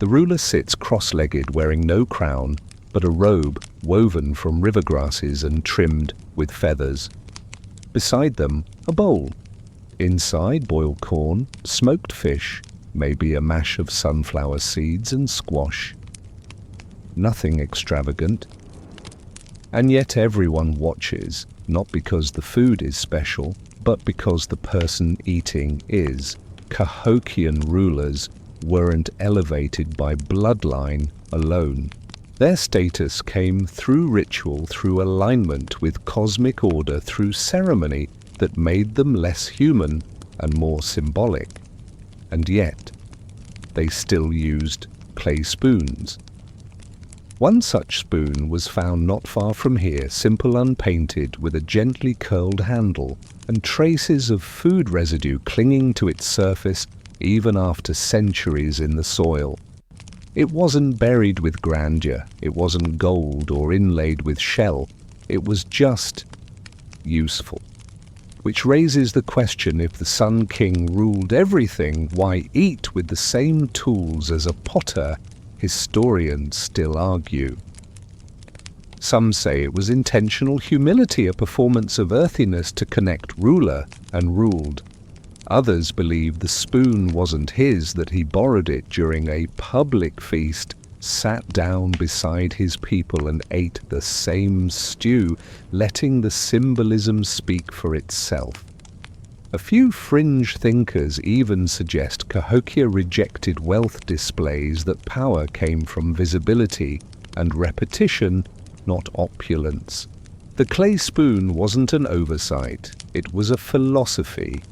S1: The ruler sits cross-legged, wearing no crown, but a robe woven from river grasses and trimmed with feathers. Beside them, a bowl. Inside, boiled corn, smoked fish, maybe a mash of sunflower seeds and squash. Nothing extravagant. And yet everyone watches, not because the food is special, but because the person eating is. Cahokian rulers weren't elevated by bloodline alone. Their status came through ritual, through alignment with cosmic order, through ceremony that made them less human and more symbolic. And yet, they still used clay spoons. One such spoon was found not far from here, simple, unpainted, with a gently curled handle and traces of food residue clinging to its surface even after centuries in the soil. It wasn't buried with grandeur, it wasn't gold or inlaid with shell, it was just useful. Which raises the question, if the Sun King ruled everything, why eat with the same tools as a potter? Historians still argue. Some say it was intentional humility, a performance of earthiness to connect ruler and ruled. Others believe the spoon wasn't his, that he borrowed it during a public feast, sat down beside his people and ate the same stew, letting the symbolism speak for itself. A few fringe thinkers even suggest Cahokia rejected wealth displays, that power came from visibility and repetition, not opulence. The clay spoon wasn't an oversight, it was a philosophy.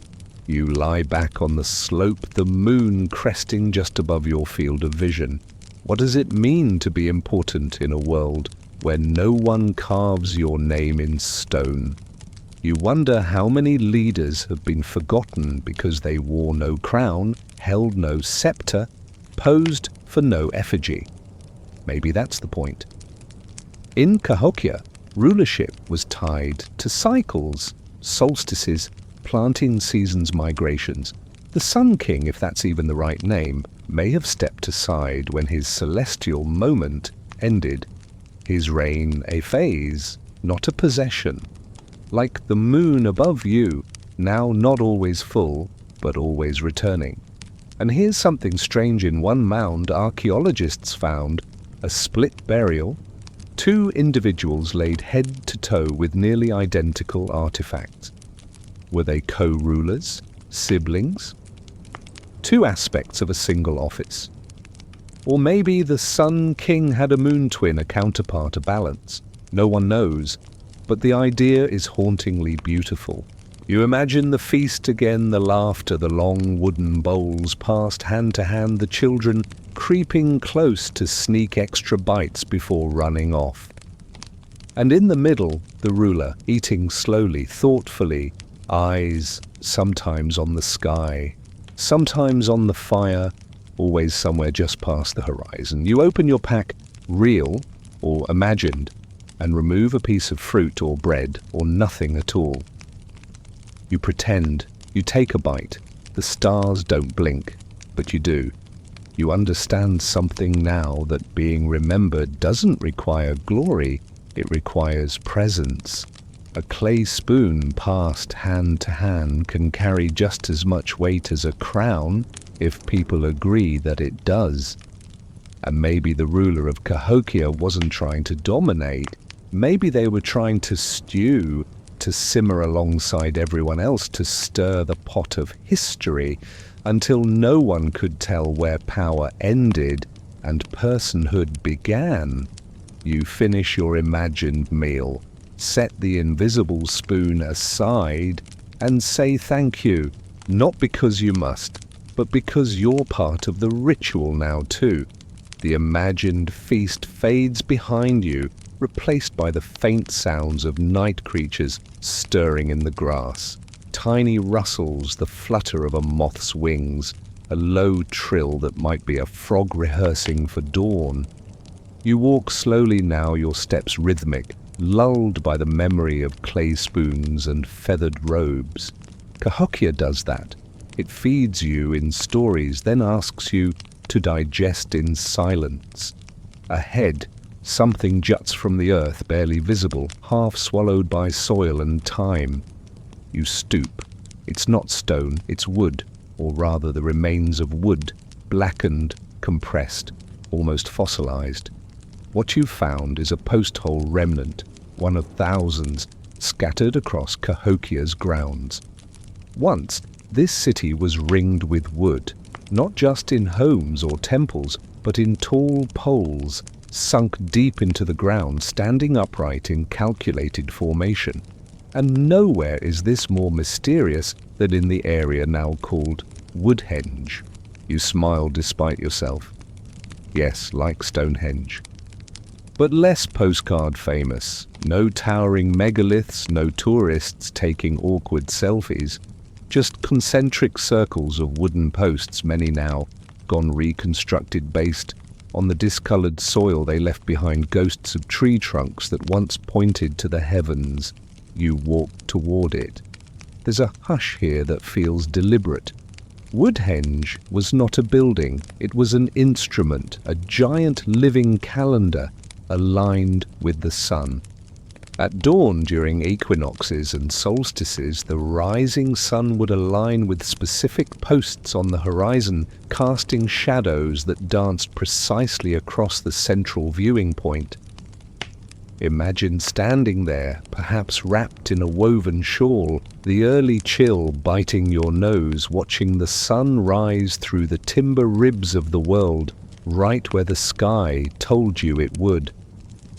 S1: You lie back on the slope, the moon cresting just above your field of vision. What does it mean to be important in a world where no one carves your name in stone? You wonder how many leaders have been forgotten because they wore no crown, held no scepter, posed for no effigy. Maybe that's the point. In Cahokia, rulership was tied to cycles, solstices, planting seasons, migrations. The Sun King, if that's even the right name, may have stepped aside when his celestial moment ended. His reign a phase, not a possession. Like the moon above you, now not always full, but always returning. And here's something strange. In one mound, archaeologists found a split burial, two individuals laid head to toe with nearly identical artifacts. Were they co-rulers, siblings? Two aspects of a single office? Or maybe the Sun King had a moon twin, a counterpart, a balance. No one knows, but the idea is hauntingly beautiful. You imagine the feast again, the laughter, the long wooden bowls passed hand to hand, the children creeping close to sneak extra bites before running off. And in the middle, the ruler, eating slowly, thoughtfully, eyes sometimes on the sky, sometimes on the fire, always somewhere just past the horizon. You open your pack, real or imagined, and remove a piece of fruit or bread or nothing at all. You pretend, you take a bite. The stars don't blink, but you do. You understand something now, that being remembered doesn't require glory, it requires presence. A clay spoon passed hand to hand can carry just as much weight as a crown if people agree that it does. And maybe the ruler of Cahokia wasn't trying to dominate. Maybe they were trying to stew, to simmer alongside everyone else, to stir the pot of history until no one could tell where power ended and personhood began. You finish your imagined meal, set the invisible spoon aside, and say thank you, not because you must, but because you're part of the ritual now too. The imagined feast fades behind you, replaced by the faint sounds of night creatures stirring in the grass, tiny rustles, the flutter of a moth's wings, a low trill that might be a frog rehearsing for dawn. You walk slowly now, your steps rhythmic, lulled by the memory of clay spoons and feathered robes. Cahokia does that. It feeds you in stories, then asks you to digest in silence. Ahead, something juts from the earth, barely visible, half swallowed by soil and time. You stoop. It's not stone, it's wood, or rather the remains of wood, blackened, compressed, almost fossilized. What you've found is a post-hole remnant, one of thousands, scattered across Cahokia's grounds. Once, this city was ringed with wood, not just in homes or temples, but in tall poles, sunk deep into the ground, standing upright in calculated formation. And nowhere is this more mysterious than in the area now called Woodhenge. You smile despite yourself. Yes, like Stonehenge. But less postcard famous. No towering megaliths, no tourists taking awkward selfies. Just concentric circles of wooden posts, many now gone reconstructed based on the discolored soil they left behind, ghosts of tree trunks that once pointed to the heavens. You walk toward it. There's a hush here that feels deliberate. Woodhenge was not a building, it was an instrument, a giant living calendar aligned with the sun. At dawn during equinoxes and solstices, the rising sun would align with specific posts on the horizon, casting shadows that danced precisely across the central viewing point. Imagine standing there, perhaps wrapped in a woven shawl, the early chill biting your nose, watching the sun rise through the timber ribs of the world, right where the sky told you it would.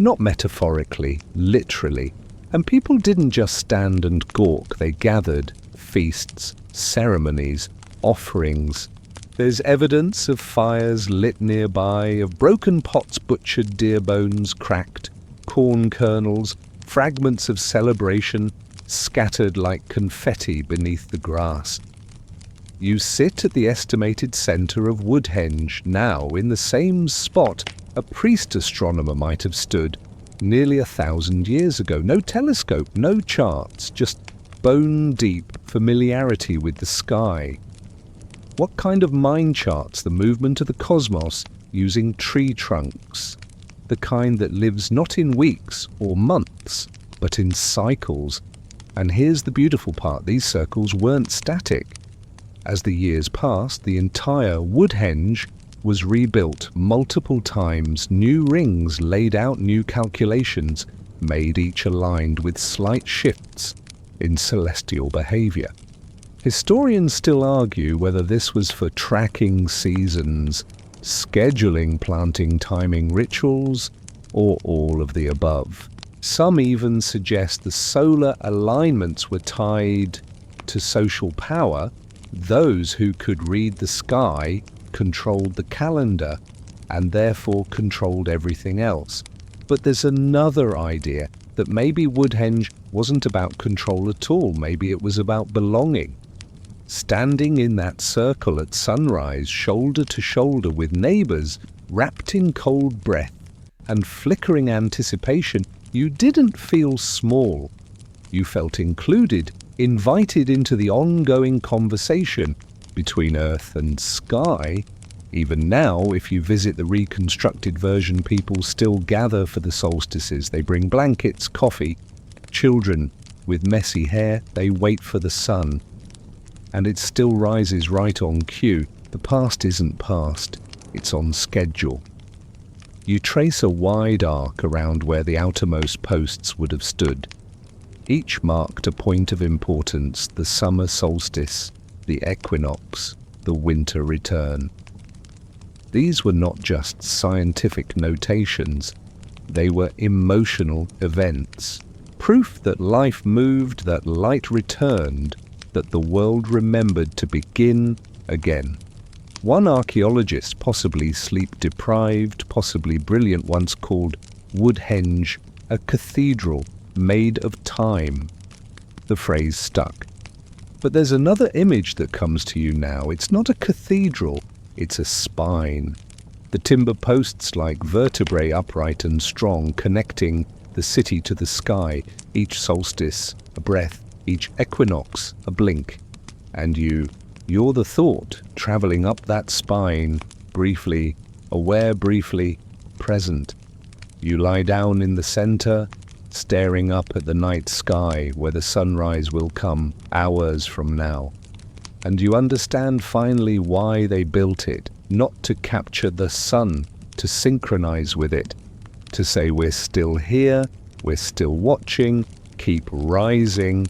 S1: Not metaphorically, literally. And people didn't just stand and gawk, they gathered. Feasts, ceremonies, offerings. There's evidence of fires lit nearby, of broken pots, butchered deer bones cracked, corn kernels, fragments of celebration scattered like confetti beneath the grass. You sit at the estimated center of Woodhenge, now in the same spot a priest astronomer might have stood nearly 1,000 years ago. No telescope, no charts, just bone-deep familiarity with the sky. What kind of mind charts the movement of the cosmos using tree trunks? The kind that lives not in weeks or months, but in cycles. And here's the beautiful part, these circles weren't static. As the years passed, the entire Woodhenge was rebuilt multiple times, new rings laid out, new calculations made, each aligned with slight shifts in celestial behavior. Historians still argue whether this was for tracking seasons, scheduling planting timing rituals, or all of the above. Some even suggest the solar alignments were tied to social power. Those who could read the sky controlled the calendar and therefore controlled everything else. But there's another idea, that maybe Woodhenge wasn't about control at all, maybe it was about belonging. Standing in that circle at sunrise, shoulder to shoulder with neighbors, wrapped in cold breath and flickering anticipation, you didn't feel small. You felt included, invited into the ongoing conversation between earth and sky. Even now, if you visit the reconstructed version, people still gather for the solstices. They bring blankets, coffee. Children with messy hair, they wait for the sun. And it still rises right on cue. The past isn't past, it's on schedule. You trace a wide arc around where the outermost posts would have stood. Each marked a point of importance: the summer solstice, the equinox, the winter return. These were not just scientific notations, they were emotional events, proof that life moved, that light returned, that the world remembered to begin again. One archaeologist, possibly sleep-deprived, possibly brilliant, once called Woodhenge a cathedral made of time. The phrase stuck. But there's another image that comes to you now. It's not a cathedral, it's a spine. The timber posts like vertebrae, upright and strong, connecting the city to the sky, each solstice a breath, each equinox a blink. And you're the thought traveling up that spine, briefly aware, briefly present. You lie down in the center, staring up at the night sky where the sunrise will come hours from now. And you understand finally why they built it, not to capture the sun, to synchronize with it, to say we're still here, we're still watching, keep rising.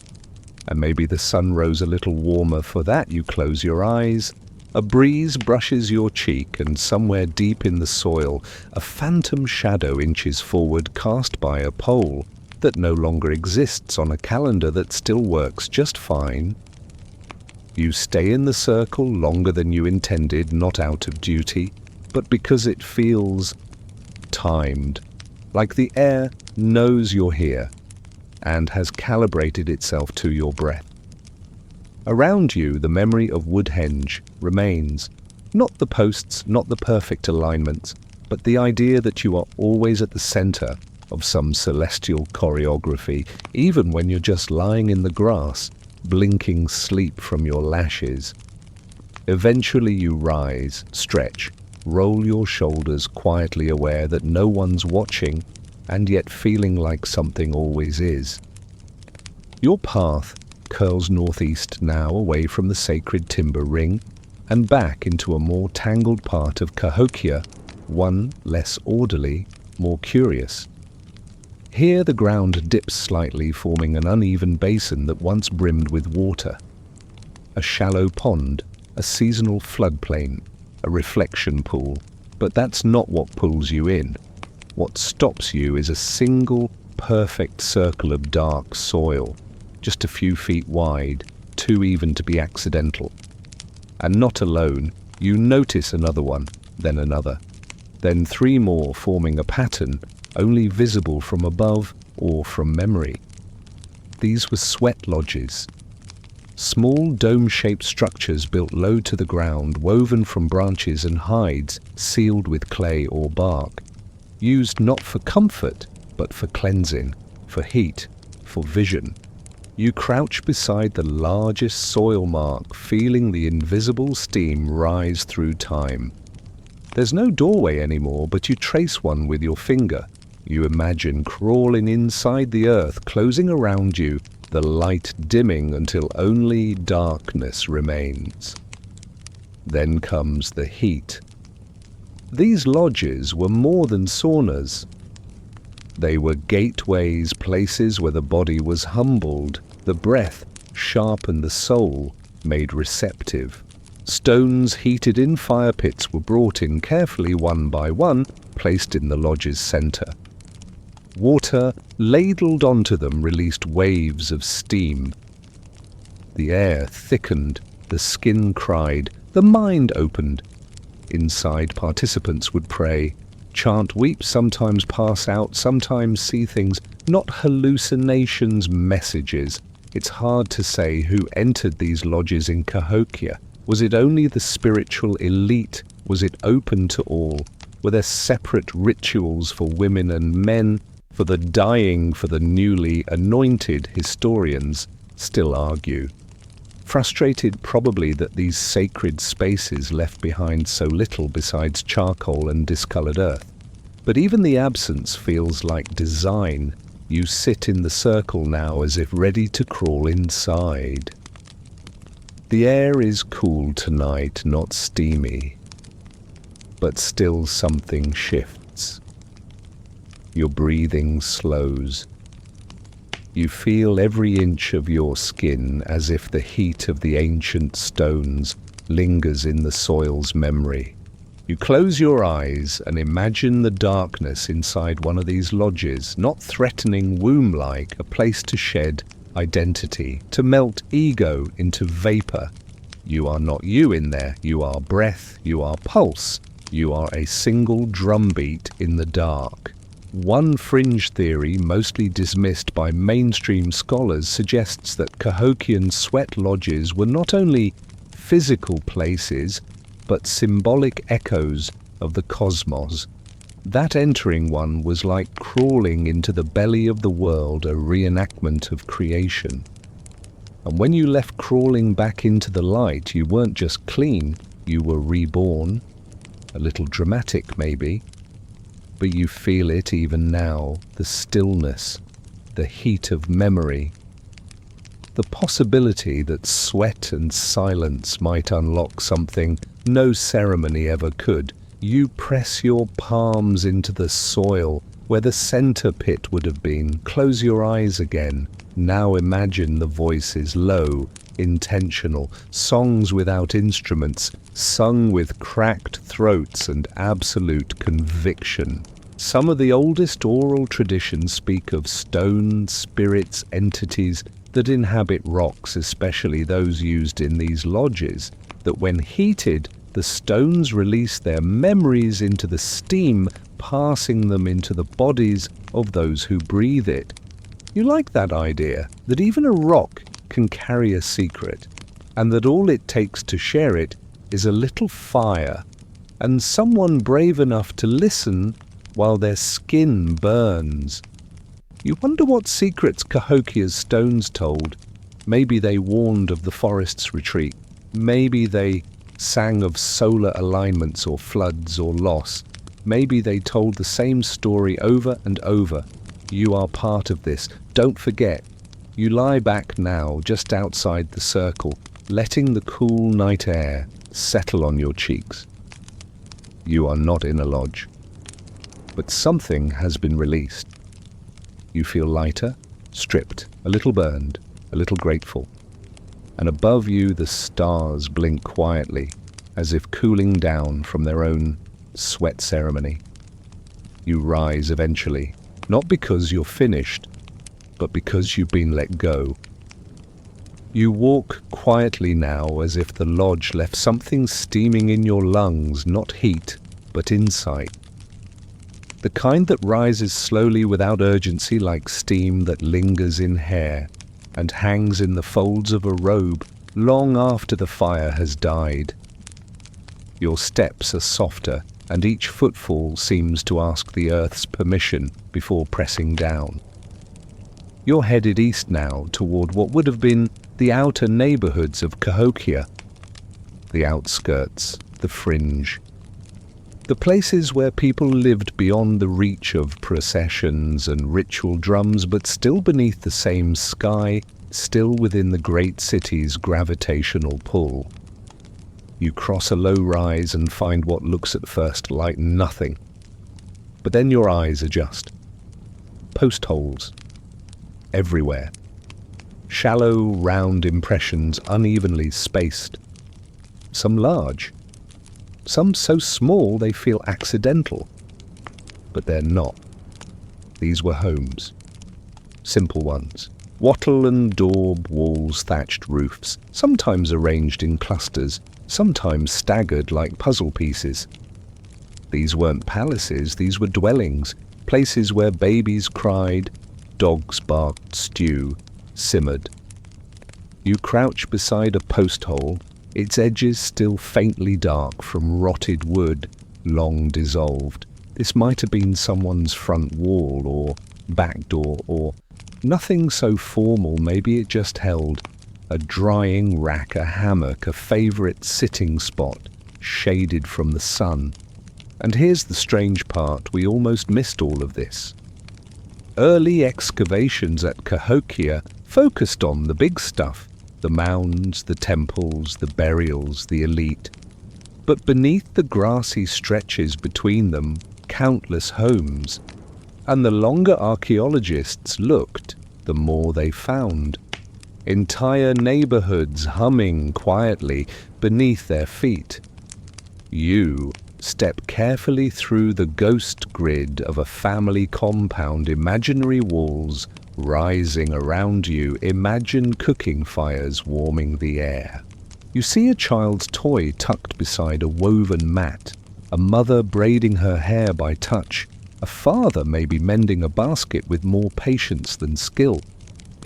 S1: And maybe the sun rose a little warmer. For that you close your eyes. A breeze brushes your cheek, and somewhere deep in the soil, a phantom shadow inches forward, cast by a pole that no longer exists on a calendar that still works just fine. You stay in the circle longer than you intended, not out of duty, but because it feels timed, like the air knows you're here and has calibrated itself to your breath. Around you, the memory of Woodhenge remains. Not the posts, not the perfect alignments, but the idea that you are always at the center of some celestial choreography, even when you're just lying in the grass, blinking sleep from your lashes. Eventually you rise, stretch, roll your shoulders, quietly aware that no one's watching, and yet feeling like something always is. Your path curls northeast now, away from the sacred timber ring, and back into a more tangled part of Cahokia, one less orderly, more curious. Here the ground dips slightly, forming an uneven basin that once brimmed with water. A shallow pond, a seasonal floodplain, a reflection pool, but that's not what pulls you in. What stops you is a single, perfect circle of dark soil, just a few feet wide, too even to be accidental. And not alone, you notice another one, then another, then three more, forming a pattern only visible from above or from memory. These were sweat lodges, small dome-shaped structures built low to the ground, woven from branches and hides, sealed with clay or bark, used not for comfort, but for cleansing, for heat, for vision. You crouch beside the largest soil mark, feeling the invisible steam rise through time. There's no doorway anymore, but you trace one with your finger. You imagine crawling inside the earth, closing around you, the light dimming until only darkness remains. Then comes the heat. These lodges were more than saunas. They were gateways, places where the body was humbled, the breath sharpened, the soul made receptive. Stones heated in fire pits were brought in carefully one by one, placed in the lodge's center. Water ladled onto them released waves of steam. The air thickened, the skin cried, the mind opened. Inside, participants would pray, chant, weep, sometimes pass out, sometimes see things, not hallucinations, messages. It's hard to say who entered these lodges in Cahokia. Was it only the spiritual elite? Was it open to all? Were there separate rituals for women and men, for the dying, for the newly anointed? Historians still argue. Frustrated probably that these sacred spaces left behind so little besides charcoal and discolored earth. But even the absence feels like design. You sit in the circle now as if ready to crawl inside. The air is cool tonight, not steamy. But still something shifts. Your breathing slows. You feel every inch of your skin as if the heat of the ancient stones lingers in the soil's memory. You close your eyes and imagine the darkness inside one of these lodges, not threatening, womb-like, a place to shed identity, to melt ego into vapor. You are not you in there. You are breath. You are pulse. You are a single drumbeat in the dark. One fringe theory, mostly dismissed by mainstream scholars, suggests that Cahokian sweat lodges were not only physical places, but symbolic echoes of the cosmos. That entering one was like crawling into the belly of the world, a reenactment of creation. And when you left crawling back into the light, you weren't just clean, you were reborn. A little dramatic, maybe, but you feel it even now, the stillness, the heat of memory. The possibility that sweat and silence might unlock something no ceremony ever could. You press your palms into the soil where the center pit would have been. Close your eyes again. Now imagine the voices low, intentional, songs without instruments, sung with cracked throats and absolute conviction. Some of the oldest oral traditions speak of stone spirits, entities that inhabit rocks, especially those used in these lodges, that when heated, the stones release their memories into the steam, passing them into the bodies of those who breathe it. You like that idea, that even a rock can carry a secret, and that all it takes to share it is a little fire, and someone brave enough to listen while their skin burns. You wonder what secrets Cahokia's stones told. Maybe they warned of the forest's retreat. Maybe they sang of solar alignments or floods or loss. Maybe they told the same story over and over. You are part of this. Don't forget. You lie back now, just outside the circle, letting the cool night air settle on your cheeks. You are not in a lodge, but something has been released. You feel lighter, stripped, a little burned, a little grateful. And above you the stars blink quietly, as if cooling down from their own sweat ceremony. You rise eventually, not because you're finished, but because you've been let go. You walk quietly now, as if the lodge left something steaming in your lungs, not heat, but insight. The kind that rises slowly without urgency, like steam that lingers in hair and hangs in the folds of a robe long after the fire has died. Your steps are softer, and each footfall seems to ask the earth's permission before pressing down. You're headed east now toward what would have been the outer neighborhoods of Cahokia, the outskirts, the fringe, the places where people lived beyond the reach of processions and ritual drums, but still beneath the same sky, still within the great city's gravitational pull. You cross a low rise and find what looks at first like nothing. But then your eyes adjust. Post holes. Everywhere. Shallow, round impressions unevenly spaced. Some large. Some so small they feel accidental. But they're not. These were homes. Simple ones. Wattle and daub walls, thatched roofs, sometimes arranged in clusters, sometimes staggered like puzzle pieces. These weren't palaces, these were dwellings, places where babies cried, dogs barked, stew simmered. You crouch beside a post hole, its edges still faintly dark from rotted wood, long dissolved. This might have been someone's front wall or back door, or nothing so formal. Maybe it just held a drying rack, a hammock, a favourite sitting spot, shaded from the sun. And here's the strange part, we almost missed all of this. Early excavations at Cahokia focused on the big stuff, the mounds, the temples, the burials, the elite. But beneath the grassy stretches between them, countless homes. And the longer archaeologists looked, the more they found. Entire neighborhoods humming quietly beneath their feet. You step carefully through the ghost grid of a family compound, imaginary walls rising around you, imagine cooking fires warming the air. You see a child's toy tucked beside a woven mat, a mother braiding her hair by touch, A father may be mending a basket with more patience than skill.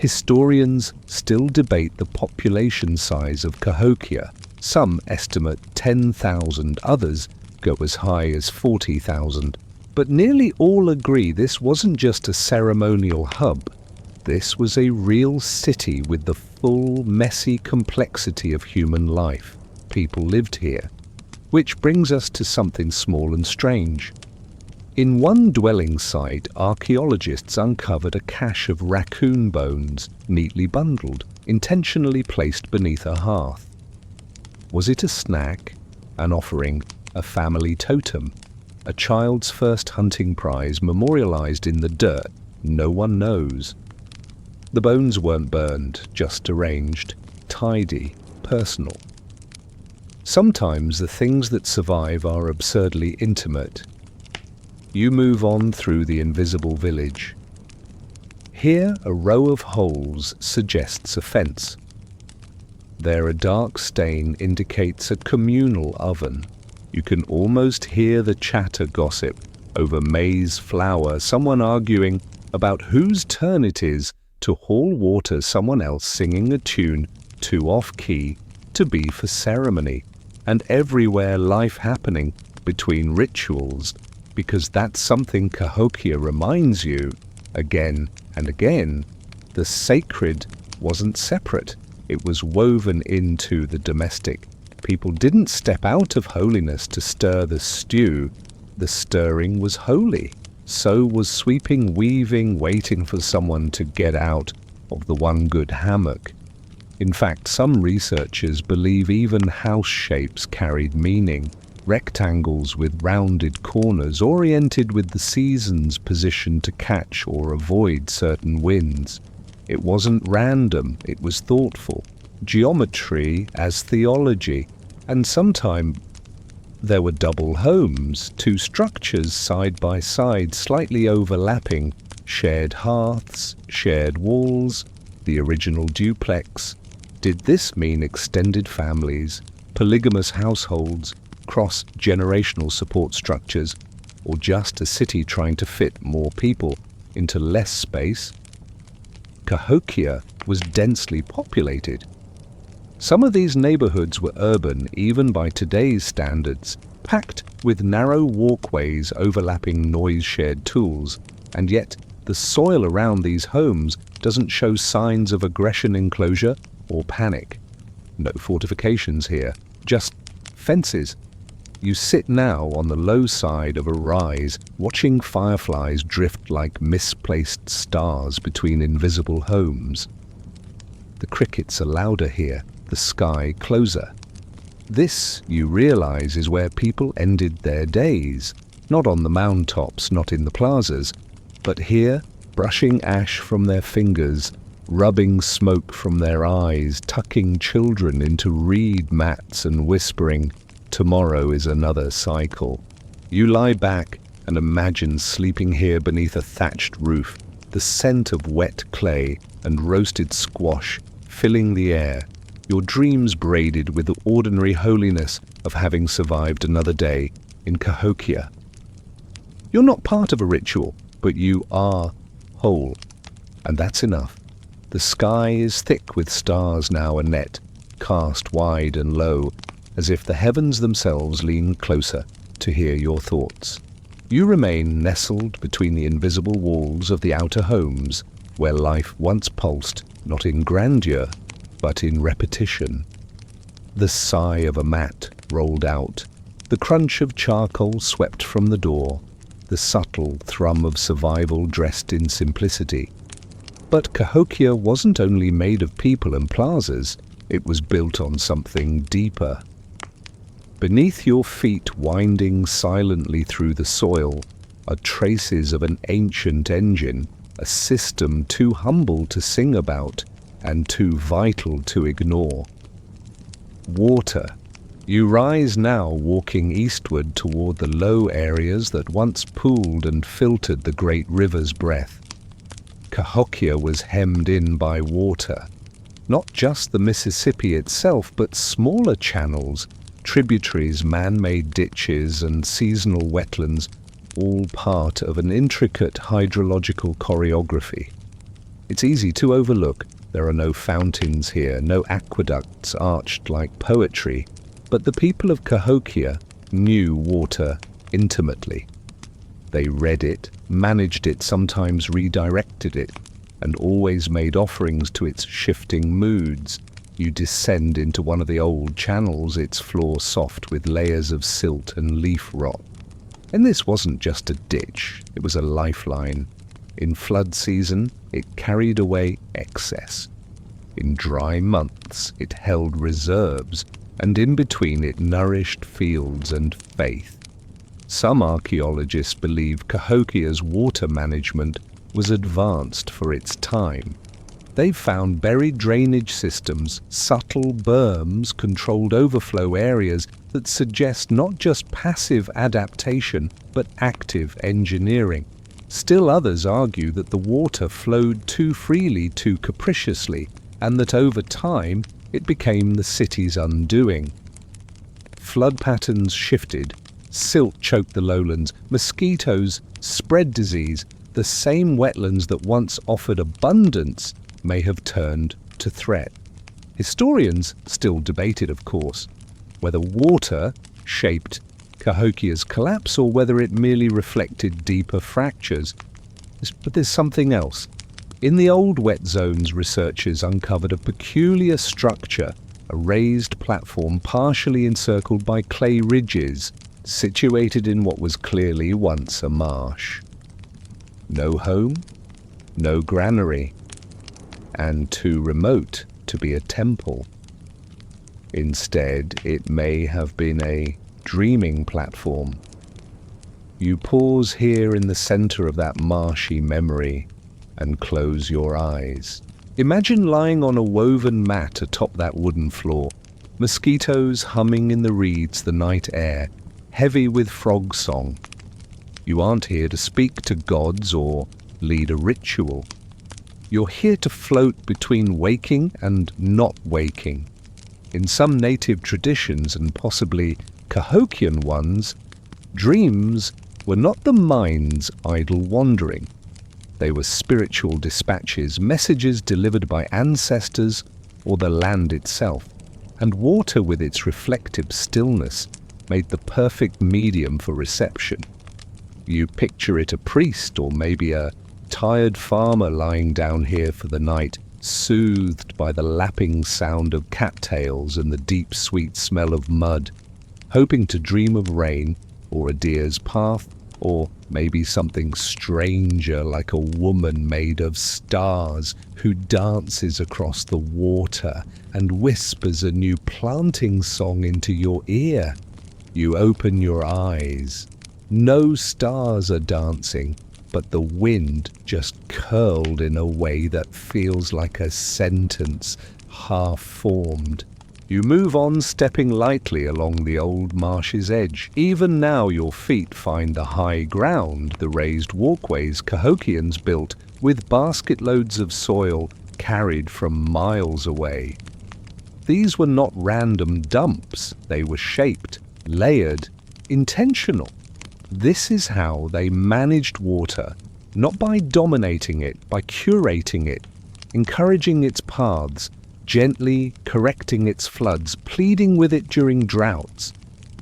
S1: Historians still debate the population size of Cahokia. Some estimate 10,000, others go as high as 40,000. But nearly all agree this wasn't just a ceremonial hub. This was a real city with the full, messy complexity of human life. People lived here. Which brings us to something small and strange. In one dwelling site, archaeologists uncovered a cache of raccoon bones, neatly bundled, intentionally placed beneath a hearth. Was it a snack, an offering, a family totem, a child's first hunting prize memorialized in the dirt? No one knows. The bones weren't burned, just arranged, tidy, personal. Sometimes the things that survive are absurdly intimate. You move on through the invisible village. Here, a row of holes suggests a fence. There, a dark stain indicates a communal oven. You can almost hear the chatter gossip over maize flour, someone arguing about whose turn it is to haul water, someone else singing a tune too off-key to be for ceremony, and everywhere life happening between rituals, because that's something Cahokia reminds you again and again. The sacred wasn't separate. It was woven into the domestic. People didn't step out of holiness to stir the stew. The stirring was holy. So was sweeping, weaving, waiting for someone to get out of the one good hammock. In fact, some researchers believe even house shapes carried meaning. Rectangles with rounded corners, oriented with the seasons positioned to catch or avoid certain winds. It wasn't random, it was thoughtful. Geometry as theology. And sometime there were double homes, two structures side by side, slightly overlapping, shared hearths, shared walls, the original duplex. Did this mean extended families, polygamous households, cross-generational support structures, or just a city trying to fit more people into less space? Cahokia was densely populated. Some of these neighborhoods were urban, even by today's standards, packed with narrow walkways overlapping noise-shared tools, and yet the soil around these homes doesn't show signs of aggression, enclosure, or panic. No fortifications here, just fences. You sit now on the low side of a rise, watching fireflies drift like misplaced stars between invisible homes. The crickets are louder here, the sky closer. This, you realize, is where people ended their days, not on the mound tops, not in the plazas, but here, brushing ash from their fingers, rubbing smoke from their eyes, tucking children into reed mats and whispering, "Tomorrow is another cycle." You lie back and imagine sleeping here beneath a thatched roof, the scent of wet clay and roasted squash filling the air, your dreams braided with the ordinary holiness of having survived another day in Cahokia. You're not part of a ritual, but you are whole, and that's enough. The sky is thick with stars now, a net cast wide and low, as if the heavens themselves lean closer to hear your thoughts. You remain nestled between the invisible walls of the outer homes, where life once pulsed, not in grandeur, but in repetition. The sigh of a mat rolled out, the crunch of charcoal swept from the door, the subtle thrum of survival dressed in simplicity. But Cahokia wasn't only made of people and plazas, it was built on something deeper. Beneath your feet, winding silently through the soil, are traces of an ancient engine, a system too humble to sing about and too vital to ignore. Water. You rise now, walking eastward toward the low areas that once pooled and filtered the great river's breath. Cahokia was hemmed in by water, not just the Mississippi itself, but smaller channels, tributaries, man-made ditches, and seasonal wetlands all part of an intricate hydrological choreography. It's easy to overlook. There are no fountains here, no aqueducts arched like poetry, but the people of Cahokia knew water intimately. They read it, managed it, sometimes redirected it, and always made offerings to its shifting moods. You descend into one of the old channels, its floor soft with layers of silt and leaf rot. And this wasn't just a ditch, it was a lifeline. In flood season, it carried away excess. In dry months, it held reserves, and in between it nourished fields and faith. Some archaeologists believe Cahokia's water management was advanced for its time. They've found buried drainage systems, subtle berms, controlled overflow areas that suggest not just passive adaptation, but active engineering. Still others argue that the water flowed too freely, too capriciously, and that over time it became the city's undoing. Flood patterns shifted, silt choked the lowlands, mosquitoes spread disease. The same wetlands that once offered abundance may have turned to threat. Historians still debate it, of course, whether water shaped Cahokia's collapse or whether it merely reflected deeper fractures. But there's something else. In the old wet zones, researchers uncovered a peculiar structure, a raised platform partially encircled by clay ridges, situated in what was clearly once a marsh. No home, no granary, and too remote to be a temple. Instead, it may have been a dreaming platform. You pause here in the center of that marshy memory and close your eyes. Imagine lying on a woven mat atop that wooden floor, mosquitoes humming in the reeds, the night air, heavy with frog song. You aren't here to speak to gods or lead a ritual. You're here to float between waking and not waking. In some native traditions, and possibly Cahokian ones, dreams were not the mind's idle wandering. They were spiritual dispatches, messages delivered by ancestors or the land itself, and water with its reflective stillness made the perfect medium for reception. You picture it a priest or maybe a tired farmer lying down here for the night, soothed by the lapping sound of cattails and the deep sweet smell of mud, hoping to dream of rain or a deer's path, or maybe something stranger like a woman made of stars who dances across the water and whispers a new planting song into your ear. You open your eyes. No stars are dancing, but the wind just curled in a way that feels like a sentence half-formed. You move on, stepping lightly along the old marsh's edge. Even now your feet find the high ground, the raised walkways Cahokians built with basket loads of soil carried from miles away. These were not random dumps. They were shaped, layered, intentional. This is how they managed water, not by dominating it, by curating it, encouraging its paths, gently correcting its floods, pleading with it during droughts.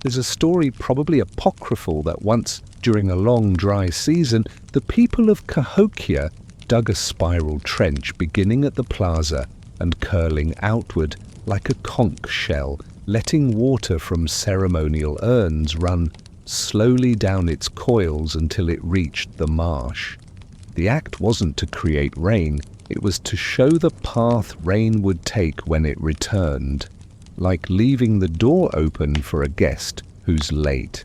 S1: There's a story, probably apocryphal, that once, during a long dry season, the people of Cahokia dug a spiral trench beginning at the plaza and curling outward like a conch shell, letting water from ceremonial urns run slowly down its coils until it reached the marsh. The act wasn't to create rain, it was to show the path rain would take when it returned, like leaving the door open for a guest who's late.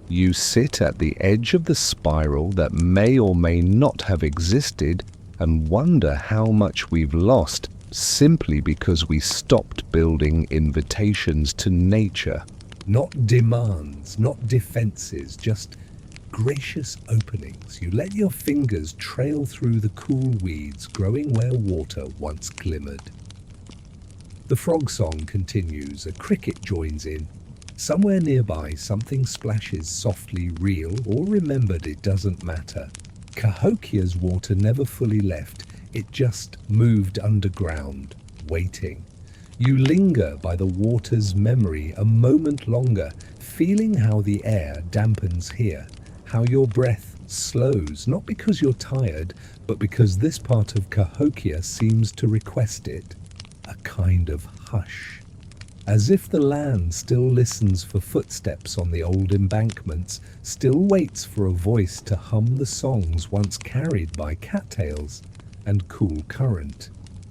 S1: You sit at the edge of the spiral that may or may not have existed and wonder how much we've lost simply because we stopped building invitations to nature.
S2: Not demands, not defenses, just gracious openings. You let your fingers trail through the cool weeds growing where water once glimmered. The frog song continues, a cricket joins in. Somewhere nearby, something splashes softly, real or remembered, it doesn't matter. Cahokia's water never fully left, it just moved underground, waiting. You linger by the water's memory a moment longer, feeling how the air dampens here, how your breath slows, not because you're tired, but because this part of Cahokia seems to request it. A kind of hush. As if the land still listens for footsteps on the old embankments, still waits for a voice to hum the songs once carried by cattails and cool current.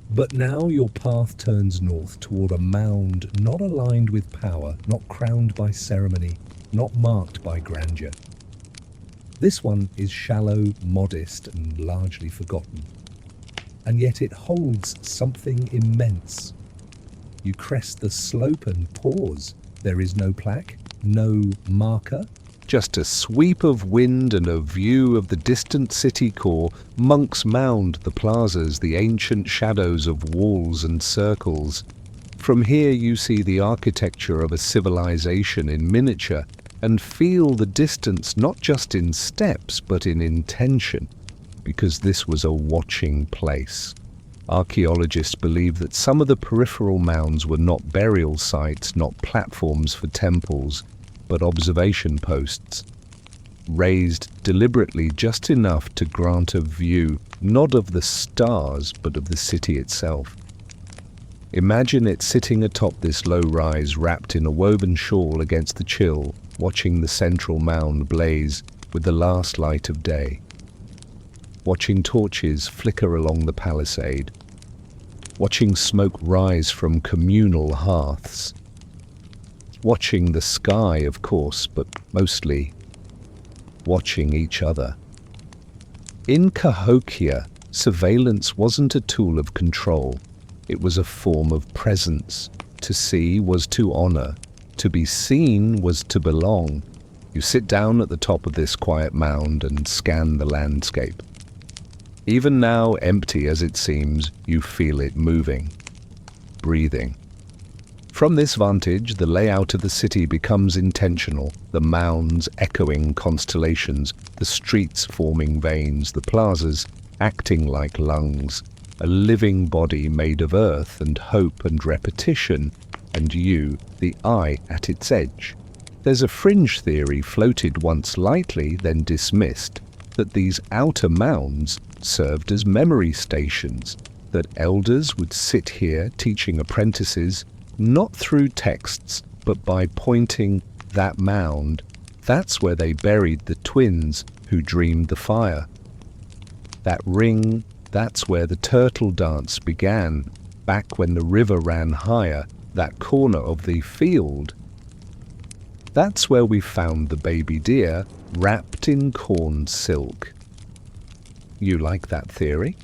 S2: But now your path turns north toward a mound not aligned with power, not crowned by ceremony, not marked by grandeur. This one is shallow, modest, and largely forgotten. And yet it holds something immense. You crest the slope and pause. There is no plaque, no marker.
S1: Just a sweep of wind and a view of the distant city core, Monk's Mound, the plazas, the ancient shadows of walls and circles. From here you see the architecture of a civilization in miniature and feel the distance not just in steps but in intention, because this was a watching place. Archaeologists believe that some of the peripheral mounds were not burial sites, not platforms for temples, but observation posts, raised deliberately just enough to grant a view, not of the stars, but of the city itself. Imagine it sitting atop this low rise, wrapped in a woven shawl against the chill, watching the central mound blaze with the last light of day, watching torches flicker along the palisade, watching smoke rise from communal hearths, watching the sky, of course, but mostly watching each other. In Cahokia, surveillance wasn't a tool of control. It was a form of presence. To see was to honor. To be seen was to belong. You sit down at the top of this quiet mound and scan the landscape. Even now, empty as it seems, you feel it moving, breathing. From this vantage, the layout of the city becomes intentional, the mounds echoing constellations, the streets forming veins, the plazas acting like lungs, a living body made of earth and hope and repetition, and you, the eye at its edge. There's a fringe theory floated once lightly, then dismissed, that these outer mounds served as memory stations, that elders would sit here teaching apprentices, not through texts, but by pointing that mound. That's where they buried the twins who dreamed the fire. That ring, that's where the turtle dance began, back when the river ran higher, that corner of the field. That's where we found the baby deer wrapped in corn silk. You like that theory?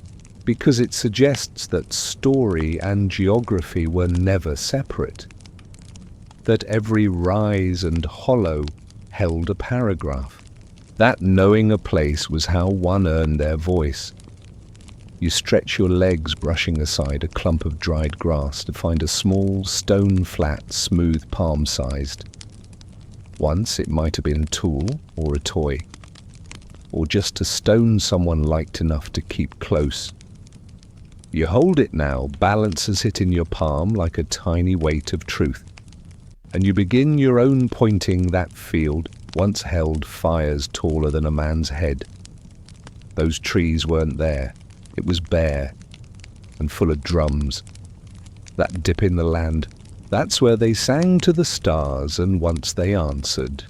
S1: Because it suggests that story and geography were never separate, that every rise and hollow held a paragraph. That knowing a place was how one earned their voice. You stretch your legs, brushing aside a clump of dried grass to find a small stone flat, smooth, palm-sized. Once it might have been a tool or a toy, or just a stone someone liked enough to keep close. You hold it now, balances it in your palm like a tiny weight of truth, and you begin your own pointing that field once held fires taller than a man's head. Those trees weren't there. It was bare and full of drums. That dip in the land, that's where they sang to the stars, and once they answered.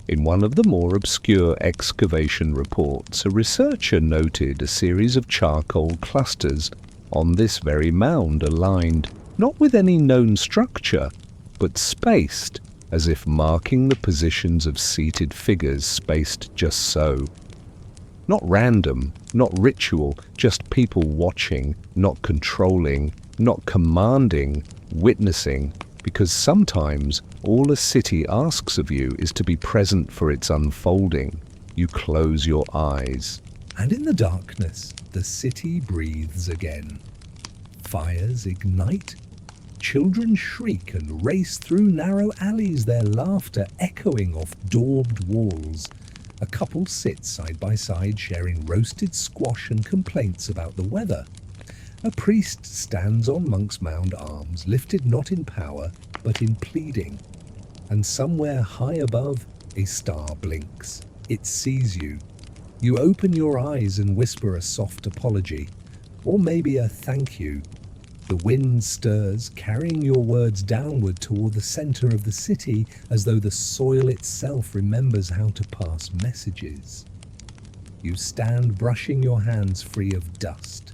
S1: In one of the more obscure excavation reports, a researcher noted a series of charcoal clusters on this very mound, aligned not with any known structure, but spaced, as if marking the positions of seated figures, spaced just so. Not random, not ritual, just people watching, not controlling, not commanding, witnessing, because sometimes all a city asks of you is to be present for its unfolding. You close your eyes.
S2: And in the darkness, the city breathes again. Fires ignite, Children shriek and race through narrow alleys, their laughter echoing off daubed walls. A couple sit side by side, sharing roasted squash and complaints about the weather. A priest stands on Monk's Mound, arms lifted not in power, but in pleading. And somewhere high above, a star blinks. It sees you. You open your eyes and whisper a soft apology, or maybe a thank you. The wind stirs, carrying your words downward toward the center of the city, as though the soil itself remembers how to pass messages. You stand brushing your hands free of dust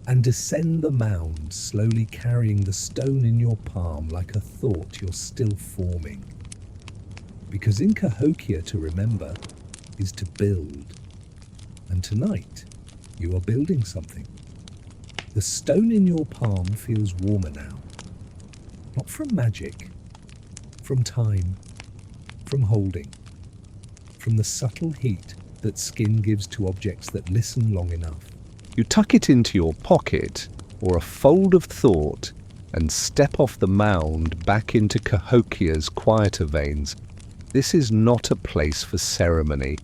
S2: and descend the mound, slowly carrying the stone in your palm like a thought you're still forming. Because in Cahokia, to remember is to build. And tonight, you are building something. The stone in your palm feels warmer now. Not from magic, from time, from holding, from the subtle heat that skin gives to objects that listen long enough.
S1: You tuck it into your pocket or a fold of thought and step off the mound back into Cahokia's quieter veins. This is not a place for ceremony.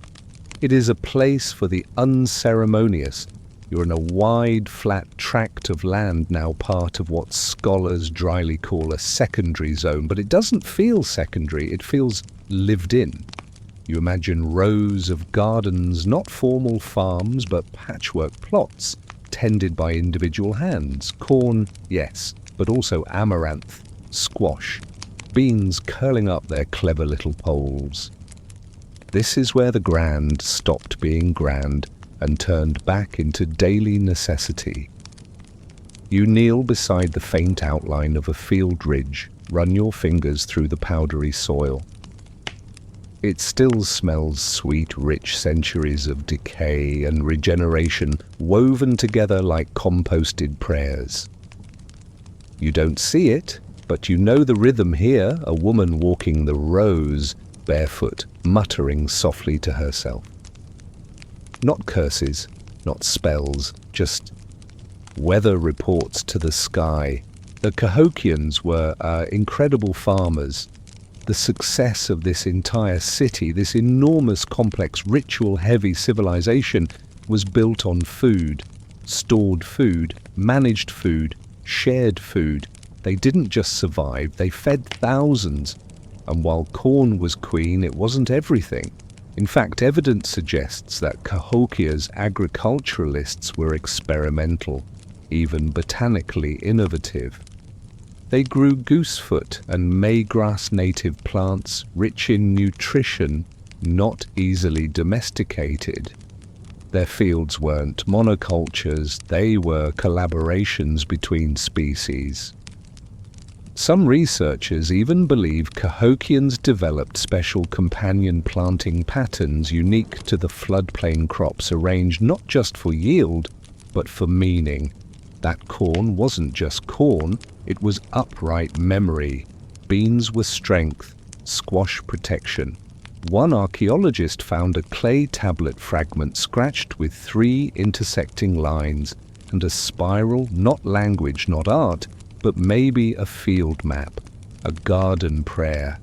S1: It is a place for the unceremonious. You're in a wide, flat tract of land, now part of what scholars dryly call a secondary zone, but it doesn't feel secondary, it feels lived in. You imagine rows of gardens, not formal farms, but patchwork plots, tended by individual hands. Corn, yes, but also amaranth, squash, beans curling up their clever little poles. This is where the grand stopped being grand and turned back into daily necessity. You kneel beside the faint outline of a field ridge, run your fingers through the powdery soil. It still smells sweet, rich centuries of decay and regeneration woven together like composted prayers. You don't see it, but you know the rhythm here, a woman walking the rows, barefoot, muttering softly to herself. Not curses, not spells, just weather reports to the sky. The Cahokians were incredible farmers. The success of this entire city, this enormous, complex, ritual-heavy civilization, was built on food, stored food, managed food, shared food. They didn't just survive, they fed thousands. And while corn was queen, it wasn't everything. In fact, evidence suggests that Cahokia's agriculturalists were experimental, even botanically innovative. They grew goosefoot and maygrass native plants, rich in nutrition, not easily domesticated. Their fields weren't monocultures, they were collaborations between species. Some researchers even believe Cahokians developed special companion planting patterns unique to the floodplain crops, arranged not just for yield, but for meaning. That corn wasn't just corn, it was upright memory. Beans were strength, squash protection. One archaeologist found a clay tablet fragment scratched with 3 intersecting lines and a spiral, not language, not art, but maybe a field map, a garden prayer.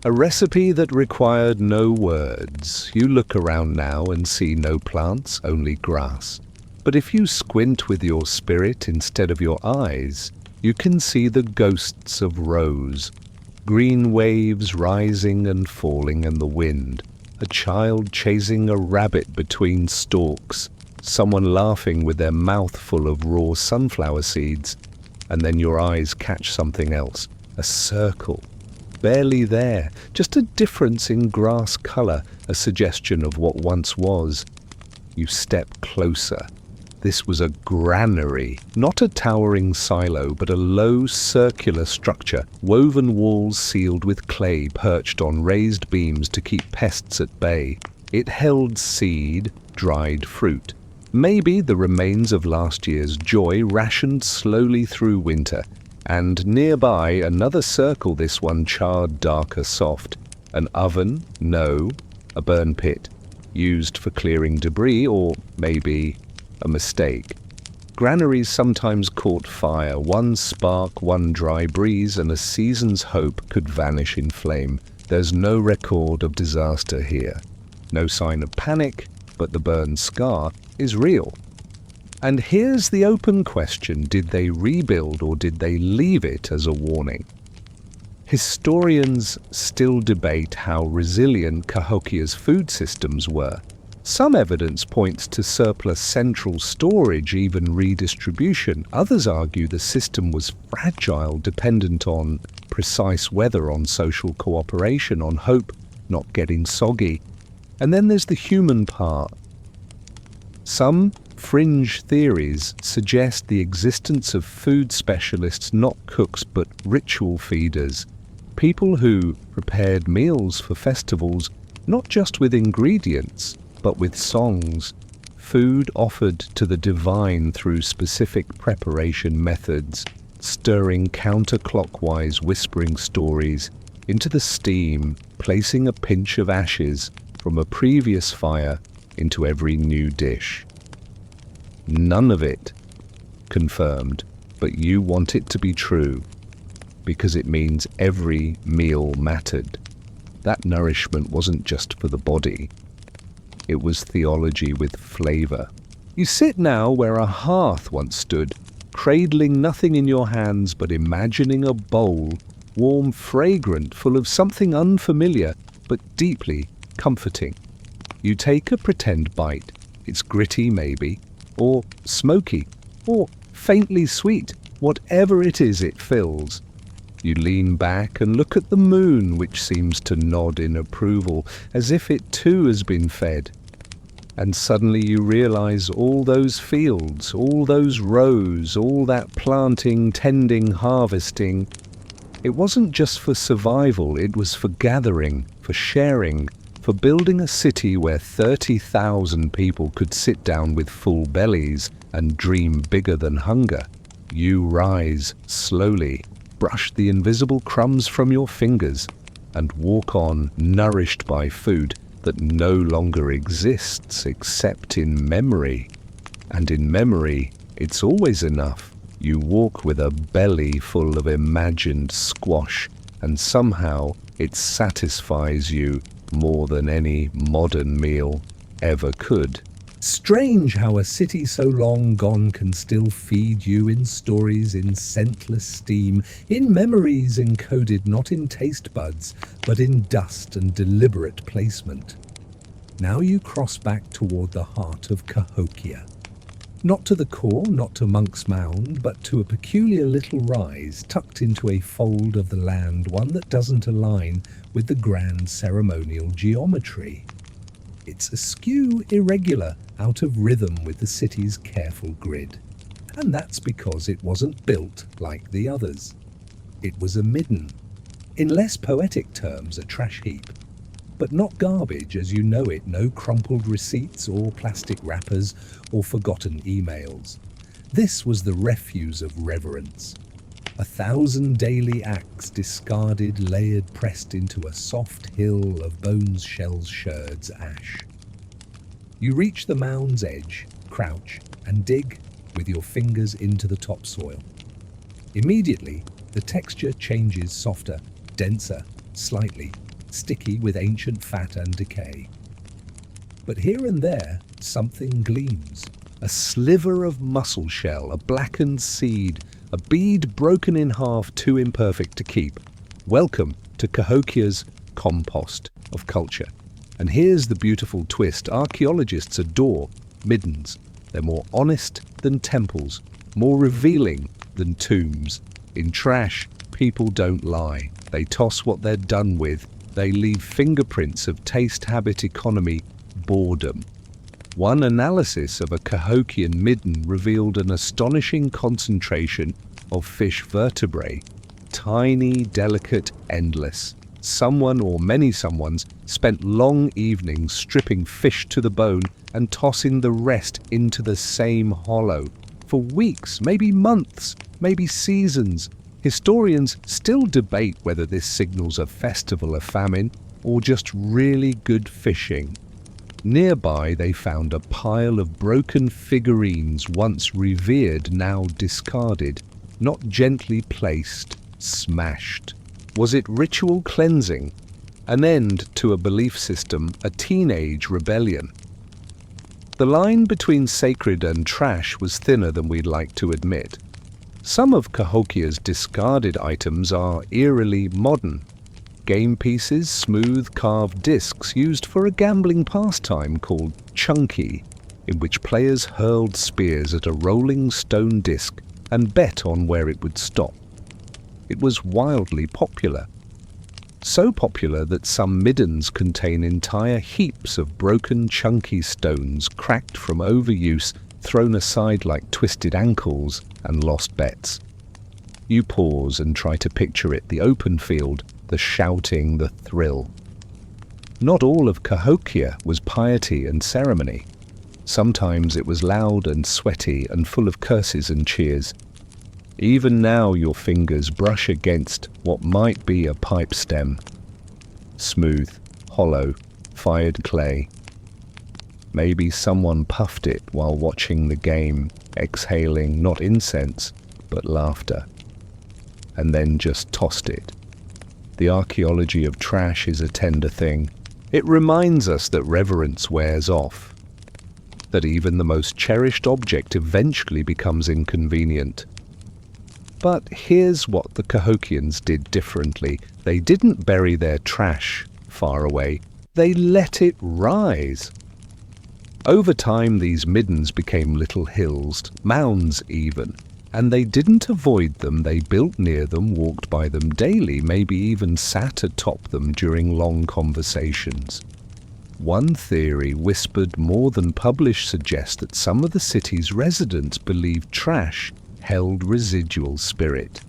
S1: A recipe that required no words. You look around now and see no plants, only grass. But if you squint with your spirit instead of your eyes, you can see the ghosts of rows, green waves rising and falling in the wind, a child chasing a rabbit between stalks, someone laughing with their mouth full of raw sunflower seeds, and then your eyes catch something else, a circle, barely there, just a difference in grass color, a suggestion of what once was. You step closer. This was a granary, not a towering silo, but a low circular structure, woven walls sealed with clay perched on raised beams to keep pests at bay. It held seed, dried fruit. Maybe the remains of last year's joy rationed slowly through winter. And nearby, another circle, this one charred darker soft. An oven? No. A burn pit, used for clearing debris, or maybe a mistake. Granaries sometimes caught fire. One spark, one dry breeze, and a season's hope could vanish in flame. There's no record of disaster here. No sign of panic, but the burn scar is real. And here's the open question: did they rebuild or did they leave it as a warning? Historians still debate how resilient Cahokia's food systems were. Some evidence points to surplus central storage, even redistribution. Others argue the system was fragile, dependent on precise weather, on social cooperation, on hope not getting soggy. And then there's the human part. Some fringe theories suggest the existence of food specialists, not cooks but ritual feeders. People who prepared meals for festivals, not just with ingredients, but with songs. Food offered to the divine through specific preparation methods, stirring counterclockwise, whispering stories into the steam, placing a pinch of ashes from a previous fire into every new dish. None of it confirmed, but you want it to be true, because it means every meal mattered. That nourishment wasn't just for the body. It was theology with flavor. You sit now where a hearth once stood, cradling nothing in your hands but imagining a bowl, warm, fragrant, full of something unfamiliar but deeply comforting. You take a pretend bite. It's gritty maybe, or smoky, or faintly sweet. Whatever it is, it fills. You lean back and look at the moon, which seems to nod in approval, as if it too has been fed. And suddenly you realize all those fields, all those rows, all that planting, tending, harvesting, it wasn't just for survival, it was for gathering, for sharing, for building a city where 30,000 people could sit down with full bellies and dream bigger than hunger. You rise slowly, brush the invisible crumbs from your fingers, and walk on, nourished by food that no longer exists except in memory. And in memory, it's always enough. You walk with a belly full of imagined squash, and somehow it satisfies you more than any modern meal ever could.
S2: Strange how a city so long gone can still feed you in stories, in scentless steam, in memories encoded not in taste buds, but in dust and deliberate placement. Now you cross back toward the heart of Cahokia. Not to the core, not to Monk's Mound, but to a peculiar little rise tucked into a fold of the land, one that doesn't align with the grand ceremonial geometry. It's askew, irregular, out of rhythm with the city's careful grid. And that's because it wasn't built like the others. It was a midden. In less poetic terms, a trash heap. But not garbage as you know it, no crumpled receipts or plastic wrappers or forgotten emails. This was the refuse of reverence. 1,000 daily acts discarded, layered, pressed into a soft hill of bones, shells, sherds, ash. You reach the mound's edge, crouch, and dig with your fingers into the topsoil. Immediately, the texture changes softer, denser, slightly sticky with ancient fat and decay. But here and there, something gleams. A sliver of mussel shell, a blackened seed, a bead broken in half, too imperfect to keep. Welcome to Cahokia's compost of culture. And here's the beautiful twist. Archaeologists adore middens. They're more honest than temples, more revealing than tombs. In trash, people don't lie. They toss what they're done with. They leave fingerprints of taste, habit, economy, boredom. One analysis of a Cahokian midden revealed an astonishing concentration of fish vertebrae. Tiny, delicate, endless. Someone or many someones spent long evenings stripping fish to the bone and tossing the rest into the same hollow. For weeks, maybe months, maybe seasons. Historians still debate whether this signals a festival, a famine, or just really good fishing.
S1: Nearby, they found a pile of broken figurines, once revered, now discarded, not gently placed, smashed. Was it ritual cleansing? An end to a belief system, a teenage rebellion? The line between sacred and trash was thinner than we'd like to admit. Some of Cahokia's discarded items are eerily modern. Game pieces, smooth carved discs used for a gambling pastime called chunky, in which players hurled spears at a rolling stone disc and bet on where it would stop. It was wildly popular. So popular that some middens contain entire heaps of broken chunky stones cracked from overuse, thrown aside like twisted ankles, and lost bets. You pause and try to picture it, the open field, the shouting, the thrill. Not all of Cahokia was piety and ceremony. Sometimes it was loud and sweaty and full of curses and cheers. Even now your fingers brush against what might be a pipe stem. Smooth, hollow, fired clay. Maybe someone puffed it while watching the game, exhaling not incense, but laughter. And then just tossed it. The archaeology of trash is a tender thing. It reminds us that reverence wears off, that even the most cherished object eventually becomes inconvenient. But here's what the Cahokians did differently. They didn't bury their trash far away. They let it rise. Over time, these middens became little hills, mounds even, and they didn't avoid them. They built near them, walked by them daily, maybe even sat atop them during long conversations. One theory, whispered more than published, suggests that some of the city's residents believed trash held residual spirit.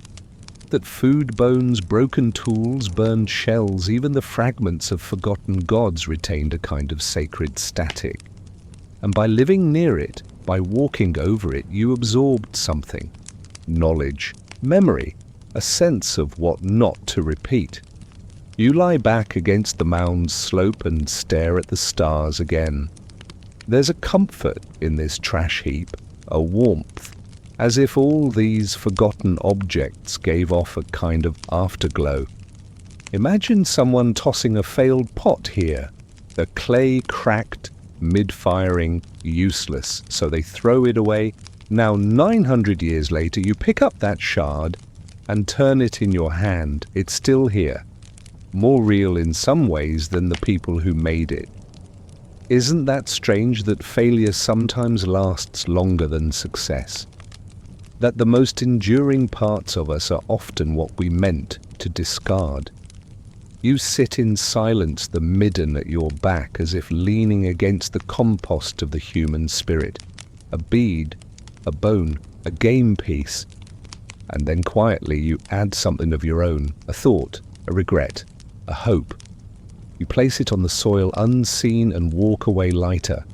S1: That food bones, broken tools, burned shells, even the fragments of forgotten gods retained a kind of sacred static. And by living near it, by walking over it, you absorbed something. Knowledge, memory, a sense of what not to repeat. You lie back against the mound's slope and stare at the stars again. There's a comfort in this trash heap, a warmth, as if all these forgotten objects gave off a kind of afterglow. Imagine someone tossing a failed pot here, the clay cracked, mid-firing, useless, so they throw it away. Now 900 years later you pick up that shard and turn it in your hand. It's still here, more real in some ways than the people who made it. Isn't that strange that failure sometimes lasts longer than success? That the most enduring parts of us are often what we meant to discard. You sit in silence, the midden at your back, as if leaning against the compost of the human spirit. A bead, a bone, a game piece. And then quietly you add something of your own, a thought, a regret, a hope. You place it on the soil unseen and walk away lighter.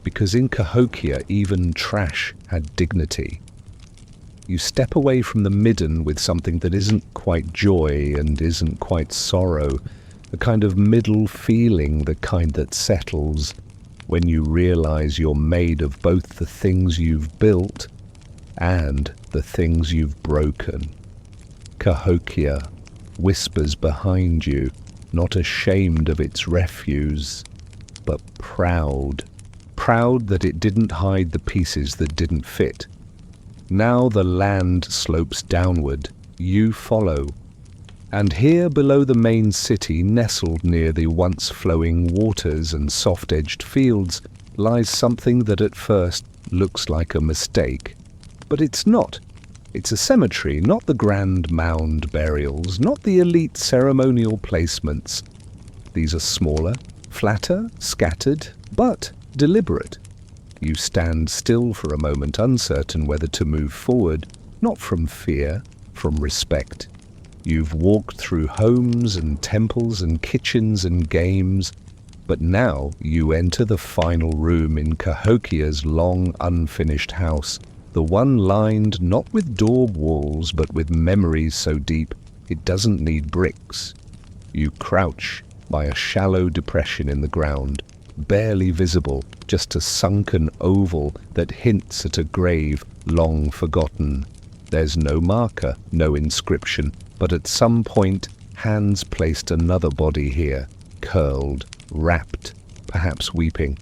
S1: Because in Cahokia even trash had dignity. You step away from the midden with something that isn't quite joy and isn't quite sorrow, a kind of middle feeling, the kind that settles when you realize you're made of both the things you've built and the things you've broken. Cahokia whispers behind you, not ashamed of its refuse, but proud. Proud that it didn't hide the pieces that didn't fit. Now the land slopes downward, you follow. And here below the main city, nestled near the once flowing waters and soft-edged fields, lies something that at first looks like a mistake. But it's not. It's a cemetery, not the grand mound burials, not the elite ceremonial placements. These are smaller, flatter, scattered, but deliberate. You stand still for a moment, uncertain whether to move forward, not from fear, from respect. You've walked through homes and temples and kitchens and games, but now you enter the final room in Cahokia's long unfinished house, the one lined not with daub walls but with memories so deep it doesn't need bricks. You crouch by a shallow depression in the ground, barely visible, just a sunken oval that hints at a grave long forgotten. There's no marker, no inscription, but at some point, hands placed another body here, curled, wrapped, perhaps weeping,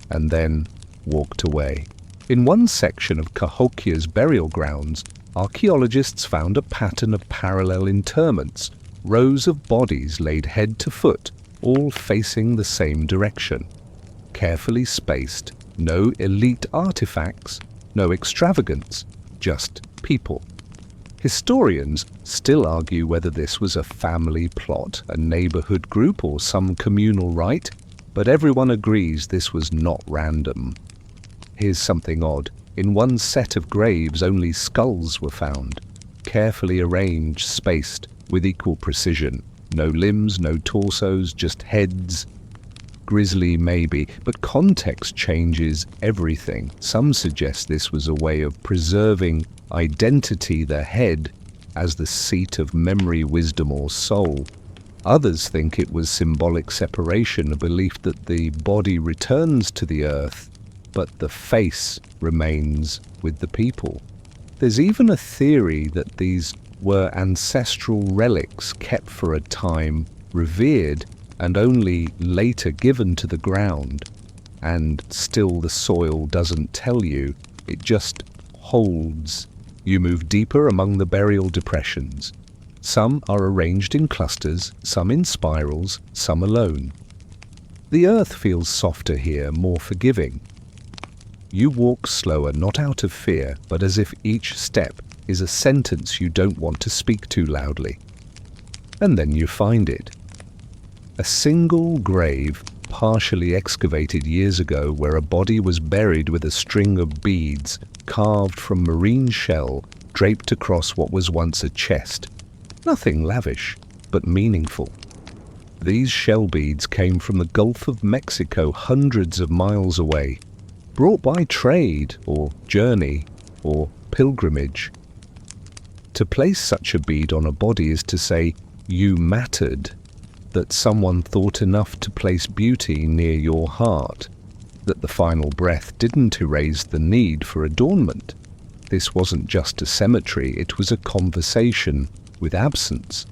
S1: and then walked away. In one section of Cahokia's burial grounds, archaeologists found a pattern of parallel interments, rows of bodies laid head to foot, all facing the same direction. Carefully spaced, no elite artifacts, no extravagance, just people. Historians still argue whether this was a family plot, a neighborhood group, or some communal rite, but everyone agrees this was not random. Here's something odd. In one set of graves, only skulls were found, carefully arranged, spaced, with equal precision. No limbs, no torsos, just heads. Grisly maybe, but context changes everything. Some suggest this was a way of preserving identity, the head, as the seat of memory, wisdom, or soul. Others think it was symbolic separation, a belief that the body returns to the earth, but the face remains with the people. There's even a theory that these were ancestral relics kept for a time, revered, and only later given to the ground. And still the soil doesn't tell you, it just holds. You move deeper among the burial depressions. Some are arranged in clusters, some in spirals, some alone. The earth feels softer here, more forgiving. You walk slower, not out of fear, but as if each step is a sentence you don't want to speak too loudly. And then you find it. A single grave, partially excavated years ago, where a body was buried with a string of beads carved from marine shell draped across what was once a chest. Nothing lavish, but meaningful. These shell beads came from the Gulf of Mexico, hundreds of miles away, brought by trade or journey or pilgrimage. To place such a bead on a body is to say you mattered, that someone thought enough to place beauty near your heart, that the final breath didn't erase the need for adornment. This wasn't just a cemetery, it was a conversation with absence.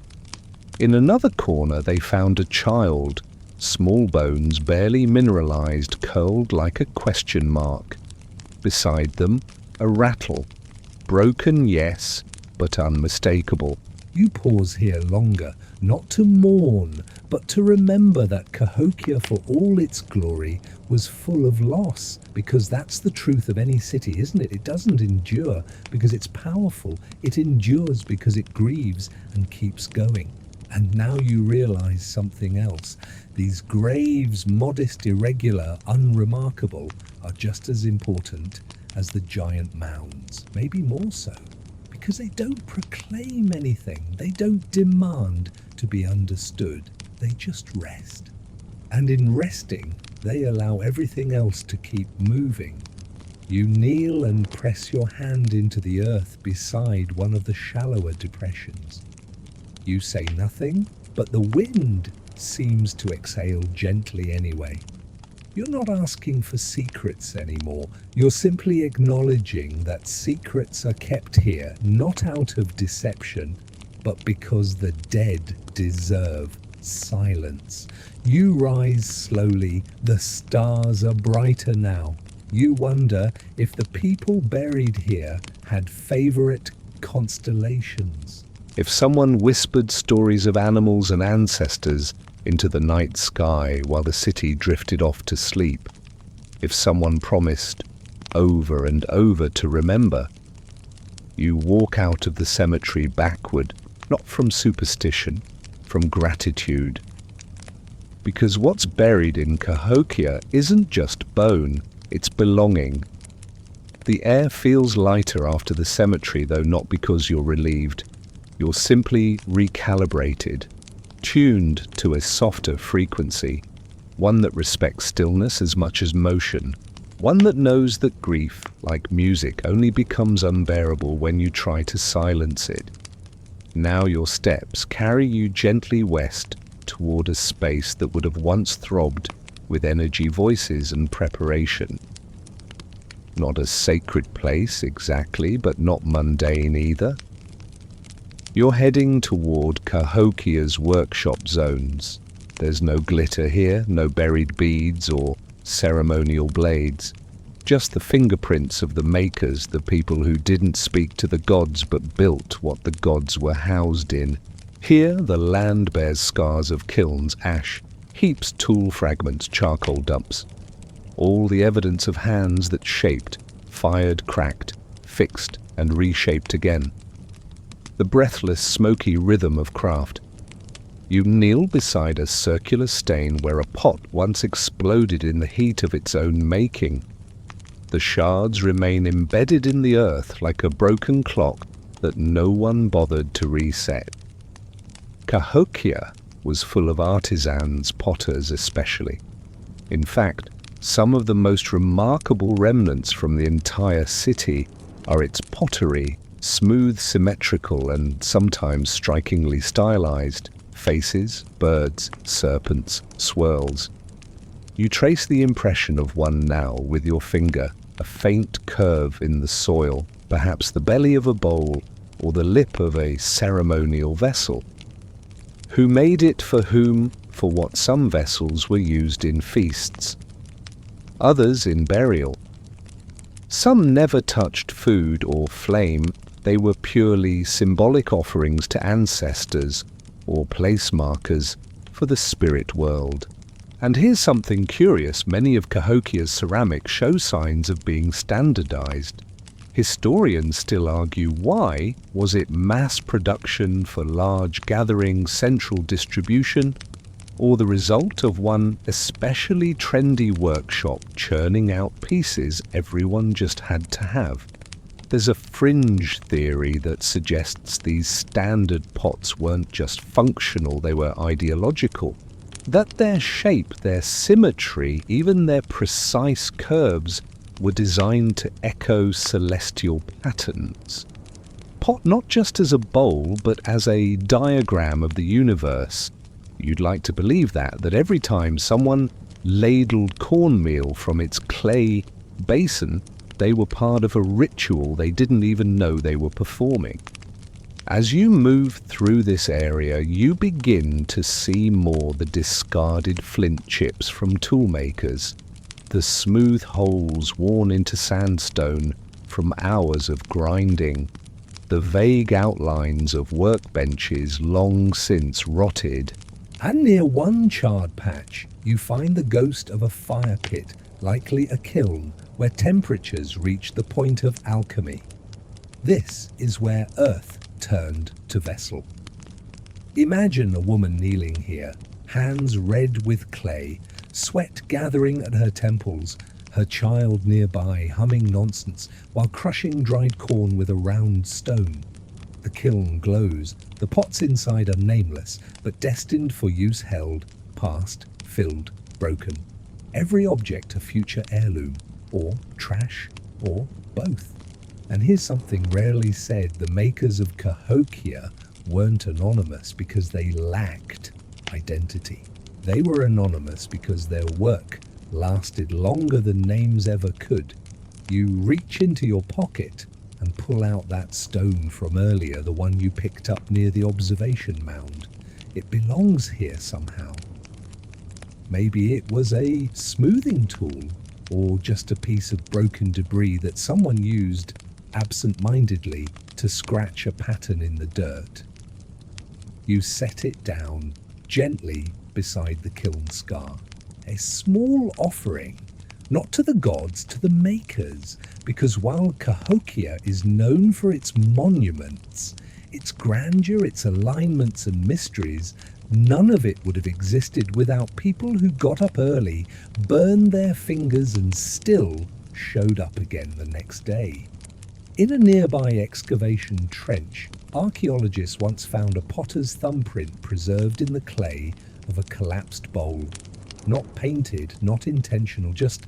S1: In another corner they found a child, small bones barely mineralized, curled like a question mark. Beside them, a rattle, broken, yes, but unmistakable.
S2: You pause here longer, not to mourn, but to remember that Cahokia, for all its glory, was full of loss, because that's the truth of any city, isn't it? It doesn't endure because it's powerful. It endures because it grieves and keeps going. And now you realize something else. These graves, modest, irregular, unremarkable, are just as important as the giant mounds, maybe more so. Because they don't proclaim anything, they don't demand to be understood, they just rest. And in resting, they allow everything else to keep moving. You kneel and press your hand into the earth beside one of the shallower depressions. You say nothing, but the wind seems to exhale gently anyway. You're not asking for secrets anymore. You're simply acknowledging that secrets are kept here, not out of deception, but because the dead deserve silence. You rise slowly. The stars are brighter now. You wonder if the people buried here had favorite constellations.
S1: If someone whispered stories of animals and ancestors into the night sky while the city drifted off to sleep, if someone promised over and over to remember, you walk out of the cemetery backward, not from superstition, from gratitude. Because what's buried in Cahokia isn't just bone, it's belonging. The air feels lighter after the cemetery, though not because you're relieved. You're simply recalibrated, tuned to a softer frequency, one that respects stillness as much as motion, one that knows that grief, like music, only becomes unbearable when you try to silence it. Now your steps carry you gently west toward a space that would have once throbbed with energy voices and preparation. Not a sacred place exactly, but not mundane either. You're heading toward Cahokia's workshop zones. There's no glitter here, no buried beads or ceremonial blades. Just the fingerprints of the makers, the people who didn't speak to the gods but built what the gods were housed in. Here the land bears scars of kilns, ash, heaps, tool fragments, charcoal dumps. All the evidence of hands that shaped, fired, cracked, fixed, and reshaped again. The breathless, smoky rhythm of craft. You kneel beside a circular stain where a pot once exploded in the heat of its own making. The shards remain embedded in the earth like a broken clock that no one bothered to reset. Cahokia was full of artisans, potters especially. In fact, some of the most remarkable remnants from the entire city are its pottery, smooth, symmetrical, and sometimes strikingly stylized. Faces, birds, serpents, swirls. You trace the impression of one now with your finger, a faint curve in the soil, perhaps the belly of a bowl or the lip of a ceremonial vessel. Who made it for whom? For what some vessels were used in feasts, others in burial. Some never touched food or flame, they were purely symbolic offerings to ancestors or place markers for the spirit world. And here's something curious, many of Cahokia's ceramics show signs of being standardized. Historians still argue why. Was it mass production for large gathering, central distribution, or the result of one especially trendy workshop churning out pieces everyone just had to have? There's a fringe theory that suggests these standard pots weren't just functional, they were ideological. That their shape, their symmetry, even their precise curves were designed to echo celestial patterns. Pot not just as a bowl, but as a diagram of the universe. You'd like to believe that every time someone ladled cornmeal from its clay basin, they were part of a ritual they didn't even know they were performing. As you move through this area, you begin to see more the discarded flint chips from toolmakers, the smooth holes worn into sandstone from hours of grinding, the vague outlines of workbenches long since rotted.
S2: And near one charred patch, you find the ghost of a fire pit, likely a kiln, where temperatures reached the point of alchemy. This is where earth turned to vessel. Imagine a woman kneeling here, hands red with clay, sweat gathering at her temples, her child nearby humming nonsense while crushing dried corn with a round stone. The kiln glows, the pots inside are nameless, but destined for use held, past, filled, broken. Every object a future heirloom, or trash, or both. And here's something rarely said, the makers of Cahokia weren't anonymous because they lacked identity. They were anonymous because their work lasted longer than names ever could. You reach into your pocket and pull out that stone from earlier, the one you picked up near the observation mound. It belongs here somehow. Maybe it was a smoothing tool, or just a piece of broken debris that someone used absent-mindedly to scratch a pattern in the dirt. You set it down gently beside the kiln scar. A small offering, not to the gods, to the makers, because while Cahokia is known for its monuments, its grandeur, its alignments and mysteries, none of it would have existed without people who got up early, burned their fingers and still showed up again the next day. In a nearby excavation trench, archaeologists once found a potter's thumbprint preserved in the clay of a collapsed bowl. Not painted, not intentional, just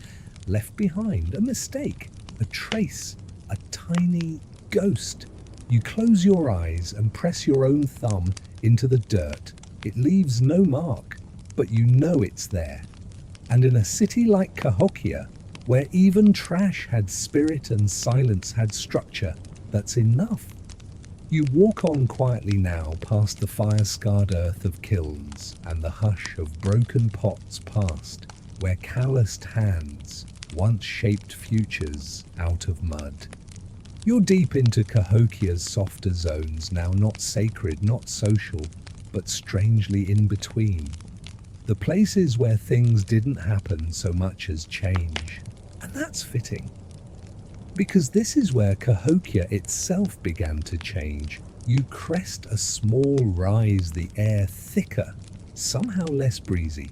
S2: left behind, a mistake, a trace, a tiny ghost. You close your eyes and press your own thumb into the dirt. It leaves no mark, but you know it's there. And in a city like Cahokia, where even trash had spirit and silence had structure, that's enough. You walk on quietly now past the fire-scarred earth of kilns and the hush of broken pots past, where calloused hands once shaped futures out of mud. You're deep into Cahokia's softer zones now, not sacred, not social, but strangely in between. The places where things didn't happen so much as change. And that's fitting. Because this is where Cahokia itself began to change. You crest a small rise, the air thicker, somehow less breezy.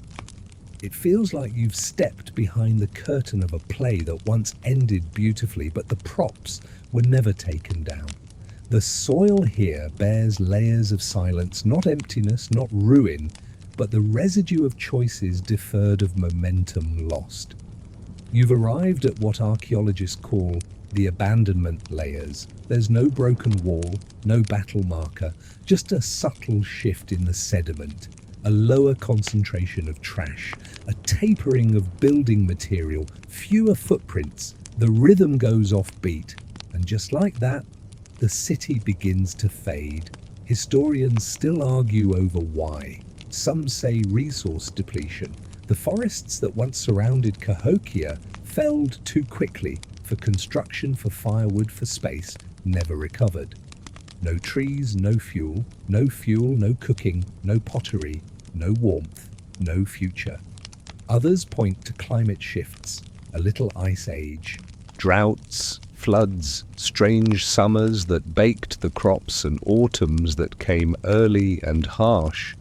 S2: It feels like you've stepped behind the curtain of a play that once ended beautifully, but the props were never taken down. The soil here bears layers of silence, not emptiness, not ruin, but the residue of choices deferred, of momentum lost. You've arrived at what archaeologists call the abandonment layers. There's no broken wall, no battle marker, just a subtle shift in the sediment, a lower concentration of trash, a tapering of building material, fewer footprints. The rhythm goes off beat, and just like that, the city begins to fade. Historians still argue over why. Some say resource depletion. The forests that once surrounded Cahokia felled too quickly for construction, for firewood, for space, never recovered. No trees, no fuel, no cooking, no pottery, no warmth, no future. Others point to climate shifts, a little ice age.
S1: Droughts, floods, strange summers that baked the crops, and autumns that came early and harsh.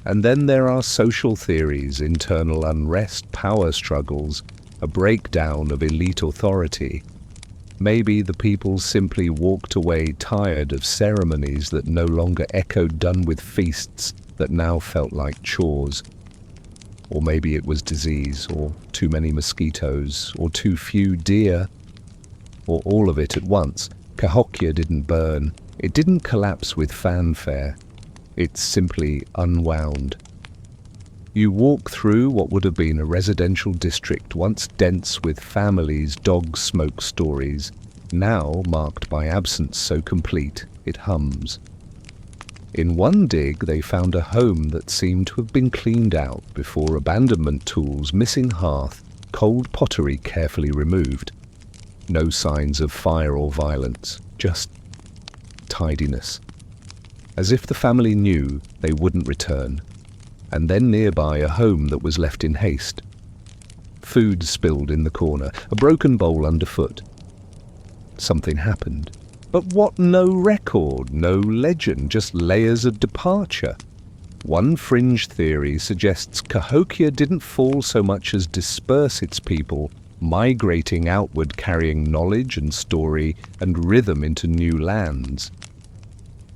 S1: And then there are social theories, internal unrest, power struggles, a breakdown of elite authority. Maybe the people simply walked away tired of ceremonies that no longer echoed, done with feasts that now felt like chores. Or maybe it was disease, or too many mosquitoes, or too few deer, or all of it at once. Cahokia didn't burn. It didn't collapse with fanfare. It simply unwound. You walk through what would have been a residential district, once dense with families, dog smoke stories, now marked by absence so complete it hums. In one dig they found a home that seemed to have been cleaned out before, abandonment tools, missing hearth, cold pottery carefully removed. No signs of fire or violence, just tidiness. As if the family knew they wouldn't return. And then nearby a home that was left in haste. Food spilled in the corner, a broken bowl underfoot. Something happened. But what? No record, no legend, just layers of departure. One fringe theory suggests Cahokia didn't fall so much as disperse its people, migrating outward, carrying knowledge and story and rhythm into new lands.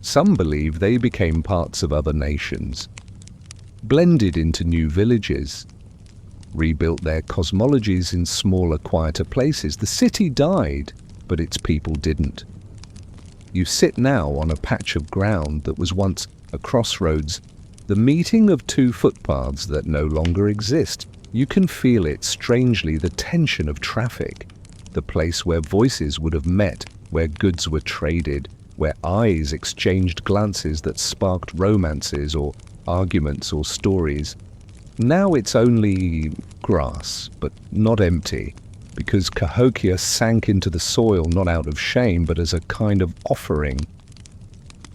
S1: Some believe they became parts of other nations, blended into new villages, rebuilt their cosmologies in smaller, quieter places. The city died, but its people didn't. You sit now on a patch of ground that was once a crossroads, the meeting of two footpaths that no longer exist. You can feel it strangely, the tension of traffic, the place where voices would have met, where goods were traded, where eyes exchanged glances that sparked romances or arguments or stories. Now it's only grass, but not empty, because Cahokia sank into the soil not out of shame, but as a kind of offering.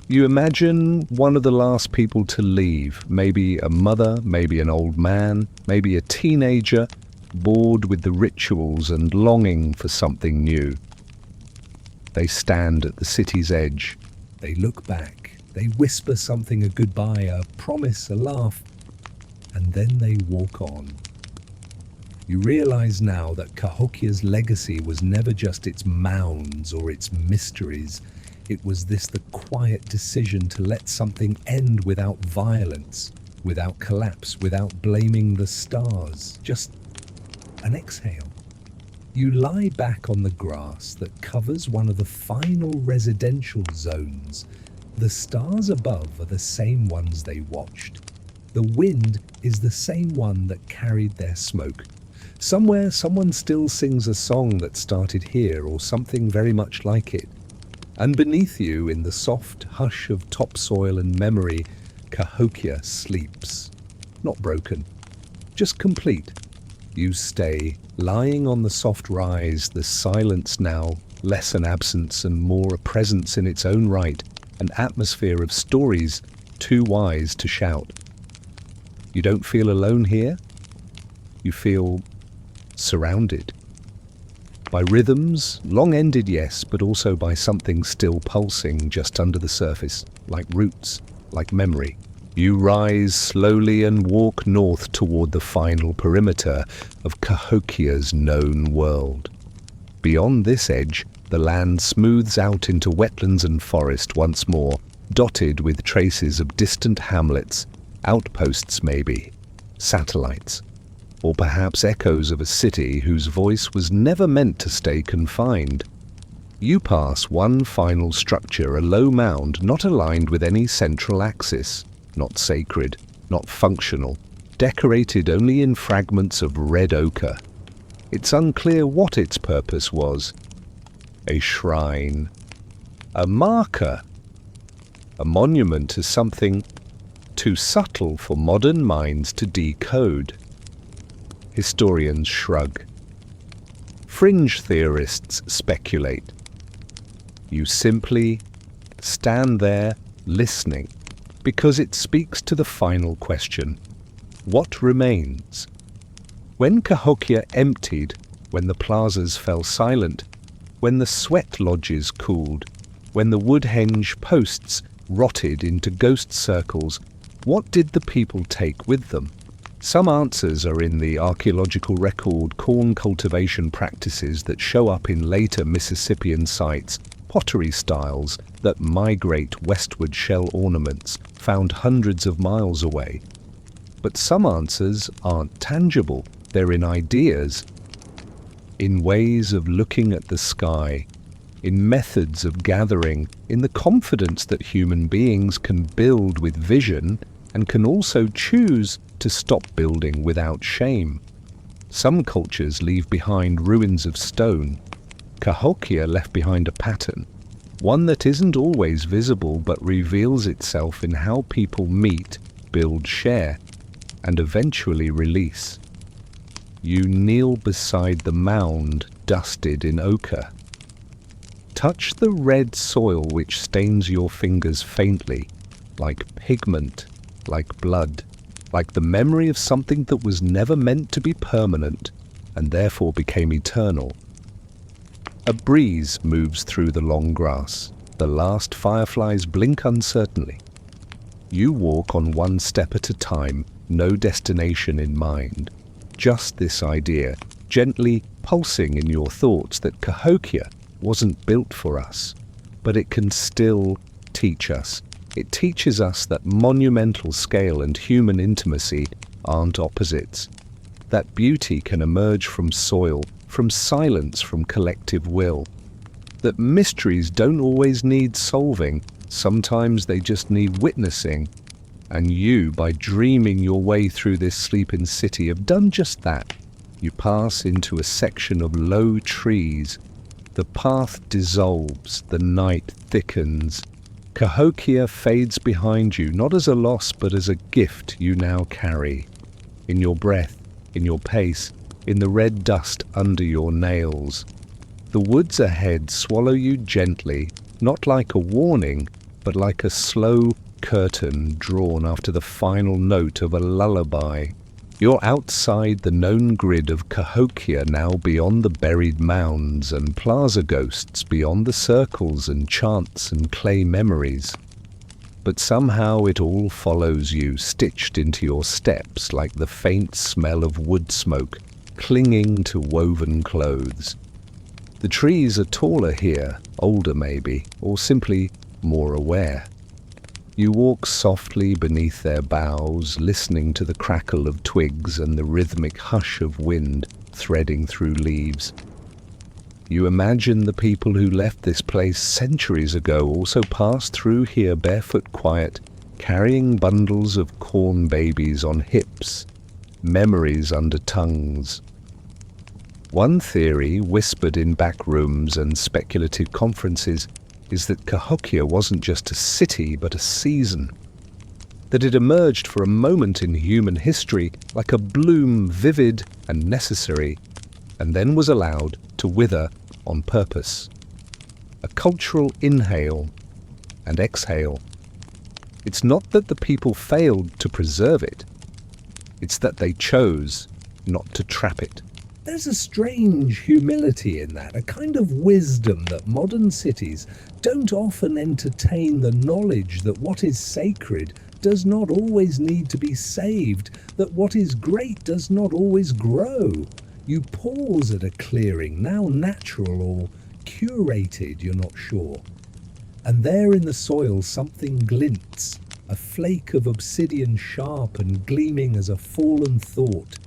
S1: You imagine one of the last people to leave, maybe a mother, maybe an old man, maybe a teenager, bored with the rituals and longing for something new. They stand at the city's edge.
S2: They look back. They whisper something, a goodbye, a promise, a laugh, and then they walk on. You realize now that Cahokia's legacy was never just its mounds or its mysteries. It was the quiet decision to let something end without violence, without collapse, without blaming the stars. Just an exhale. You lie back on the grass that covers one of the final residential zones. The stars above are the same ones they watched. The wind is the same one that carried their smoke. Somewhere someone still sings a song that started here or something very much like it. And beneath you, in the soft hush of topsoil and memory, Cahokia sleeps. Not broken, just complete. You stay, lying on the soft rise, the silence now, less an absence and more a presence in its own right, an atmosphere of stories too wise to shout. You don't feel alone here. You feel surrounded. By rhythms, long-ended, yes, but also by something still pulsing just under the surface, like roots, like memory. You rise slowly and walk north toward the final perimeter of Cahokia's known world. Beyond this edge, the land smooths out into wetlands and forest once more, dotted with traces of distant hamlets, outposts maybe, satellites, or perhaps echoes of a city whose voice was never meant to stay confined. You pass one final structure, a low mound not aligned with any central axis, not sacred, not functional, decorated only in fragments of red ochre. It's unclear what its purpose was. A shrine, a marker, a monument to something too subtle for modern minds to decode. Historians shrug. Fringe theorists speculate. You simply stand there listening, because it speaks to the final question. What remains? When Cahokia emptied, when the plazas fell silent, when the sweat lodges cooled, when the wood-henge posts rotted into ghost circles, what did the people take with them? Some answers are in the archaeological record corn cultivation practices that show up in later Mississippian sites, pottery styles that migrate westward, shell ornaments found hundreds of miles away. But some answers aren't tangible, they're in ideas, in ways of looking at the sky, in methods of gathering, in the confidence that human beings can build with vision and can also choose to stop building without shame. Some cultures leave behind ruins of stone. Cahokia left behind a pattern, one that isn't always visible but reveals itself in how people meet, build, share, and eventually release. You kneel beside the mound dusted in ochre. Touch the red soil which stains your fingers faintly, like pigment, like blood, like the memory of something that was never meant to be permanent and therefore became eternal. A breeze moves through the long grass. The last fireflies blink uncertainly. You walk on one step at a time, no destination in mind. Just this idea, gently pulsing in your thoughts that Cahokia wasn't built for us, but it can still teach us. It teaches us that monumental scale and human intimacy aren't opposites, that beauty can emerge from soil, from silence, from collective will, that mysteries don't always need solving, sometimes they just need witnessing, and you, by dreaming your way through this sleeping city, have done just that. You pass into a section of low trees. The path dissolves, the night thickens. Cahokia fades behind you, not as a loss, but as a gift you now carry. In your breath, in your pace, in the red dust under your nails. The woods ahead swallow you gently, not like a warning, but like a slow curtain drawn after the final note of a lullaby. You're outside the known grid of Cahokia now, beyond the buried mounds and plaza ghosts, beyond the circles and chants and clay memories. But somehow it all follows you, stitched into your steps like the faint smell of wood smoke, clinging to woven clothes. The trees are taller here, older maybe, or simply more aware. You walk softly beneath their boughs, listening to the crackle of twigs and the rhythmic hush of wind threading through leaves. You imagine the people who left this place centuries ago also passed through here barefoot quiet,
S1: carrying bundles of corn babies on hips, memories under tongues. One theory, whispered in back rooms and speculative conferences, is that Cahokia wasn't just a city but a season, that it emerged for a moment in human history like a bloom vivid and necessary, and then was allowed to wither on purpose. A cultural inhale and exhale. It's not that the people failed to preserve it, it's that they chose not to trap it.
S2: There's a strange humility in that, a kind of wisdom that modern cities don't often entertain the knowledge that what is sacred does not always need to be saved, that what is great does not always grow. You pause at a clearing, now natural or curated, you're not sure. And there in the soil something glints, a flake of obsidian sharp and gleaming as a fallen thought.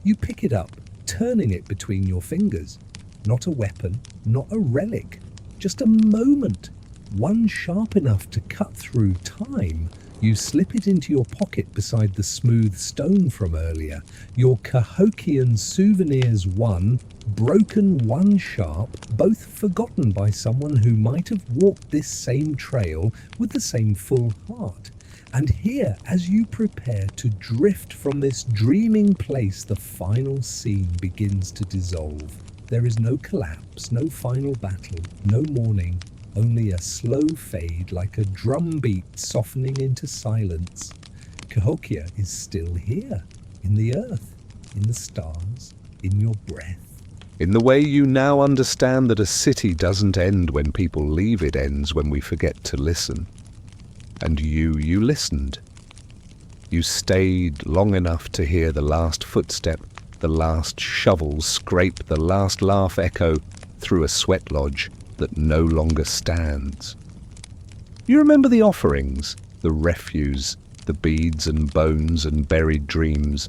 S2: You pick it up, turning it between your fingers. Not a weapon, not a relic, just a moment, one sharp enough to cut through time. You slip it into your pocket beside the smooth stone from earlier. Your Cahokian souvenirs, one broken, one sharp, both forgotten by someone who might have walked this same trail with the same full heart. And here, as you prepare to drift from this dreaming place, the final scene begins to dissolve. There is no collapse, no final battle, no mourning, only a slow fade like a drum beat softening into silence. Cahokia is still here, in the earth, in the stars, in your breath.
S1: In the way you now understand that a city doesn't end when people leave, it ends when we forget to listen. And you listened. You stayed long enough to hear the last footstep, the last shovel scrape, the last laugh echo through a sweat lodge that no longer stands. You remember the offerings, the refuse, the beads and bones and buried dreams.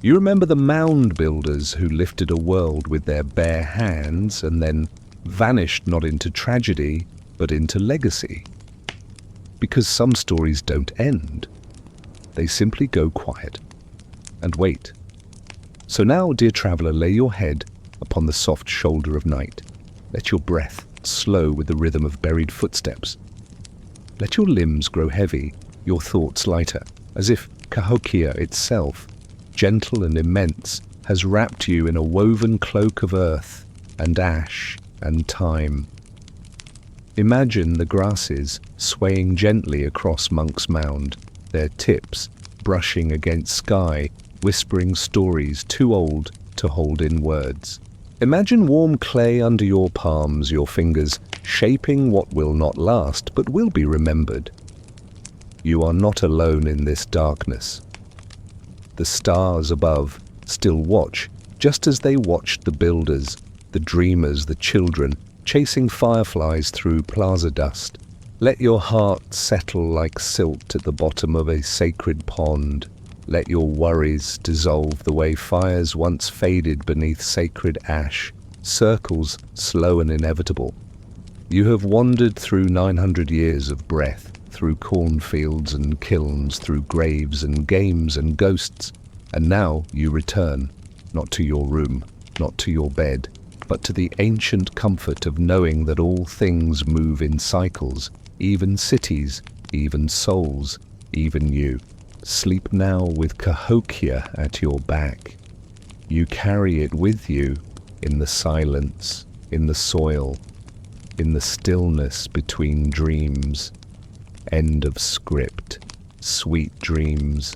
S1: You remember the mound builders who lifted a world with their bare hands and then vanished not into tragedy, but into legacy. Because some stories don't end. They simply go quiet and wait. So now, dear traveller, lay your head upon the soft shoulder of night. Let your breath slow with the rhythm of buried footsteps. Let your limbs grow heavy, your thoughts lighter, as if Cahokia itself, gentle and immense, has wrapped you in a woven cloak of earth and ash and time. Imagine the grasses swaying gently across Monk's Mound, their tips brushing against sky, whispering stories too old to hold in words. Imagine warm clay under your palms, your fingers, shaping what will not last but will be remembered. You are not alone in this darkness. The stars above still watch, just as they watched the builders, the dreamers, the children, chasing fireflies through plaza dust. Let your heart settle like silt at the bottom of a sacred pond. Let your worries dissolve the way fires once faded beneath sacred ash, circles slow and inevitable. You have wandered through 900 years of breath, through cornfields and kilns, through graves and games and ghosts, and now you return, not to your room, not to your bed, but to the ancient comfort of knowing that all things move in cycles, even cities, even souls, even you. Sleep now with Cahokia at your back. You carry it with you in the silence, in the soil, in the stillness between dreams. End of script. Sweet dreams.